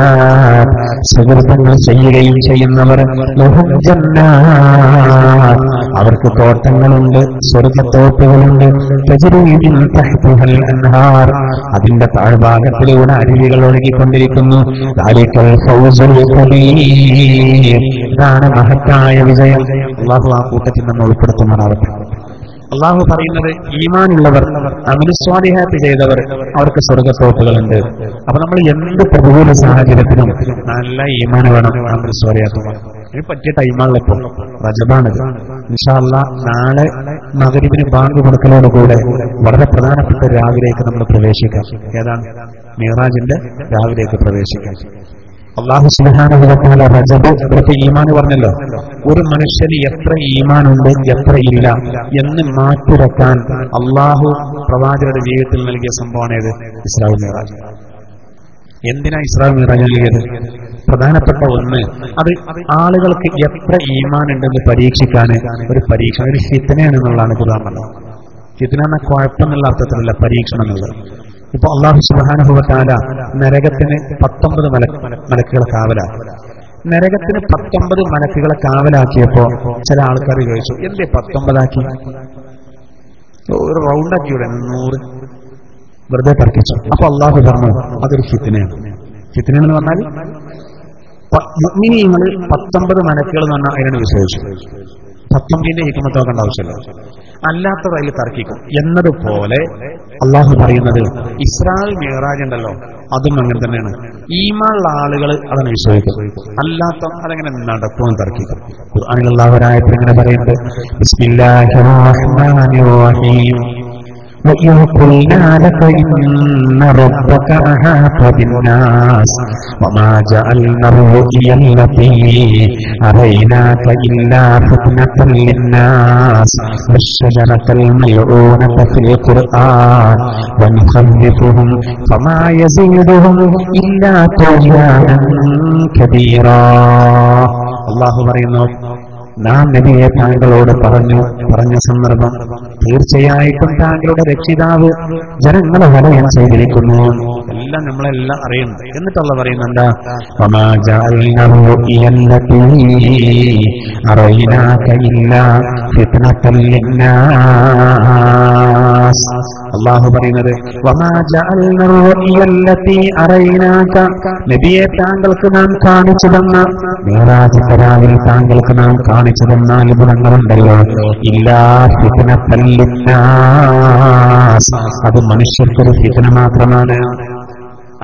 സൽകർമ്മങ്ങൾ ചെയ്യുകയും ചെയ്യുന്നവർ, ലഹും ജന്നാത്ത്, അവർക്ക് തോട്ടങ്ങളുണ്ട്, സ്വർഗ്ഗത്തോപ്പുകളുണ്ട്, തജ്രി മിൻ തഹ്തിഹൽ അൻഹാർ, അതിന്റെ താഴ്ഭാഗത്തിലൂടെ അരുവികൾ ഒഴുകിക്കൊണ്ടിരിക്കുന്നു. ദാലികൽ ഫൗസുൽ കബീർ, ഇതാണ് മഹത്തായ വിജയം. അല്ലാഹു ആ കൂട്ടത്തിൽ നമ്മൾ ഉൾപ്പെടുത്തുമാറാവട്ടെ. അള്ളാഹു പറയുന്നത് ഈമാനുള്ളവർ, അമലുസ്വാലിഹാത്ത് ചെയ്തവർ, അവർക്ക് സ്വർഗ്ഗത്തോപ്പുകളുണ്ട്. അപ്പൊ നമ്മൾ എന്ത് പ്രതികൂല സാഹചര്യത്തിലും നല്ല ഈമാൻ വേണം, അമലുസ്വാലിഹാത്ത് വേണം. ഇതിന് പറ്റിയ ടൈമാണല്ലോ ഇപ്പോൾ, റജബാണിത്. ഇൻഷാ അല്ലാഹ് നാളെ മഗ്‌രിബിന് ബാങ്ക് കൊടുക്കലോടുകൂടെ വളരെ പ്രധാനപ്പെട്ട രാവിലേക്ക് നമ്മൾ പ്രവേശിക്കാം. ഏതാണ്? മിഅ്റാജിന്റെ രാവിലേക്ക് പ്രവേശിക്കാം. അല്ലാഹു സുബ്ഹാനഹു വ തആല റജബ് ഇവിടുത്തെ ഈമാൻ പറഞ്ഞല്ലോ. ഒരു മനുഷ്യന് എത്ര ഈമാനുണ്ട് എത്ര ഇല്ല എന്ന് മാറ്റുരക്കാൻ അല്ലാഹു പ്രവാചകരുടെ ജീവിതത്തിൽ നൽകിയ സംഭവമാണ് ഏത്? ഇസ്രാ മിഅ്റാജ്. എന്തിനാ ഇസ്രാ മിഅ്റാജ് നൽകിയത്? പ്രധാനപ്പെട്ട ഒന്ന്, അത് ആളുകൾക്ക് എത്ര ഈമാൻ ഉണ്ടെന്ന് പരീക്ഷിക്കാൻ ഒരു പരീക്ഷണം, ഒരു ഫിത്നയാണ് എന്നുള്ളതാണ് ഖുർആൻ പറഞ്ഞത്. ഫിത്ന എന്ന കുഴപ്പമെന്നുള്ള അർത്ഥത്തിലല്ല, പരീക്ഷണം എന്നുള്ളത്. ഇപ്പൊ അല്ലാഹു സുബ്ഹാനഹു വ തആല നരകത്തിന് 19 മലക്കുകളെ കാവലാക്കി. നരകത്തിന് 19 മലക്കുകളെ കാവലാക്കിയപ്പോ ചില ആൾക്കാർ ചോദിച്ചു, എന്തേ 19 ആക്കി? ഒരു റൗണ്ടാക്കിയുടെ 100 വെറുതെ തർക്കിച്ചു. അപ്പൊ അല്ലാഹു പറഞ്ഞു അതൊരു ഫിത്നയാണ്. ഫിത്നയെന്ന് പറഞ്ഞാൽ മുഅ്മിനീങ്ങൾ 19 മലക്കുകൾ എന്ന് പറഞ്ഞാൽ അതിനാണ് വിശ്വസിച്ചു. 19ന്റെ ഹിക്മത്ത് നോക്കേണ്ട ആവശ്യമില്ല, അല്ലാത്തത് അതിൽ തർക്കിക്കും എന്നതുപോലെ അള്ളാഹു പറയുന്നത് ഇസ്രാ മിഅ്റാജ് ഉണ്ടല്ലോ, അതും അങ്ങനെ തന്നെയാണ്. ഈമാനുള്ള ആളുകൾ അതിനെ വിശ്വസിക്കും, അല്ലാത്ത അതെങ്ങനെ നടക്കുമെന്ന് തർക്കിക്കും. ഖുർആനിലുള്ള ഒരായത്തിൽ ഇങ്ങനെ പറയുന്നത്, ബിസ്മില്ലാഹിർ റഹ്മാനിർ റഹീം وَإِذْ قُلْنَا لَكَ إِنَّ رَبَّكَ أَحَاطَ بِالنَّاسِ وَمَا جَعَلْنَا الرُّؤْيَا الَّتِي أَرَيْنَاكَ إِلَّا فِتْنَةً لِلنَّاسِ وَالشَّجَرَةَ الْمَلْعُونَةَ فِي الْقُرْآنِ وَنُخَوِّفُهُمْ فَمَا يَزِيدُهُمْ إِلَّا طُغْيَانًا كَبِيرًا. അല്ലാഹു പറയുന്നു, നാം നബിയെ താങ്കളോട് പറഞ്ഞ സന്ദർഭം, തീർച്ചയായിട്ടും താങ്കളുടെ രക്ഷിതാവ് ജനങ്ങളെ വലയം ചെയ്തിരിക്കുന്നു. എല്ലാം നമ്മളെല്ലാം അറിയുന്നു. എന്നിട്ടുള്ള പറയുന്നുണ്ട്, അള്ളാഹു പറയുന്നത്, നബിയെ താങ്കൾക്ക് നാം കാണിച്ചു തന്ന മിഅ്റാജിന്റെ രാവിൽ താങ്കൾക്ക് നാം കാണിച്ചു തന്ന അത്ഭുതങ്ങളുണ്ടല്ലോ, ഇല്ലാ ഫിത്നത്തൽ ലിന്നാസ്, അത് മനുഷ്യർക്കൊരു ഫിത്ന മാത്രമാണ്.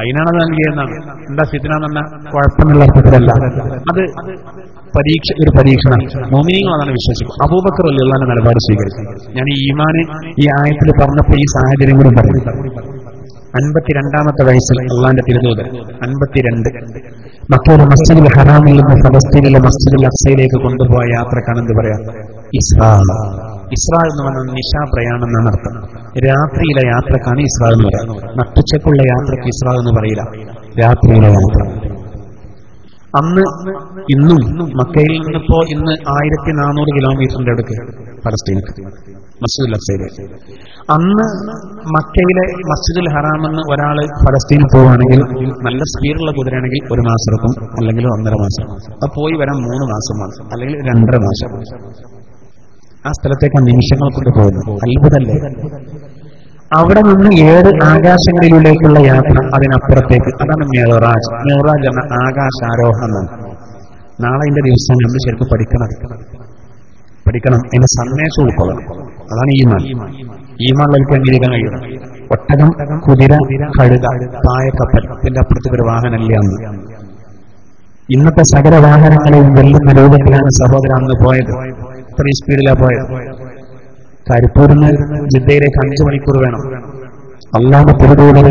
അതിനാണ് നൽകിയെന്നാണ്. എന്താ ഫിത്ന എന്ന് പറഞ്ഞാൽ കുഴപ്പമുള്ള അർത്ഥത്തിലല്ല, അത് ഒരു പരീക്ഷണം. മുഅ്മിനീങ്ങൾ അതാണ് വിശ്വസിക്കും. അബൂബക്കർ റളിയല്ലാഹു അൻഹു നിലപാട് സ്വീകരിച്ചു. ഞാൻ ഈ ഈമാന് ഈ ആയത്തിൽ പറഞ്ഞപ്പോൾ ഈ സാഹചര്യം കൂടി പറഞ്ഞു. 52-ാമത്തെ വയസ്സിൽ അള്ളാന്റെ തിരുദൂതൻ 52 മക്കയിലെ മസ്ജിദുൽ ഹറാമിൽ നിന്ന് ഫലസ്തീനിലെ മസ്ജിദുൽ അഖ്സയിലേക്ക് കൊണ്ടുപോയ യാത്രക്കാണ് എന്ത് പറയാ? ഇസ്രാ. ഇസ്രാ എന്ന് പറഞ്ഞാൽ നിശാ പ്രയാണം എന്നാണ് അർത്ഥം. രാത്രിയിലെ യാത്രക്കാണ് ഇസ്രാ എന്ന് പറയുന്നത്. നട്ടുച്ചക്കുള്ള യാത്രക്ക് ഇസ്രാ എന്ന് പറയില്ല, രാത്രിയിലെ യാത്ര. അന്ന് ഇന്നും മക്കയിൽ നിന്നിപ്പോ ഇന്ന് 1400 കിലോമീറ്ററിന്റെ അടുക്ക് ഫലസ്തീനിക്ക്, മസ്ജിദുൽ അഖ്സയിലേക്ക്. അന്ന് മക്കയിലെ മസ്ജിദുൽ ഹറാമെന്ന് ഒരാൾ ഫലസ്തീനിൽ പോവുകയാണെങ്കിൽ നല്ല സ്പീഡുള്ള കുതിരയാണെങ്കിൽ 1 മാസം എടുക്കും, അല്ലെങ്കിൽ 1.5 മാസം. അത് പോയി വരാൻ 3 മാസം അല്ലെങ്കിൽ 2.5 മാസം. ആ സ്ഥലത്തേക്ക് നിമിഷങ്ങൾ കൊണ്ട് പോകുന്നു. അത്ഭുതല്ലേ? അവിടെ നിന്ന് 7 ആകാശങ്ങളിലേക്കുള്ള യാത്ര, അതിനപ്പുറത്തേക്ക്, അതാണ് മിഅ്റാജ്. മിഅ്റാജ് എന്ന ആകാശാരോഹണം. നാളെ ഇതിന്റെ ദിവസം നമ്മൾ ശരിക്കും പഠിക്കണം. അതിന്റെ സന്ദേശം ഉൾക്കൊള്ളണം. അതാണ് ഈമാൻ. ഈമാനിലേക്ക് അംഗീകരിക്കാൻ കഴിയണം. ഒട്ടകം, കുതിര, കഴുത, പായക്കപ്പൽ, ഇതിന്റെ അപ്പുറത്തേക്ക് ഒരു വാഹനമല്ല അന്ന്. ഇന്നത്തെ സകല വാഹനങ്ങളെയും വെല്ലുന്ന രൂപത്തിലാണ് സഹോദരൻ അന്ന് പോയത്. ഇത്രയും സ്പീഡിലാണ് പോയത്. കരിപ്പൂരിന് ജിദ്ദയിലേക്ക് 5 മണിക്കൂർ വേണം. അല്ലാഹുവിന്റെ തിരുദൂതർ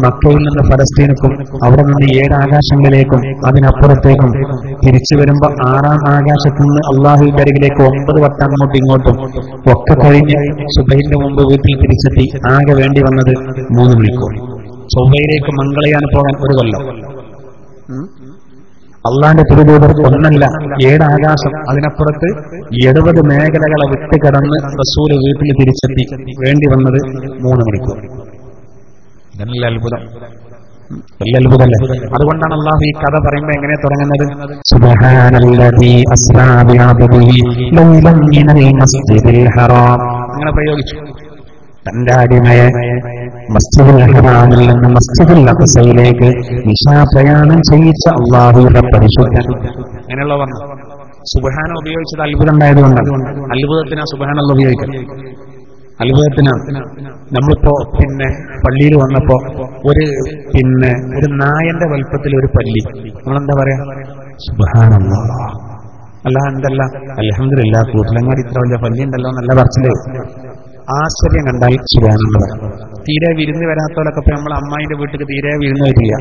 മക്കയിൽ നിന്ന് ഫലസ്തീനിക്കും അവിടെ നിന്ന് 7 ആകാശങ്ങളിലേക്കും അതിനപ്പുറത്തേക്കും തിരിച്ചു വരുമ്പോ 6-ാം ആകാശത്തു നിന്ന് അള്ളാഹുവിന്റെ അരികിലേക്ക് 9 വട്ടം അങ്ങോട്ടും ഇങ്ങോട്ടും ഒക്കെ കഴിഞ്ഞ് സുബഹിന്റെ മുമ്പ് വീട്ടിൽ തിരിച്ചെത്തി. ആകെ വേണ്ടി വന്നത് 3 മണിക്കൂർ. ചൊവ്വയിലേക്ക് മംഗളയാൻ പോകാൻ 1 കൊല്ലം. അള്ളാന്റെ തിരുദൂതർ ഒന്നല്ല 7 ആകാശം, അതിനപ്പുറത്ത് 70 മേഖലകളെ വിട്ടുകിടന്ന് റസൂല് വീട്ടിൽ തിരിച്ചെത്തി. വേണ്ടി വന്നത് 3 മണിക്കൂർ. ഇതല്ല അത്ഭുതം? വലിയ അത്ഭുതമല്ലേ? അതുകൊണ്ടാണ് അള്ളാഹു ഈ കഥ പറയുമ്പോ എങ്ങനെ തുടങ്ങുന്നത്? സുബ്ഹാനല്ലദീ അസ്റാ ബിഅബ്ദിഹി ലൈലൻ മിനൽ മസ്ജിദിൽ ഹറാം. അങ്ങനെ പ്രയോഗിച്ചു. തന്റെ അടിമയെ മസ്ജിദുൽ ഹറാമിൽ നിന്ന് മസ്ജിദുൽ അഖ്സയിലേക്ക് നിശാപ്രയാണം ചെയ്യിച്ച അള്ളാഹുവിന്റെ പരിശുദ്ധൻ. അങ്ങനെയുള്ള പറഞ്ഞു. സുബ്ഹാന ഉപയോഗിച്ചത് അത്ഭുതം ഉണ്ടായതുകൊണ്ടാണ്. അത്ഭുതത്തിനാ സുബ്ഹാനല്ല ഉപയോഗിക്കുന്നത്. അത്ഭുതത്തിനാണ്. നമ്മളിപ്പോ പള്ളിയിൽ വന്നപ്പോ ഒരു നായന്റെ വലുപ്പത്തിൽ ഒരു പല്ലി, നമ്മളെന്താ പറയാ? സുബ്ഹാനല്ലാഹ്. അല്ല എന്തല്ല, അൽഹംദുലില്ലാഹ്, കൂട്ടിലങ്ങാടി ഇത്ര വലിയ പല്ലി ഉണ്ടല്ലോ നല്ല പറച്ചില്. ആശ്ചര്യം കണ്ടാൽ സുബ്ഹാനല്ലാഹ്. തീരെ വിരുന്ന് വരാത്തവരൊക്കെ ഇപ്പൊ നമ്മൾ അമ്മായിന്റെ വീട്ടിൽ തീരെ വിരുന്ന് വരിക.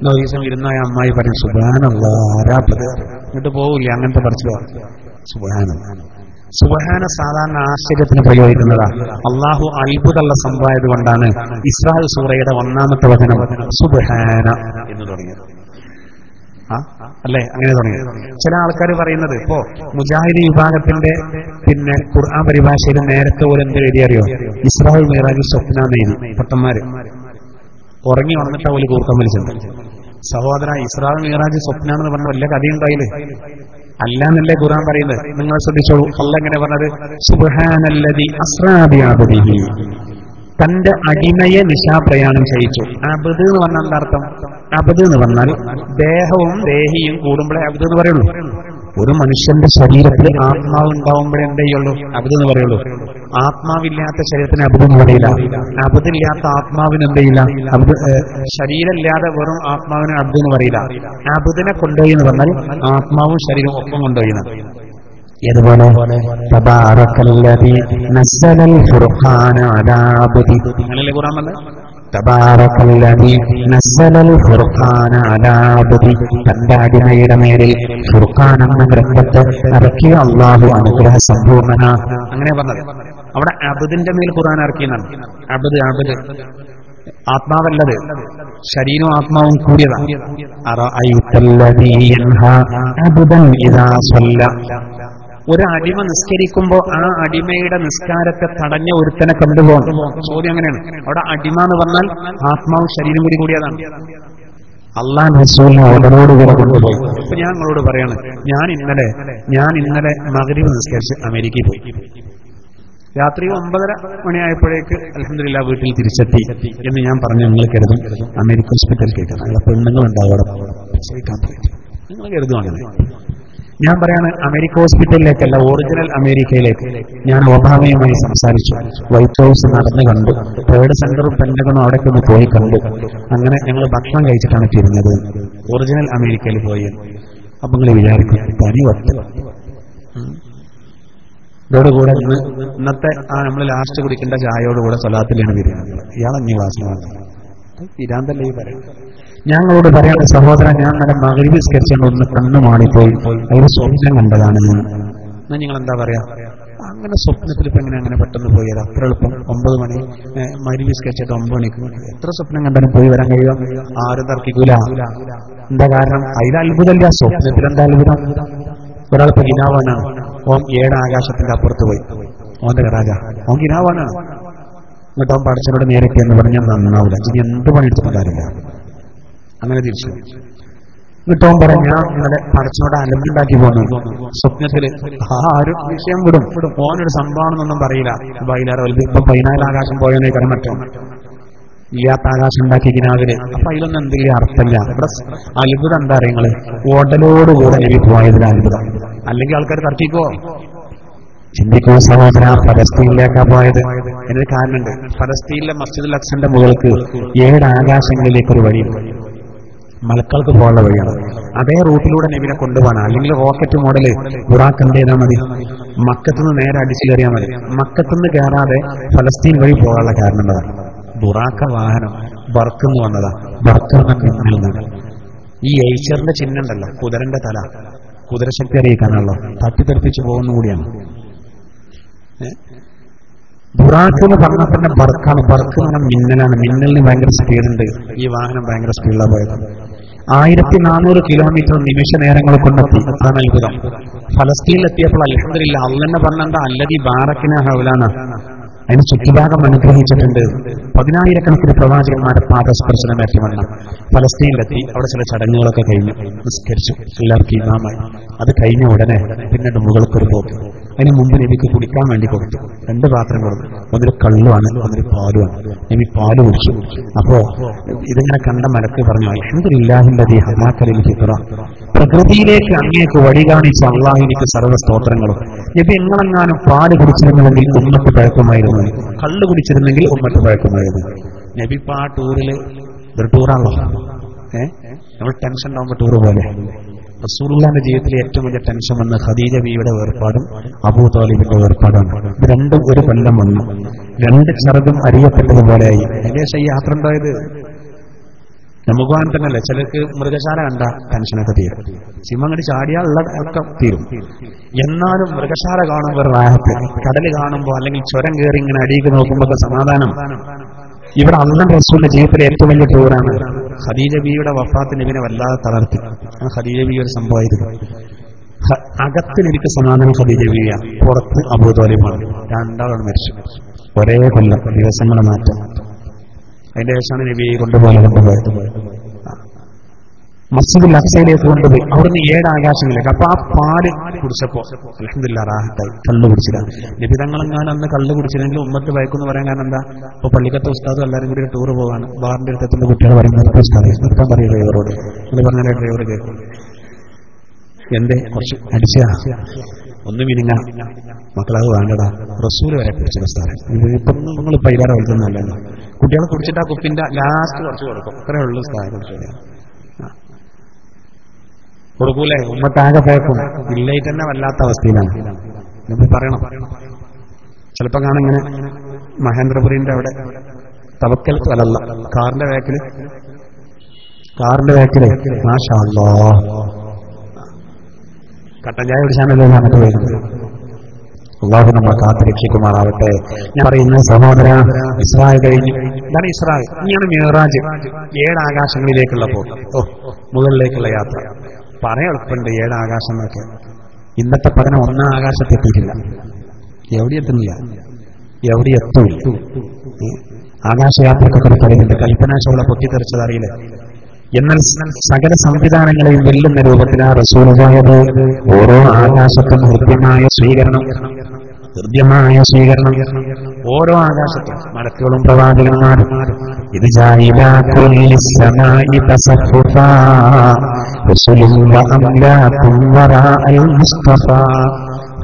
ഒരു ദിവസം വിരുന്നായ അമ്മായി പറയും സുബ്ഹാനല്ലാഹ്, ആരാപ്പത്, എന്നിട്ട് പോവില്ല. അങ്ങനത്തെ പറച്ചില് സുബ്ഹാനല്ലാഹ്. സുബ്ഹാന സാധാരണ ആശ്ചര്യത്തിന് പ്രയോഗിക്കുന്നതാ. അള്ളാഹു അത്ഭുതമുള്ള സംഭവമായത് കൊണ്ടാണ് ഇസ്രാ സൂറയുടെ 1-ാമത്തെ വചനം സുബ്ഹാന എന്ന് തുടങ്ങിയത്. അല്ലേ? അങ്ങനെ തുടങ്ങിയത്. ചില ആൾക്കാർ പറയുന്നത് ഇപ്പോ മുജാഹിദ് വിഭാഗത്തിന്റെ ഖുർആൻ പരിഭാഷയിൽ നേരത്തെ ഒരു എന്ത് എഴുതി അറിയോ? ഇസ്രാ മിഅ്റാജ് സ്വപ്നാന്ന് എഴുതി. പൊട്ടന്മാര് ഉറങ്ങി വന്നിട്ട് ഒരു കൂർക്കം വലിച്ചിട്ടുണ്ട്. സഹോദര, ഇസ്രാ മിഅ്റാജ് സ്വപ്നാന്ന് പറഞ്ഞ വല്ല കഥയുണ്ടായില്ലേ? അല്ലാന്നല്ലേ ഖുർആൻ പറയുന്നത്. നിങ്ങൾ ശ്രദ്ധിച്ചോളൂ. അല്ലാഹ് എങ്ങനെ പറഞ്ഞത്? സുബ്ഹാനല്ലദീ അസ്റാ ബിഅബ്ദിഹി, തന്റെ അടിമയെ നിശാപ്രയാണം ചെയ്യിച്ചു. അബ്ദ് എന്ന് പറഞ്ഞാൽ എന്താ അർത്ഥം? അബ്ദ് എന്ന് പറഞ്ഞാൽ ദേഹവും ദേഹിയും കൂടുമ്പോഴേ അബ്ദ് എന്ന് പറയുള്ളൂ. ഒരു മനുഷ്യന്റെ ശരീരത്തിൽ ആത്മാവ് ഉണ്ടാവുമ്പോഴേ എന്തേ ഉള്ളൂ? അബ്ദ് എന്ന് പറയുള്ളൂ. ആത്മാവില്ലാത്ത ശരീരത്തിന് അബ്ദ് എന്ന് പറയില്ല. അബ്ദില്ലാത്ത ആത്മാവിന് എന്തെയില്ല? അബ്ദ്. ശരീരമില്ലാതെ വെറും ആത്മാവിന് അബ്ദ് എന്ന് പറയില്ല. അബ്ദിനെ കൊണ്ടുപോയി എന്ന് പറഞ്ഞാൽ ആത്മാവും ശരീരവും ഒപ്പം കൊണ്ടുപോയി. ഇതുപോലെ തബാറക്കല്ലദീ നസ്സലൽ ഫുർഖാന അലാ അബ്ദി, അങ്ങനെയല്ലേ ഖുർആൻ പറഞ്ഞത്? തബാറക്കല്ലദീ നസ്സലൽ ഫുർഖാന അലാ അബ്ദി, തന്റെ അടിമയുടെ മേലിൽ ഫുർഖാൻ എന്ന ഗ്രന്ഥത്തെ ഇറക്കിയ അല്ലാഹു അനുഗ്രഹ സമ്പൂർണന. അങ്ങനെ പറഞ്ഞത്. അവിടെ അബ്ദിന്റെ മേൽ ഖുർആൻ ഇറക്കിയെന്നാണ്. അബ്ദ് ആത്മാവല്ലത്, ശരീരവും ആത്മാവും കൂടിയതാണ്. അറഅയ്തല്ലദീ യൻഹാ അബ്ദൻ ഇദാ സല്ല, ഒരു അടിമ നിസ്കരിക്കുമ്പോ ആ അടിമയുടെ നിസ്കാരത്തെ തടഞ്ഞ ഒരുത്തനെ കണ്ടുപോകണം. ചോദ്യം അങ്ങനെയാണ്. അവിടെ അടിമ എന്ന് പറഞ്ഞാൽ ആത്മാവും ശരീരം കൂടിയതാണ്. അള്ളാഹു റസൂലിനെ ഉടനോടുകൂടെ കൊണ്ടുപോയി. ഇപ്പൊ ഞാൻ നിങ്ങളോട് പറയാണ്, ഞാൻ ഇന്നലെ മഗ്രിബ് നിസ്കരിച്ച് അമേരിക്കയിൽ പോയി. രാത്രി 9:30 മണിയായപ്പോഴേക്ക് അൽഹംദുലില്ലാഹ് വീട്ടിൽ തിരിച്ചെത്തി എന്ന് ഞാൻ പറഞ്ഞു. നിങ്ങൾ കരുതും അമേരിക്ക ഹോസ്പിറ്റലിൽ കേൾക്കണം, നിങ്ങളെ പെണ്ണുങ്ങളുണ്ടാവും അവിടെ പ്രസവിക്കാൻ പോയിട്ട്, നിങ്ങൾ കരുതും അങ്ങനെ. ഞാൻ പറയാണ്, അമേരിക്ക ഹോസ്പിറ്റലിലേക്കല്ല, ഒറിജിനൽ അമേരിക്കയിലേക്ക്. ഞാൻ ഒബാമയുമായി സംസാരിച്ചു. വൈറ്റ് ഹൗസ് നടന്ന് കണ്ടു. ട്രേഡ് സെന്ററും പെന്റഗണും അവിടേക്ക് ഒന്ന് പോയി കണ്ടു. അങ്ങനെ ഞങ്ങൾ ഭക്ഷണം കഴിച്ചിട്ടാണ് തിരിഞ്ഞത്. ഒറിജിനൽ അമേരിക്കയിൽ പോയി. അപ്പൊ നിങ്ങൾ വിചാരിക്കും പനി വട്ട്. ഇതോടുകൂടെ ഇന്നത്തെ നമ്മൾ ലാസ്റ്റ് കുടിക്കേണ്ട ചായയോടുകൂടെ സ്വലാത്തിലാണ് വരുന്നത്. ഇയാളഞ്ഞ ക്ലാസ്സിലാണ് ഇരാന്തല്ലേ ഈ പറയുന്നത്. ഞങ്ങളോട് പറയാണ്, സഹോദരൻ, ഞാൻ നല്ല മഗ്രിബ് നിസ്കരിച്ചുകൊണ്ട് ഒന്ന് കണ്ണു മാറിപ്പോയി, ഒരു സ്വപ്നം കണ്ടതാണ്. എന്നാ നിങ്ങൾ എന്താ പറയാ? അങ്ങനെ സ്വപ്നത്തിൽ ഇപ്പൊ എങ്ങനെ അങ്ങനെ പെട്ടെന്ന് പോയത്? അത്ര എളുപ്പം 9 മണി മഗ്രിബ് നിസ്കരിച്ചിട്ട് 9 മണിക്ക് എത്ര സ്വപ്നം കണ്ടാലും പോയി വരാൻ കഴിയുക? ആരും തർക്കിക്കൂല. എന്താ കാരണം? അതിൽ അത്ഭുതമില്ല. സ്വപ്നത്തിൽ എന്താ അത്ഭുതം? ഒരാളിപ്പോ ഗിനാവാനാണ്, ഓം 7 ആകാശത്തിന്റെ അപ്പുറത്ത് പോയി. ഓന്റെ ഗറാജ, ഓൻ കിനാവാണ്. എന്നിട്ട് അവൻ പഠിച്ചവരോട് നേരിട്ട് എന്ന് പറഞ്ഞാൽ നന്നാവില്ല, ഇനി എന്ത് പണിയെടുത്തിട്ട് കാര്യമില്ല. അങ്ങനെ തിരിച്ചു എന്നിട്ടോൻ പറഞ്ഞ ഞാൻ ഇന്നലെ പഠിച്ചവരോട് അലമ്പുണ്ടാക്കി പോന്നു. സ്വപ്നത്തില് ആരും വിഷയം വിടും, ഓനൊരു സംഭവമാണെന്നൊന്നും പറയില്ല. വൈകുന്നേരം ഇപ്പൊ 14 ആകാശം പോയെന്നേ കാരണം മറ്റോ ഇല്ലാത്ത ആകാശം ഉണ്ടാക്കി കിനാവില്. അപ്പൊ അതിലൊന്നും എന്തെങ്കിലും അർത്ഥമില്ല. ഇവിടെ അത്ഭുതം എന്താ അറിയങ്ങള്, ഓടലോടുകൂടെ നബി പോയതിന് അത്ഭുതം. അല്ലെങ്കിൽ ആൾക്കാർ തർക്കിക്കോ? ചിന്തിക്കോ സഹോദര, ഫലസ്തീനിലേക്കാ പോയത്. എന്നൊരു കാരണമുണ്ട്. ഫലസ്തീനിലെ മസ്ജിദുൽ അക്സന്റെ മുകൾക്ക് 7 ആകാശങ്ങളിലേക്കൊരു വഴിയുണ്ട്. മലക്കൾക്ക് പോകാനുള്ള വഴിയാണ്. അതേ റൂട്ടിലൂടെ നബിനെ കൊണ്ടുപോകണം. അല്ലെങ്കിൽ റോക്കറ്റ് മോഡല് ബുറാക്ക് എന്ത് ചെയ്താൽ മതി, മക്കത്തുനിന്ന് നേരെ അടിച്ചു കയറിയാൽ മതി. മക്കത്തുനിന്ന് കയറാതെ ഫലസ്തീൻ വഴി പോകാനുള്ള കാരണം എന്താ? ബുറാക്ക വാഹനം ബർക്കെന്ന് വന്നതാ. ബർക്കെന്ന പിന്നിൽ നിന്നാണ്. ഈ എയ്ച്ചറിന്റെ ചിഹ്നം ഉണ്ടല്ലോ, കുതിരന്റെ തല, കുതിരശക്തി അറിയിക്കാനാണല്ലോ, തട്ടിത്തെറിപ്പിച്ച് പോകുന്ന കൂടിയാണ്. ബുറാക്ക് എന്ന് പറഞ്ഞാൽ തന്നെ ബർക്കാണ്. ബർക്ക് എന്ന് പറഞ്ഞാൽ മിന്നലാണ്. മിന്നലിന് ഭയങ്കര സ്പീഡുണ്ട്. ഈ വാഹനം ഭയങ്കര സ്പീഡിലാണ് പോയത്. 1400 കിലോമീറ്റർ നിമിഷ നേരങ്ങൾ കൊണ്ടെത്തി. അതാണ് അത്ഭുതം. ഫലസ്തീനിലെത്തിയപ്പോൾ അൽഹംദുലില്ലാഹ് അള്ളാഹ് പറഞ്ഞെന്താ, അല്ലദീ ബാറക്നാ ഹൗലാന, അതിന് ചുറ്റുഭാഗം അനുഗ്രഹിച്ചിട്ടുണ്ട്. 10,000 പ്രവാചകന്മാരെ പാദസ്പർശനമേറ്റവണ്ണം ഫലസ്തീനിലെത്തി. അവിടെ ചില ചടങ്ങുകളൊക്കെ കഴിഞ്ഞു, നിസ്കരിച്ചു, എല്ലാവർക്കും ഇമാമായി. അത് കഴിഞ്ഞ ഉടനെ പിന്നീട് മുകൾക്കൊരു പോക്ക്. അതിന് മുമ്പ് നബിക്ക് കുടിക്കാൻ വേണ്ടി കൊടുത്തു 2 പാത്രം കൊടുത്തു. ഒന്നൊരു കള്ളുമാണ്, ഒന്നൊരു പാലുമാണ്. നബി പാല് കുടിച്ചു. അപ്പോ ഇതിങ്ങനെ കണ്ട മലക്ക് പറഞ്ഞു, അൽഹംദുലില്ലാഹില്ലദീ ഹദാകലിൽ ഫിത്ര, പ്രകൃതിയിലേക്ക് അങ്ങേക്ക് വഴി കാണിച്ച അള്ളാഹുവിനിക്ക് സർവ്വ സ്തോത്രങ്ങളും. നബി എങ്ങനെങ്ങാനും പാല് കുടിച്ചിരുന്നുവെങ്കിൽ ഉമ്മത്ത് പഴക്കുമായിരുന്നു, കള്ളു കുടിച്ചിരുന്നെങ്കിൽ ഉമ്മത്ത് പഴക്കുമായിരുന്നു. നബി ഇപ്പൊ ആ ടൂറില് ഒരു ടൂറാണല്ലോ, നമ്മൾ ടെൻഷൻ ഉണ്ടാവുമ്പോ ടൂറ് പോലെ. റസൂലുള്ളാഹിന്റെ ജീവിതത്തിലെ ഏറ്റവും വലിയ ടെൻഷൻ വന്ന് ഖദീജ ബീവിയുടെ വേർപാടും അബൂ ത്വാലിബിന്റെ വേർപാടാണ്. ഇത് രണ്ടും ഒരു കൊല്ലം വന്നു. 2 ചെറുതും അറിയപ്പെട്ടതുപോലെയായി. ഏകദേശം ഈ യാത്ര ഉണ്ടായത് നമുക്ക് പോകാൻ തന്നെയല്ലേ. ചിലർക്ക് മൃഗശാല കണ്ട ടെൻഷനൊക്കെ തീരും, സിംഹങ്ങടി ചാടിയാലുള്ള ഒക്കെ തീരും. എന്നാലും മൃഗശാല കാണുമ്പോൾ റാഹത്ത്, കടല് കാണുമ്പോൾ അല്ലെങ്കിൽ ചുരം കയറി ഇങ്ങനെ അടിയിക്ക് നോക്കുമ്പോൾ സമാധാനം. ഇവിടെ അള്ളാഹുവിന്റെ റസൂലിന്റെ ജീവിതത്തിലെ ഏറ്റവും വലിയ ടൂറാണ്. ഖദീജ ബീവിയുടെ വഫാത്ത് നബിനെ വല്ലാതെ തളർത്തി. ഖദീജ ബീവി ഒരു സംഭവമായിരുന്നു. അകത്തിൽ എനിക്ക് സമാധാനം ഖദീജ ബീവിയാണ്, പുറത്ത് അബൂ ത്വാലിബാണ്. 2 മരിച്ചു. ഒരേ കൊല്ലം, ദിവസങ്ങളെ മാറ്റം. അതിന്റെ ശേഷമാണ് നബിയെ കൊണ്ടുപോയത്. മസ്ജിദുൽ അഖ്സയിലേക്ക് കൊണ്ടുപോയി. അവിടുന്ന് 7 ആകാശങ്ങളിലേക്ക്. അപ്പൊ ആ പാല് കുടിച്ചപ്പോ അൽഹംദുലില്ലാഹ് റാഹത്തായി. കള്ളു കുടിച്ചില്ല. നബി തങ്ങളെങ്ങാനും അന്ന് കള്ളു കുടിച്ചില്ലെങ്കിൽ ഉമ്മത്ത് ഭയക്കുന്നു പറയാൻ കാരണം എന്താ? ഇപ്പൊ പള്ളിക്കത്തെ ഉസ്താദും എല്ലാവരും കൂടി ഒരു ടൂർ പോവാണ്. ബാറിന്റെ അടുത്തെത്തുന്ന കുട്ടികൾ പറയുന്നത് ഉസ്താദ് നിർത്താൻ പറയും ഡ്രൈവറോട്. എന്ന് പറഞ്ഞാലേ ഡ്രൈവർ കേൾക്കും. എന്തേ കുറച്ച് അടിച്ചാ ഒന്നും മിനിങ്ങ മക്കളത് വേണ്ടടാ, റസൂല് വരെ കുടിച്ച ഉസ്താദ്. ഇപ്പം നിങ്ങൾ പൈലാറ വലിക്കുന്നല്ലോ. കുട്ടികളെ കുടിച്ചിട്ട് ആ കുപ്പിന്റെ ലാസ്റ്റ് കുറച്ച് കൊടുക്കും. അത്രേ ഉള്ളൂ ഉസ്താദ് കുടിച്ചു കൊടുക്കൂലേ. ഉമ്മത്താകെ പേക്കും. ഇല്ലായിട്ട് തന്നെ വല്ലാത്ത അവസ്ഥയിലാണ്. നമ്മൾ പറയണം. ചിലപ്പോ കാണും ഇങ്ങനെ മഹേന്ദ്രപുരിന്റെ അവിടെ തവക്കൽ അലല്ല, കാറിന്റെ വേക്കില് മാഷാ അല്ലാഹ് കട്ടൻ ചായ കുടിച്ചാണല്ലോ അങ്ങോട്ട് വരുന്നത്. അള്ളാഹു നമ്മളെ കാത്തുരക്ഷിക്കുമാറാവട്ടെ. ഞാൻ പറയുന്ന സഹോദര, ഇസ്രായേൽ കഴിഞ്ഞു. ഇതാണ് ഇസ്രായേൽ. ഇനിയാണ് മിഅ്റാജ്, 7 ആകാശങ്ങളിലേക്കുള്ള പോക്ക്. മുകളിലേക്കുള്ള യാത്ര. പറയാൻ എളുപ്പമുണ്ട് 7 ആകാശം എന്നൊക്കെ. ഇന്നത്തെ പഠനം 1 ആകാശത്തെത്തിയിട്ടില്ല. എവിടെ എത്തുന്നില്ല, എവിടെ എത്തും. ആകാശയാത്രക്കൊക്കെ പറയുന്നുണ്ട്. കൽപ്പനാശോള പൊട്ടിത്തെറിച്ചത് അറിയില്ല. എന്നാൽ സകല സംവിധാനങ്ങളെയും വെല്ലുന്ന രൂപത്തിലാണ് റസൂലുള്ളാഹിയുടെ ഓരോ ആകാശത്തും ഹൃദ്യമായ സ്വീകരണം. ഓരോ ആകാശത്തും മലക്കുകളും പ്രവാചകന്മാരും ഇത്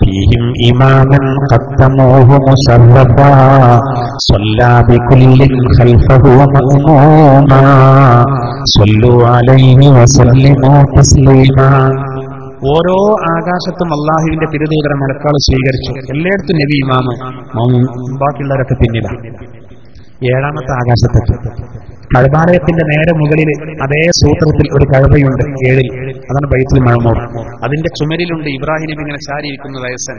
فيهم إماما قدموه مشرفا صلى بكل خلفه مأموما صلوا عليه وسلموا تسليما. ഓരോ ആകാശത്തും അള്ളാഹുവിന്റെ തിരുദൂതര മലക്കുകൾ സ്വീകരിച്ചു. എല്ലായിടത്തും നബി ഇമാമ്, ബാക്കിയുള്ളവരൊക്കെ പിന്നിലാണ്. 7ാമത്തെ ആകാശത്തെത്തി. കഅബാലയത്തിന്റെ നേരെ മുകളിൽ അതേ സൂത്രത്തിൽ ഒരു കഅബയുണ്ട് 7-ൽ. അതാണ് ബൈത്തുൽ മഅ്മൂർ. അതിന്റെ ചുമരിലുണ്ട് ഇബ്രാഹിം നബി ഇങ്ങനെ ചാരിയിരിക്കുന്ന വയസ്സൻ.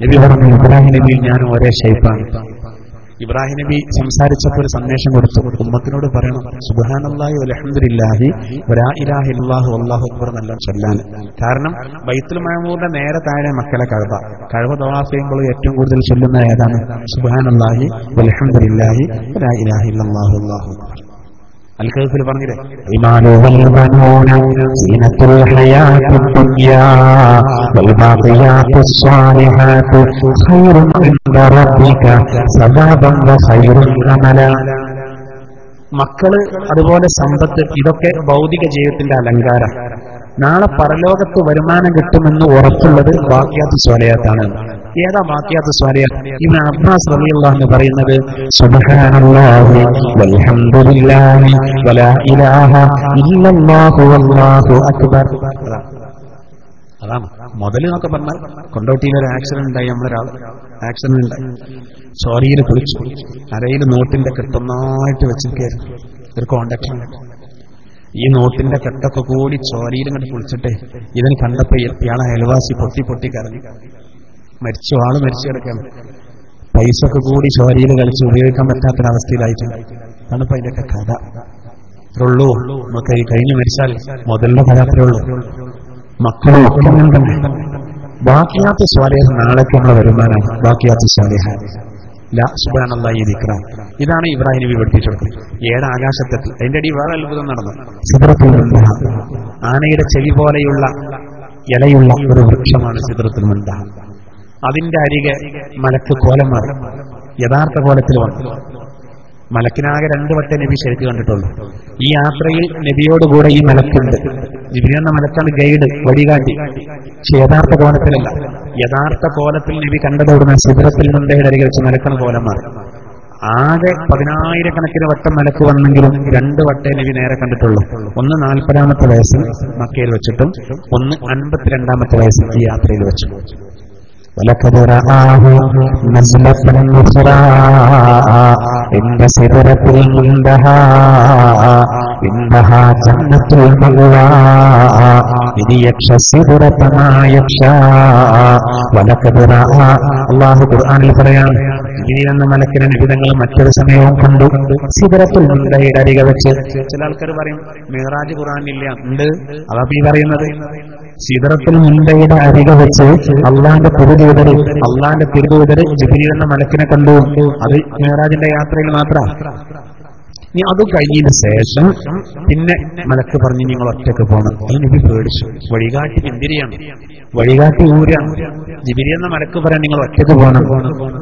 നബി പറഞ്ഞു, ഇബ്രാഹിം നബിയിൽ ഞാൻ ഒരേ ഷൈപ്പാണ്. ഇബ്രാഹിം നബി സംസാരിച്ചപ്പോൾ ഒരു സന്ദേശം കൊടുത്തു, ഉമ്മത്തിനോട് പറയണം സുബ്ഹാനല്ലാഹി വൽഹംദുലില്ലാഹി വലാ ഇലാഹ ഇല്ലല്ലാഹു വല്ലാഹു അക്ബർ നല്ല ചൊല്ലാൻ. കാരണം ബൈത്തുൽ മഅമൂറിന്റെ നേരെ താഴെ മക്കലെ കഅബ തവാഫ് ചെയ്യുമ്പോൾ ഏറ്റവും കൂടുതൽ ചൊല്ലുന്ന ഏതാണ്? സുബ്ഹാനല്ലാഹി വൽഹംദുലില്ലാഹി വലാ ഇലാഹ ഇല്ലല്ലാഹു വല്ലാഹു അക്ബർ. അൽ-കഹ്ഫിൽ പറഞ്ഞില്ലേ, ഈമാനു വൽ ബനൂന സീനത്തുൽ ഹയാത്തിദ് ദുനിയാ വൽ ബാഖിയാത്തുസ് സ്വാലിഹാത്തു ഖൈറുൻ ഇൻദ റബ്ബിക സവാബൻ വ ഖൈറുൻ അമല. മക്കള്, അതുപോലെ സമ്പത്ത്, ഇതൊക്കെ ഭൗതിക ജീവിതത്തിന്റെ അലങ്കാരം. നാളെ പരലോകത്ത് വരുമാനം കിട്ടുമെന്ന് ഉറപ്പുള്ളത് ബാഖിയാത്തു സ്വാലിഹാത്താണ്. ഏതാ ബാഖിയാത്തു സ്വാലിഹാത്ത്? ഇബ്നു അബ്ബാസ് റളിയല്ലാഹു അൻഹു പറയുന്നത് സുബ്ഹാനല്ലാഹി വൽഹംദുലില്ലാഹി വലാ ഇലാഹ ഇല്ലല്ലാഹു വല്ലാഹു അക്ബർ. അതാണ് മുതൽ എന്നൊക്കെ പറഞ്ഞാൽ. കൊണ്ടോട്ടിയിൽ ഒരു ആക്സിഡന്റ് ഉണ്ടായി, നമ്മളൊരാൾ ആക്സിഡന്റ് ഉണ്ടായി, ചോരിയിൽ കുളിച്ചു, അരയിൽ നോട്ടിന്റെ കെട്ടൊന്നായിട്ട് വെച്ചിരിക്കുകയായിരുന്നു ഒരു കോണ്ടാക്ട്. ഈ നോട്ടിന്റെ കെട്ടൊക്കെ കൂടി ചോരിയിൽ ഇങ്ങോട്ട് കുളിച്ചിട്ടേ ഇതിന് കണ്ടപ്പോ ഇയാളെ അയൽവാസി പൊട്ടി കരഞ്ഞു. മരിച്ചു, ആള് മരിച്ചു കിടക്കാണ്. പൈസ ഒക്കെ കൂടി ചോരിയിൽ കളിച്ച് ഉപയോഗിക്കാൻ പറ്റാത്തൊരവസ്ഥയിലായിട്ടുണ്ട്. അതാണിപ്പോ അതിന്റെയൊക്കെ കഥ. അത്രയുള്ളൂ. നമുക്ക് ഈ കഴിഞ്ഞു മരിച്ചാൽ മുതലിന്റെ കഥ അത്രേ ഉള്ളൂ. മക്കളും ഒക്കെ തന്നെ ബാഖിയാത്തു സ്വാലിഹാത്ത് നാളേക്ക് നമ്മളെ വരുമാനമാണ്. ബാഖിയാത്തു സ്വാലിഹാത്ത് ലാ സുബ്ഹാനല്ലാഹി ദിക്റ. ഇതാണ് ഇബ്രാഹിം നബി പഠിപ്പിച്ചു കൊടുത്തത്. 7 ആകാശത്തെത്തി. അതിന്റെ അടി വേറെ അത്ഭുതം നടന്നു. സിദ്റത്തുൽ മുൻതഹ, ആനയുടെ ചെവി പോലെയുള്ള ഇലയുള്ള ഒരു വൃക്ഷമാണ് സിദ്റത്തുൽ മുൻതഹ. അതിന്റെ അരികെ മലക്ക് കോലം മാറി യഥാർത്ഥ കോലത്തിൽ വന്നു. മലക്കിനാകെ 2 വട്ടം നബി ശരിക്ക് കണ്ടിട്ടുള്ളൂ. ഈ യാത്രയിൽ നബിയോടുകൂടെ ഈ മലക്കുണ്ട്. ജിബ്രീൽ എന്ന മലക്കാണ് ഗൈഡ്, വഴികാട്ടി. പക്ഷെ യഥാർത്ഥ കോലത്തിലല്ല. യഥാർത്ഥ കോലത്തിൽ നബി കണ്ടതോടുന്ന സിദ്റത്തുൽ മുൻതഹയുടെ അരികെ വെച്ച് മലക്കാണ് കോലം മാറി. ആകെ 10,000 വട്ടം മലക്ക് വന്നെങ്കിലും 2 വട്ടേ നബി നേരെ കണ്ടിട്ടുള്ളൂ. ഒന്ന് 40-ാമത്തെ വയസ്സിൽ മക്കയിൽ വെച്ചിട്ടും ഒന്ന് 52-ാമത്തെ വയസ്സിൽ ഈ യാത്രയിൽ വെച്ചു. ولقد رآه نزلة أخرى عند سدرة المنتهى إنها جنة المأوى إذ يغشى السدرة ما يغشى ولقد رأى الله ഖുർആനിൽ പറയാം, ഇനി എന്ന മലക്കിനെ നിബിധങ്ങൾ മറ്റൊരു സമയവും കണ്ടു സിദ്റത്തുൽ മുൻതഹയുടെ അരികെ വെച്ച്. ചില ആൾക്കാർ പറയും മിഅ്റാജ് ഖുർആനിലില്ല, ഉണ്ട്. അതാ ഈ പറയുന്നത്. സിദ്റത്തുൽ മുൻതഹയുടെ അരികെ വെച്ച് അള്ളാന്റെ തിരുദൂതര് ജിബ്രീൽ എന്ന മലക്കിനെ കണ്ടു. അത് മിഅ്റാജിന്റെ യാത്രയിൽ മാത്രമാണ്. ഇനി അത് കഴിഞ്ഞതിന് ശേഷം പിന്നെ മലക്ക് പറഞ്ഞു നിങ്ങൾ ഒറ്റക്ക് പോകണം. അത് നബി പേടിച്ചു. വഴികാട്ടി പിന്തിരിയാണ്, വഴികാട്ടി ഊരാണ്. ജിബ്രീൽ എന്ന മലക്ക് പറയാൻ നിങ്ങൾ ഒറ്റക്ക് പോകണം.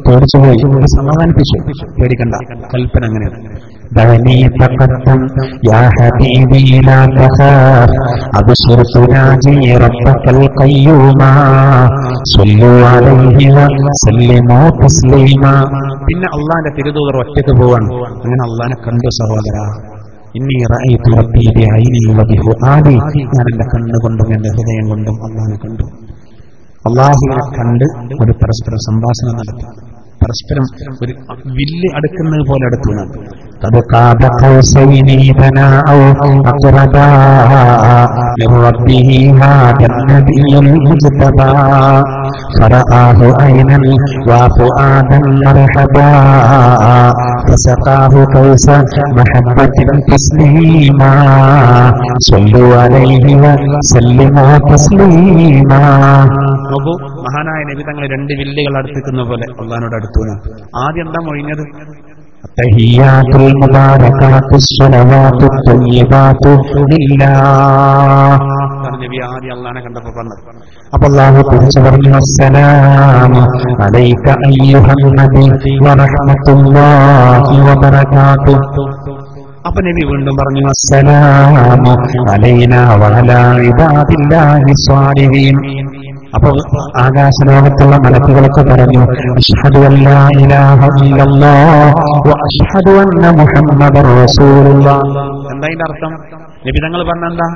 പേടിച്ചു പോയി. സമാധാനിപ്പിച്ചു, പേടിക്കണ്ട, കൽപ്പന അങ്ങനെയാണ്. دعني تقدم يا حبيبي لا تخاف أبشر تناجي ربك القيوم صلوا عليه وسلموا تسليما. പിന്നെ അള്ളാന്റെ തിരുദൂതർ ഒറ്റക്ക് പോവാണ്. അങ്ങനെ അള്ളാനെ കണ്ടു സഹോദര. ഇന്നി റഅയ്തു റബ്ബി ബിഐനി വബിഫുആദി. ഞാൻ എന്റെ കണ്ണുകൊണ്ടും എന്റെ ഹൃദയം കൊണ്ടും അള്ളാനെ കണ്ടു. അള്ളാഹുവിനെ കണ്ട് ഒരു പരസ്പരം സംഭാഷണം നടത്തി. പരസ്പരം ഒരു വില്ല് അടുക്കുന്നത് പോലെ അടുത്തു. മഹാനായ നബി തങ്ങളെ 2 വില്ലുകൾ അടുപ്പിക്കുന്ന പോലെ അള്ളാഹിനോട് അടുത്തു. ആദ്യം എന്താ മൊഴിഞ്ഞത്? തഹിയ്യാത്തുൽ മുബാറകാത്തുസ് സ്വലവാത്തുത് തയ്യിബാതു ലില്ലാഹ്. നബി ആദ്യം അള്ളാഹിനെ കണ്ടപ്പോൾ പറഞ്ഞത്. അപ്പോൾ അല്ലാഹു കുറിച്ച് പറഞ്ഞു, അസ്സലാമു അലൈക അയ്യുഹൻ നബി വറഹ്മത്തുള്ളാഹി വബറകാതുഹു. അപ്പൊ നബി വീണ്ടും പറഞ്ഞു, അസ്സലാമു അലൈനാ വഅലാ ഇബാദില്ലാഹി സ്വാലിഹീൻ. അപ്പൊ ആകാശലോകത്തുള്ള മലക്കുകളൊക്കെ പറഞ്ഞു, അശ്ഹദു അല്ലാ ഇലാഹ ഇല്ലല്ലാഹ് വ അശ്ഹദു അന്ന മുഹമ്മദർ റസൂലുള്ളാഹ്. എന്താ ഇതിന്റെ അർത്ഥം? നബി തങ്ങൾ പറഞ്ഞെന്താ?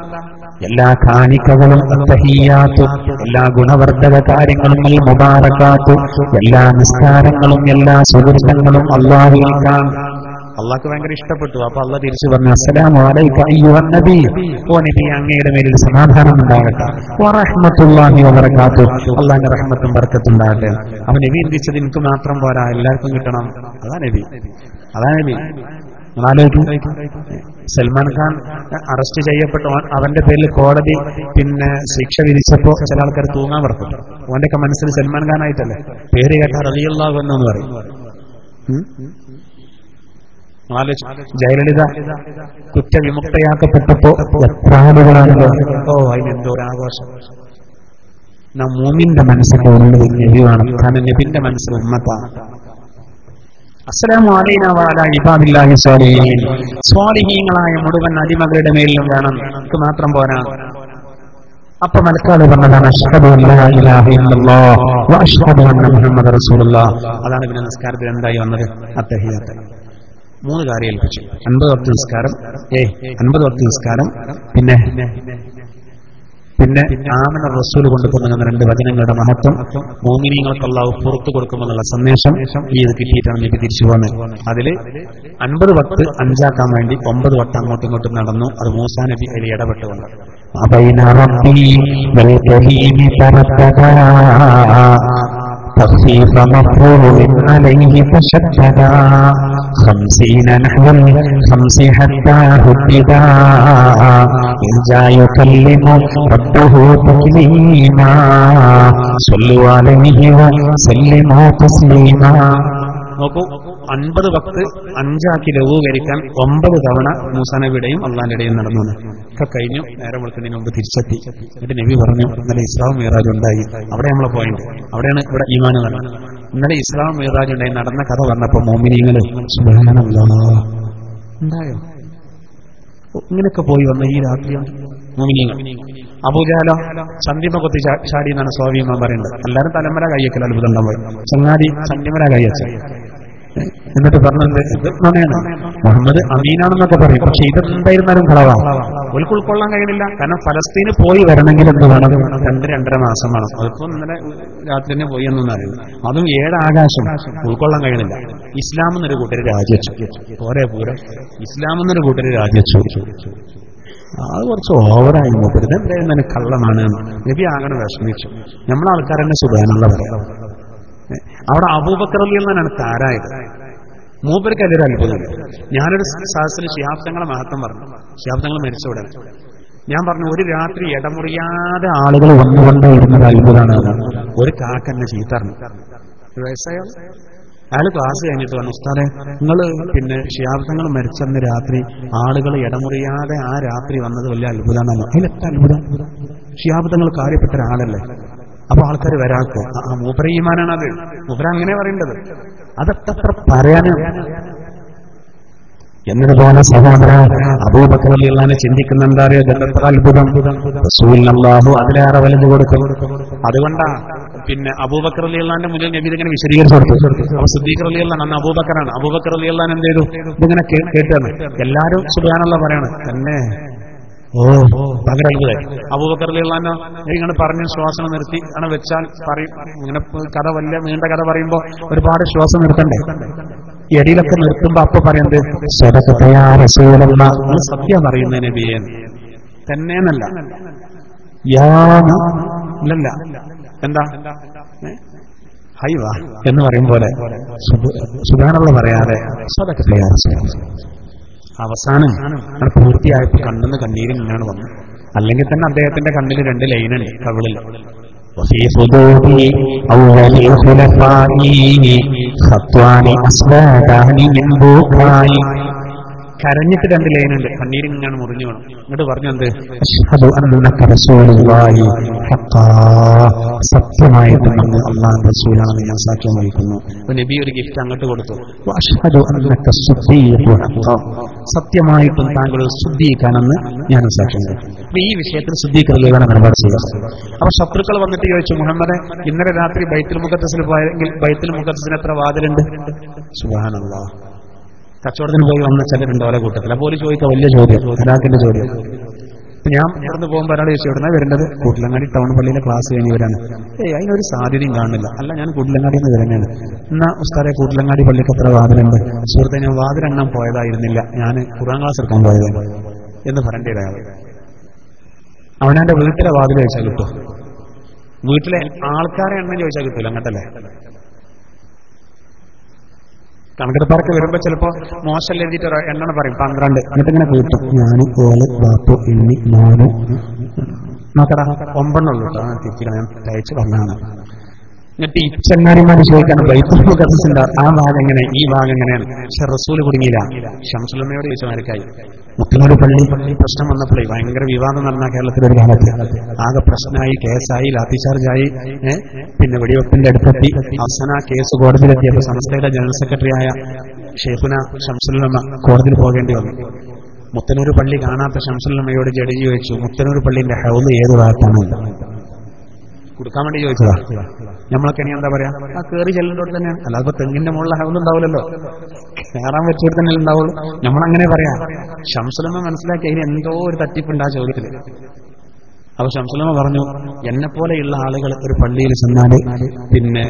എല്ലാ കാണിക്കകളും തഹിയ്യാത്തു, എല്ലാ ഗുണവർദ്ധക കാര്യങ്ങളും മുബാറകാത്തു, എല്ലാ നിസ്കാരങ്ങളും എല്ലാ സുഹൃത്തങ്ങളും അല്ലാഹുവിനാണ്. അള്ളാഹ്ക്ക് ഭയങ്കര ഇഷ്ടപ്പെട്ടു. അപ്പൊ അള്ളാഹ് തിരിച്ചു പറഞ്ഞു, അസ്സലാമു അലൈക അയ്യുഹൻ നബി, ഓ നബി അങ്ങയുടെ മേലിൽ സമാധാനം ഉണ്ടാകട്ടെ, വറഹ്മത്തുള്ളാഹി വബറകാതുഹു, അള്ളാഹിന്റെ റഹ്മത്തും ബർക്കത്തും ഉണ്ടാകട്ടെ. അപ്പൊ നബി എന്തിച്ചത് എനിക്ക് മാത്രം പോരാ, എല്ലാവർക്കും കിട്ടണം. അതാ നബി. സൽമാൻ ഖാൻ അറസ്റ്റ് ചെയ്യപ്പെട്ടു, അവന്റെ പേരിൽ കോടതി പിന്നെ ശിക്ഷ വിധിച്ചപ്പോ ചില ആൾക്കാർ തൂങ്ങാൻ പറഞ്ഞു. ഓന്റെയൊക്കെ മനസ്സിൽ സൽമാൻ ഖാൻ ആയിട്ടല്ലേ പേര് കേട്ട റളിയല്ലാഹു അൻഹു എന്ന് പറയും. ജയലളിത കുറ്റവിമുക്തയാക്കപ്പെട്ടപ്പോ എത്ര ആളുകളാണല്ലോ, ഓ അതിനെന്തോ ഒരു ആഘോഷം. മൂമിന്റെ മനസ്സിന്റെ ഉള്ളിൽ നബിയാണ്, കാരണം നബിന്റെ മനസ്സിൽ ഉമ്മത്താണ്. അസ്സലാമു അലൈനാ വഅലാ ഇബാദില്ലാഹി സ്വാലിഹീൻ, സ്വാലിഹീങ്ങളായ മുഴുവൻ അടിമകളുടെ മേലിലും വേണം, നമുക്ക് മാത്രം പോരാ. അപ്പൊ മലക്കാള് പറഞ്ഞതാണ് അശ്ഹദു അല്ലാ ഇലാഹ ഇല്ലല്ലാഹ് വ അശ്ഹദു അന്ന മുഹമ്മദ റസൂലുള്ളാഹ്. അതാണ് പിന്നെ നിസ്കാരത്തിൽ എന്തായി വന്നത്? അത്തഹിയ്യാത്ത്. 3 കാര്യം ഏൽപ്പിച്ചു. 50 വക്ത് നിസ്കാരം, 50 വക്ത് നിസ്കാരം, പിന്നെ ആമന റസൂൽ കൊണ്ടുപോകുന്ന 2 വചനങ്ങളുടെ മഹത്വം, മോമിനീങ്ങൾക്ക് അല്ലാഹു പുറത്തു കൊടുക്കുമെന്നുള്ള സന്ദേശം ഈ ഇത് കിട്ടിയിട്ടാണ് നബി തിരിച്ചു പോകുന്നത്. അതില് 50 വക്ത് 5ആക്കാൻ വേണ്ടി 9 വട്ടം അങ്ങോട്ടും ഇങ്ങോട്ടും നടന്നു. അത് മൂസാ നബി അതിൽ ഇടപെട്ടുകൊണ്ട് تخفيف مفعول عليه تشددا 50 نحو 5 حتى هددا إذا يكلم ربه تكليما صلوا عليه وسلموا تسليما. നോക്കൂ, 50 വക്ത് 5ആക്കി ലഘൂകരിക്കാൻ 9 തവണ മൂസാ നബിയുടെയും അള്ളാന്റെ ഇടയും നടന്നു. ഒക്കെ കഴിഞ്ഞു. നേരം വെളുക്കുന്നതിന് മുമ്പ് തിരിച്ചെത്തി. എന്നിട്ട് നബി പറഞ്ഞു, ഇന്നലെ ഇസ്രാവും മിഅ്റാജും ഉണ്ടായി. അവിടെ നമ്മളെ പോയിന്റ്, അവിടെയാണ് ഇവിടെ ഈമാൻ നടന്നത്. ഇന്നലെ ഇസ്രാവും മിഅ്റാജും ഉണ്ടായി നടന്ന കഥ പറഞ്ഞപ്പോ മോമിനീങ്ങള് സുബ്ഹാനല്ലാഹ് ഉണ്ടായോ, ഇങ്ങനെയൊക്കെ പോയി വന്ന ഈ രാത്രിയാണ് മോമിനീങ്ങൾ. അബൂജഹലോ ചന്തിമ കൊത്തി ചാടി എന്നാണ് സ്വാഭാവികമായി പറയുന്നത്. എല്ലാവരും തലമര കയ്യക്കൽ അത്ഭുതം ഉണ്ടാവും. ചങ്ങാടി ചന്തിമര കയ്യച്ച എന്നിട്ട് പറഞ്ഞത് മുഹമ്മദ് അമീനാണെന്നൊക്കെ പറയും. പക്ഷെ ഇതെന്തായിരുന്നാലും കളവാണ്, ഒരിക്കൽ ഉൾക്കൊള്ളാൻ കഴിയുന്നില്ല. കാരണം ഫലസ്തീന് പോയി വരണമെങ്കിൽ എന്ത് വേണം? 2-2.5 മാസം വേണം. അതിപ്പോ ഇന്നലെ രാത്രി തന്നെ പോയി എന്നൊന്നും അറിയുന്നു. അതും 7 ആകാശം ഉൾക്കൊള്ളാൻ കഴിയുന്നില്ല. ഇസ്ലാം എന്നൊരു കൂട്ടര് രാജിവെച്ചു. പോരെ പൂരം ഇസ്ലാം എന്നൊരു കൂട്ടര് രാജിവെച്ചു. അത് കുറച്ച് ഓവറായി നോക്കരുത്. എന്തായാലും കള്ളമാണ്. നബി ആകണം വിഷമിച്ചു. നമ്മളെ ആൾക്കാർ തന്നെ സുബഹാനല്ലാഹ് പറയാം. അവിടെ അബൂബക്കർ റളിയല്ലാഹു അൻഹു താരായത്. മൂപ്പർക്ക് അതിലൊരു അത്ഭുതം. ഞാനൊരു സദസ്സിൽ ശിഹാബ് തങ്ങളെ മഹത്വം പറഞ്ഞു. ശിഹാബ് തങ്ങൾ മരിച്ച ഉടനെ ഞാൻ പറഞ്ഞു, ഒരു രാത്രി ഇടമുറിയാതെ ആളുകൾ വന്നുകൊണ്ടേ ഇരുന്നത് അത്ഭുതമാണ്. ഒരു കാക്കന്നെ ചീത്തറിഞ്ഞു. വയസ്സായ അയാൾ ക്ലാസ് കഴിഞ്ഞിട്ട് പറഞ്ഞു, ഉസ്താദെ നിങ്ങൾ ശിഹാബ് തങ്ങൾ മരിച്ചെന്ന് രാത്രി ആളുകൾ ഇടമുറിയാതെ ആ രാത്രി വന്നത് വലിയ അത്ഭുതമാണല്ലോ. അതിലെത്ര അത്ഭുതം? ശിഹാബ് തങ്ങൾ കാര്യപ്പെട്ട ഒരാളല്ലേ. അപ്പൊ ആൾക്കാർ വരാക്കോ? മൂപ്പര ഈമാനാണ് അത്. മൂപ്പര അങ്ങനെ പറയേണ്ടത്. അതൊക്കെ പറയാനാണ്. എന്നതുപോലെ സഹോദര അബൂബക്കർ റളിയല്ലാഹു അൻഹു ചിന്തിക്കുന്ന എന്താ അറിയോ? ജന്നത്തുൽ അത്ഭുതം റസൂലിന് അല്ലാഹു അതിലേറെ വലുത് കൊടുക്കും. അതുകൊണ്ടാ അബൂബക്കർ റളിയല്ലാഹു അൻഹു മുന്നിൽ നബി ഇങ്ങനെ വിശദീകരിച്ചു കൊടുത്തു. അപ്പൊ സിദ്ദീഖ് റളിയല്ലാഹു അൻഹു അബൂബക്കറാണ്. അബൂബക്കർ റളിയല്ലാഹു അൻഹു എന്ത് ചെയ്തു? ഇതിങ്ങനെ കേട്ടാണ് എല്ലാരും സുബ്ഹാനല്ലാഹ് പറയാണ് തന്നെ. ഭയങ്കര അത്ഭുതമായി. അബൂബക്കർ റളിയല്ലാഹു അൻഹു ഇങ്ങനെ പറഞ്ഞ് ശ്വാസം നിർത്തി അങ്ങനെ വെച്ചാൽ പറയും. ഇങ്ങനെ കഥ വലിയ നീണ്ട കഥ പറയുമ്പോ ഒരുപാട് ശ്വാസം നിർത്തണ്ടേ? എടിയിലൊക്കെ നിർത്തുമ്പോ അപ്പൊ പറയുന്നത് സത്യം പറയുന്ന നബിയെ തന്നെയെന്നല്ല, ഇല്ലല്ല എന്താ ഹൈവാ എന്ന് പറയും പോലെ സുബ്ഹാനല്ലാഹ് പറയാതെ അവസാനം പൂർത്തിയായപ്പോ കണ്ണെന്ന് കണ്ണീരും ഇങ്ങനെ വന്നു. അല്ലെങ്കിൽ തന്നെ അദ്ദേഹത്തിന്റെ കണ്ണിൽ 2 ലൈനുണ്ട് കവിളിൽ. കരഞ്ഞിട്ട് 2 ലൈനുണ്ട്, കണ്ണീരിങ്ങനെ മുറിഞ്ഞു വേണം. എന്നിട്ട് പറഞ്ഞത് സത്യമായിട്ടും നമ്മൾ അല്ലാഹുവിന്റെ റസൂലാണെന്ന് ഞാൻ സാക്ഷ്യം വഹിക്കുന്നു. നബി ഒരു ഗിഫ്റ്റ് അങ്ങോട്ട് കൊടുത്തു. സത്യമായിട്ടും താങ്കൾ ശുദ്ധീകരിക്കാനെന്ന് ഞാൻ സാക്ഷ്യം വഹിക്കുന്നു. ഈ വിഷയത്തിൽ ശുദ്ധീകരണം നിലപാട് ചെയ്യുക. അപ്പൊ ശത്രുക്കൾ വന്നിട്ട് ചോദിച്ചു, മുഹമ്മദ് ഇന്നലെ രാത്രി ബൈത്തുൽ മുഖദ്ദസിൽ പോയെങ്കിൽ ബൈത്തുൽ മുഖദ്ദസിന് എത്ര വാതിലുണ്ട്? സുബ്ഹാനല്ലാഹ്. കച്ചവടത്തിന് പോയി വന്ന ചിലരുണ്ട് ഓരോ കൂട്ടത്തിൽ. അപ്പോൾ ചോദിക്കുക വലിയ ചോദ്യം, ഹലാക്കിന്റെ ചോദ്യം. ഞാൻ ഇവിടുന്ന് പോകുമ്പോൾ ഒരാൾ ചോദിച്ചു എവിടുന്ന വരേണ്ടത്? കൂട്ടിലങ്ങാടി ടൗൺ പള്ളിയിലെ ക്ലാസ് കഴിഞ്ഞവരാണ്. അതിനൊരു സാധ്യതയും കാണുന്നില്ല. അല്ല, ഞാൻ കൂട്ടിലങ്ങാടിയിൽ നിന്ന് വരുന്നതാണ്. എന്നാ ഉസ്താദെ കൂട്ടിലങ്ങാടി പള്ളിക്ക് എത്ര വാതിലുണ്ട്? സുഹൃത്തെ, ഞാൻ വാതിലെണ്ണം പോയതായിരുന്നില്ല, ഞാൻ ഖുർആൻ ക്ലാസ് എടുക്കാൻ പോയതാണ് എന്ന് പറയേണ്ടതാണ്. അവനവന്റെ വീട്ടിലെ വാതിൽ ചോദിച്ചാൽ കിട്ടും, വീട്ടിലെ ആൾക്കാരെ എണ്ണം ചോദിച്ചാൽ കിട്ടൂല. അങ്ങനത്തല്ലേ കണക്കെടുപ്പാർക്ക് വരുമ്പോ ചിലപ്പോ മോശം എഴുതിയിട്ട് എണ്ണം പറയും 12. എന്നിട്ട് ഇങ്ങനെ കൂട്ടും, ഞാൻ ഓല് ബാപ്പു ഇനി മോന് നോക്കടാ 9 ഉള്ളൂ കേട്ടോ. തിരിച്ചില്ല, ഞാൻ തയ്ച്ച് പറഞ്ഞാണ്. എന്നിട്ട് ഈ ചങ്ങാരിമാര് ചോദിക്കാണ് ബൈത്തുൽ മുഖദ്ദസിന്റെ ആ ഭാഗം എങ്ങനെ, ഈ ഭാഗം എങ്ങനെയാണ്? പക്ഷെ റസൂല് കുടുങ്ങിയില്ല. ശംസുലമ്മയോട് ചോദിച്ചമാർക്കായി മുത്തനൂർ പള്ളി പ്രശ്നം വന്നപ്പോഴേ ഭയങ്കര വിവാദം നടന്ന കേരളത്തിലെ ഒരു കാലത്ത് ആകെ പ്രശ്നമായി, കേസായി, ലാത്തിചാർജായി, പിന്നെ വെടിവെപ്പിന്റെ അടുത്തെത്തി. അവസാന കേസ് കോടതിയിലെത്തിയപ്പോൾ സംസ്ഥയുടെ ജനറൽ സെക്രട്ടറി ആയ ഷെയ്ഖുന ശംസുലമ്മ കോടതിയിൽ പോകേണ്ടി വന്നു. മുത്തനൂർ പള്ളി കാണാത്ത ശംസുലമ്മയോട് ജഡ്ജി ചോദിച്ചു, മുത്തനൂർ പള്ളിന്റെ ഹൗദ് ഏത് ഭാഗത്താണ് കൊടുക്കാൻ വേണ്ടി ചോദിച്ചതാ. നമ്മളൊക്കെ ഇനി എന്താ പറയാ, ആ കയറി ചെല്ലേണ്ടോട്ട് തന്നെയാണ്. അല്ലാതെ തെങ്ങിന്റെ മുകളിൽ ഹൗദ് ഉണ്ടാവില്ലല്ലോ, കയറാൻ വെച്ചിട്ട് തന്നെ ഉണ്ടാവുള്ളൂ. നമ്മളങ്ങനെ പറയാ. ശംസുലമ്മ മനസ്സിലാക്കി അതിന് എന്തോ ഒരു തട്ടിപ്പുണ്ട് ആ ചോദ്യത്തില്. അപ്പൊ ശംസുലമ്മ പറഞ്ഞു, എന്നെ പോലെയുള്ള ആളുകൾ ഒരു പള്ളിയിൽ ചെന്നാല് പിന്നെ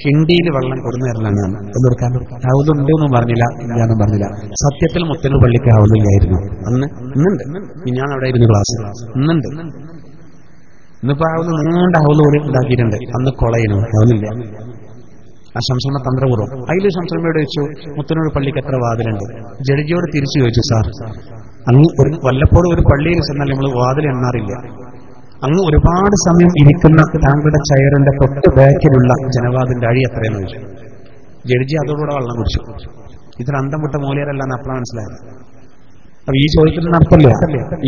കിണ്ടിയിൽ വെള്ളം കൊടുന്നു തരലാണ് എന്നെടുക്കാൻ. ഹൗദുണ്ട് എന്നും പറഞ്ഞില്ല, ഇല്ലാന്നും പറഞ്ഞില്ല. സത്യത്തിൽ മുത്തനൂർ പള്ളിക്ക് ഹൗദില്ലായിരുന്നു അന്ന്. ഇന്നുണ്ട്, ഞാൻ അവിടെ ആയിരുന്നു ക്ലാസ്. ഇന്നുണ്ട്. ഇന്നിപ്പോ ഹൗദ് നീണ്ട ഹൗദ് കൂടി ഉണ്ടാക്കിയിട്ടുണ്ട്. അന്ന് കൊളയിനു ഹൗദില്ല. ആ ശംസുലമ്മ തന്ത്രപൂർവ്വം. അതിൽ ശംസുലമ്മയോട് ചോദിച്ചു, മുത്തനൂർ പള്ളിക്ക് എത്ര വാതിലുണ്ട്? ജഡ്ജിയോട് തിരിച്ചു ചോദിച്ചു, സാർ അങ്ങ് വല്ലപ്പോഴും ഒരു പള്ളിയിൽ ചെന്നാൽ നമ്മൾ വാതിൽ എണ്ണാറില്ല. അങ്ങ് ഒരുപാട് സമയം ഇരിക്കുന്ന താങ്കളുടെ ചെയറിന്റെ തൊട്ട് ബാക്കിലുള്ള ജനവാദിന്റെ അഴി എത്രയെന്ന് ചോദിച്ചു. ജഡ്ജി അതോടുകൂടെ വെള്ളം കുടിച്ചു. ഇത്ര അന്തം വിട്ട മൂല്യരല്ലാന്ന് അപ്പോഴാണ് മനസ്സിലായത്. അപ്പൊ ഈ ചോദിക്കുന്ന അർത്ഥമില്ല.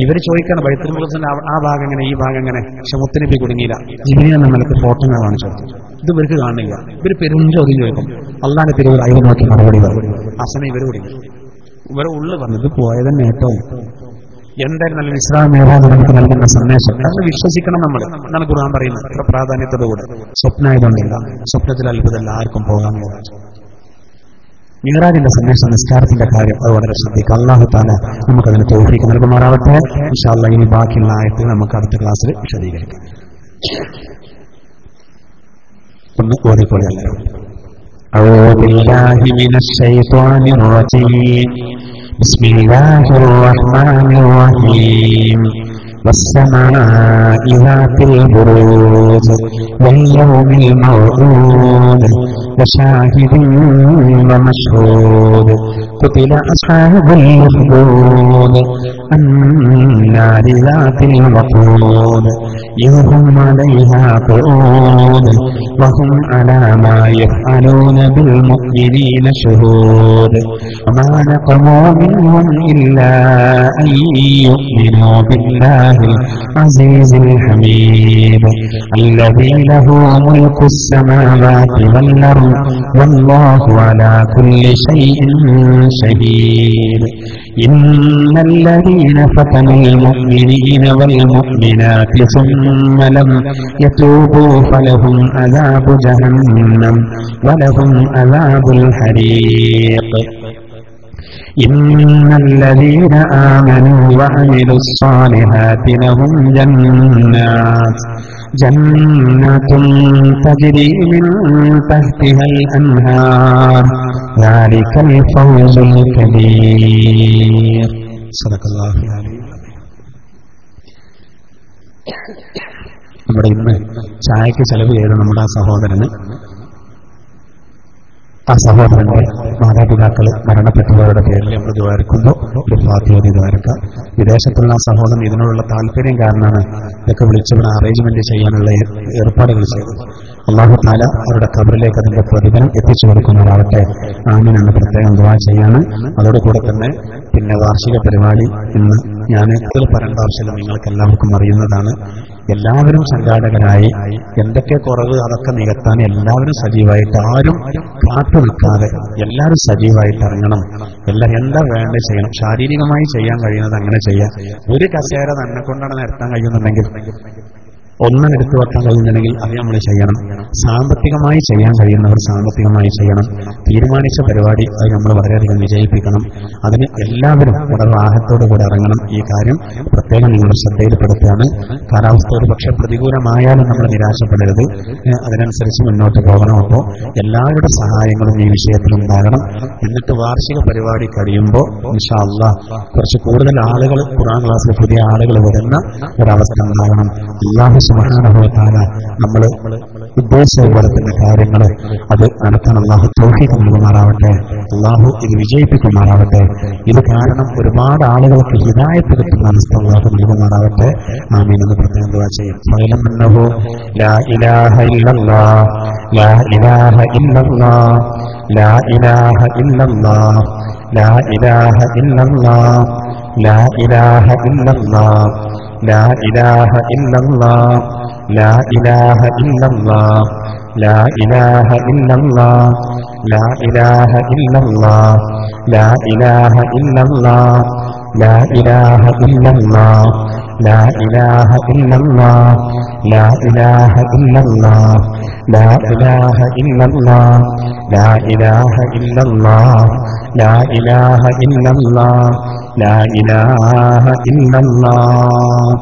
ഇവര് ചോദിക്കാണ് ബൈത്തുൽ മുഖദ്ദസിന്റെ ആ ഭാഗം എങ്ങനെ, ഈ ഭാഗം എങ്ങനെ. പക്ഷെ മുത്തനബി കുടുങ്ങിയില്ല. ജിബ്രീൽ നമ്മൾക്ക് ഫോട്ടോ കാണിച്ചു കൊടുത്തു. ഇത് ഇവർക്ക് കാണില്ല. ഇവര് പെരുഞ്ചോദ്യം ചോദിക്കും. അള്ളാന്റെ തിരുവർ അയ്യോ നോക്കി മറുപടി പറയും. അസന ഇവര് കുടുങ്ങി. ഇവരെ ഉള്ളു പറഞ്ഞത് പോയതന്നെ ഏറ്റവും എന്തായിരുന്നാലും ഇസ്ലാം മേധാവി നമുക്ക് നൽകുന്ന സന്ദേശം അത് വിശ്വസിക്കണം. നമ്മൾ എന്നാണ് ഖുർആൻ പറയുന്നത്. അത്ര പ്രാധാന്യത്തോടുകൂടെ സ്വപ്നമായതുകൊണ്ടില്ല. സ്വപ്നത്തിൽ അത്ഭുതമല്ല, ആർക്കും പോകാമെന്ന്. മിഅ്റാജിന്റെ സന്ദേശം, നിസ്കാരത്തിന്റെ കാര്യം അത് വളരെ ശ്രദ്ധിക്കുക. അല്ലാഹു തആല നമുക്കതിന് തൗഫീഖ് നൽകുമാറാവട്ടെ. ഇൻഷാ അല്ലാഹ് ഇനി ബാക്കിയുള്ള ആയത്തുകൾ നമുക്ക് അടുത്ത ക്ലാസ്സിൽ വിശദീകരിക്കാം. ഒന്ന് ഓടിക്കൂടി എല്ലാവരും. അഊദു ബില്ലാഹി മിനശ് ശൈത്വാനിർ റജീം. ബിസ്മില്ലാഹിർ റഹ്മാനിർ റഹീം. والسماء ذات البروج واليوم الموعود وشاهد ومشهود قتل أصحاب الأخدود النار ذات الوقود إذ هم عليها قعود وهم على ما يفعلون بالمؤمنين شهود وما نقموا منهم إلا أن يؤمنوا بالله العزيز الحميد الذي له ملك السماوات والأرض والله على كل شيء شهيد إن الذين فتنوا المؤمنين والمؤمنات ثم لم يتوبوا فلهم عذاب جهنم ولهم عذاب الحريق إن الذين آمنوا وعملوا الصالحات لهم جنات تجري من تحتها الأنهار ذلك الفوز الكبير. صدق الله العظيم. നമ്മുടെ ഇന്ന് ചായക്ക് ചെലവ് ചെയ്ത നമ്മുടെ സഹോദരന്റെ മാതാപിതാക്കൾ മരണപ്പെട്ടവരുടെ പേരിൽ നമ്മൾ ദ്വാരക്കുന്നു. ഒരു ഫാത്തിഹ ദ്വാരക്കാം. വിദേശത്തുള്ള സഹോദരൻ ഇതിനോടുള്ള താല്പര്യം കാരണമാണ് ഇതൊക്കെ വിളിച്ചവരെ അറേഞ്ച്മെന്റ് ചെയ്യാനുള്ള ഏർപ്പാടുകൾ ചെയ്തത്. അല്ലാഹു തആല അവരുടെ ഖബറിലേക്ക് അതിന്റെ പ്രതിഫലം എത്തിച്ചു കൊടുക്കുന്നവരാവട്ടെ. ആമീൻ എന്ന് പ്രത്യേകം ദുആ ചെയ്യാണ്. അതോടുകൂടെ തന്നെ പിന്നെ വാർഷിക പരിപാടി ഇന്ന് ഞാൻ ഇതിൽ പറയേണ്ട ആവശ്യമില്ല, നിങ്ങൾക്ക് എല്ലാവർക്കും അറിയുന്നതാണ്. എല്ലാവരും സംഘാടകരായി എന്തൊക്കെ കുറവ് അതൊക്കെ നികത്താൻ എല്ലാവരും സജീവമായിട്ട്, ആരും കാത്തു നിൽക്കാതെ എല്ലാവരും സജീവമായിട്ട് ഇറങ്ങണം. എല്ലാവരും എന്താ വേണ്ട ചെയ്യണം. ശാരീരികമായി ചെയ്യാൻ കഴിയുന്നത് അങ്ങനെ ചെയ്യാം. ഒരു കസേര തന്നെ കൊണ്ടാണ് നിരത്താൻ കഴിയുന്നുണ്ടെങ്കിൽ ഒന്നും എടുത്തു വെക്കാൻ കഴിയുന്നുണ്ടെങ്കിൽ അത് നമ്മൾ ചെയ്യണം. സാമ്പത്തികമായി ചെയ്യാൻ കഴിയുന്നവർ സാമ്പത്തികമായി ചെയ്യണം. തീരുമാനിച്ച പരിപാടി അത് നമ്മൾ വളരെയധികം വിജയിപ്പിക്കണം. അതിന് എല്ലാവരും വളരെ ആഹത്തോടു കൂടെ ഇറങ്ങണം. ഈ കാര്യം പ്രത്യേകം നിങ്ങളുടെ ശ്രദ്ധയിൽപ്പെടുത്തുകയാണ്. കാലാവസ്ഥ ഒരു പക്ഷെ പ്രതികൂലമായാലും നമ്മൾ നിരാശപ്പെടരുത്. അതിനനുസരിച്ച് മുന്നോട്ട് പോകണം. അപ്പോൾ എല്ലാവരുടെ സഹായങ്ങളും ഈ വിഷയത്തിൽ ഉണ്ടാകണം. എന്നിട്ട് വാർഷിക പരിപാടി കഴിയുമ്പോൾ ഇൻഷാ അല്ലാഹ് കുറച്ച് കൂടുതൽ ആളുകൾ ഖുർആൻ ക്ലാസ്സിൽ പുതിയ ആളുകൾ വരുന്ന ഒരവസ്ഥ ഉണ്ടാകണം. അല്ലാഹു സുബ്ഹാനഹു വ തആല നമ്മൾ ഉദ്ദേശിച്ച കാര്യങ്ങൾ അത് നടത്താൻ അല്ലാഹു തൗഫീഖ് നൽകുമാറാവട്ടെ. അല്ലാഹു ഇത് വിജയിപ്പിക്കുമാറാവട്ടെ. ഇത് കാരണം ഒരുപാട് ആളുകൾക്ക് ഹിദായത്ത് കിട്ടുന്ന അവസ്ഥ അല്ലാഹു നൽകുമാറാവട്ടെ. ആമീൻ എന്ന് പ്രത്യേകം ദുആ ചെയ്യും. ഫഅലമന്നഹു ലാ ഇലാഹ ഇല്ലല്ലാഹ് ലാ ഇലാഹ ഇല്ലല്ലാഹ് ലാ ഇലാഹ ഇല്ലല്ലാഹ് ലാ ഇലാഹ ഇല്ലല്ലാഹ് ലാ ഇലാഹ ഇല്ലല്ലാഹ് ലാ ഇലാഹ ഇല്ലല്ലാഹ് ലാ ഇലാഹ ഇല്ലല്ലാഹ് ലാ ഇലാഹ ഇല്ലല്ലാഹ് ലാ ഇലാഹ ഇല്ലല്ലാഹ് ലാ ഇലാഹ ഇല്ലല്ലാഹ് ലാ ഇലാഹ ഇല്ലല്ലാഹ് ലാ ഇലാഹ ഇല്ലല്ലാഹ് ലാ ഇലാഹ ഇല്ലല്ലാഹ് ലാ ഇലാഹ ഇല്ലല്ലാഹ് ലാ ഇലാഹ ഇല്ലല്ലാഹ് ലാ ഇലാഹ ഇല്ലല്ലാഹ് ലാ ഇലാഹ ഇല്ലല്ലാഹ്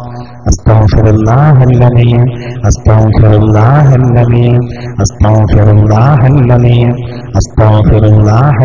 അസ്തഗ്ഫിറുല്ലാഹല്ലദീൻ അസ്തഗ്ഫിറുല്ലാഹല്ലദീൻ അസ്തഗ്ഫിറുല്ലാഹല്ലദീൻ അസ്തഗ്ഫിറുല്ലാഹ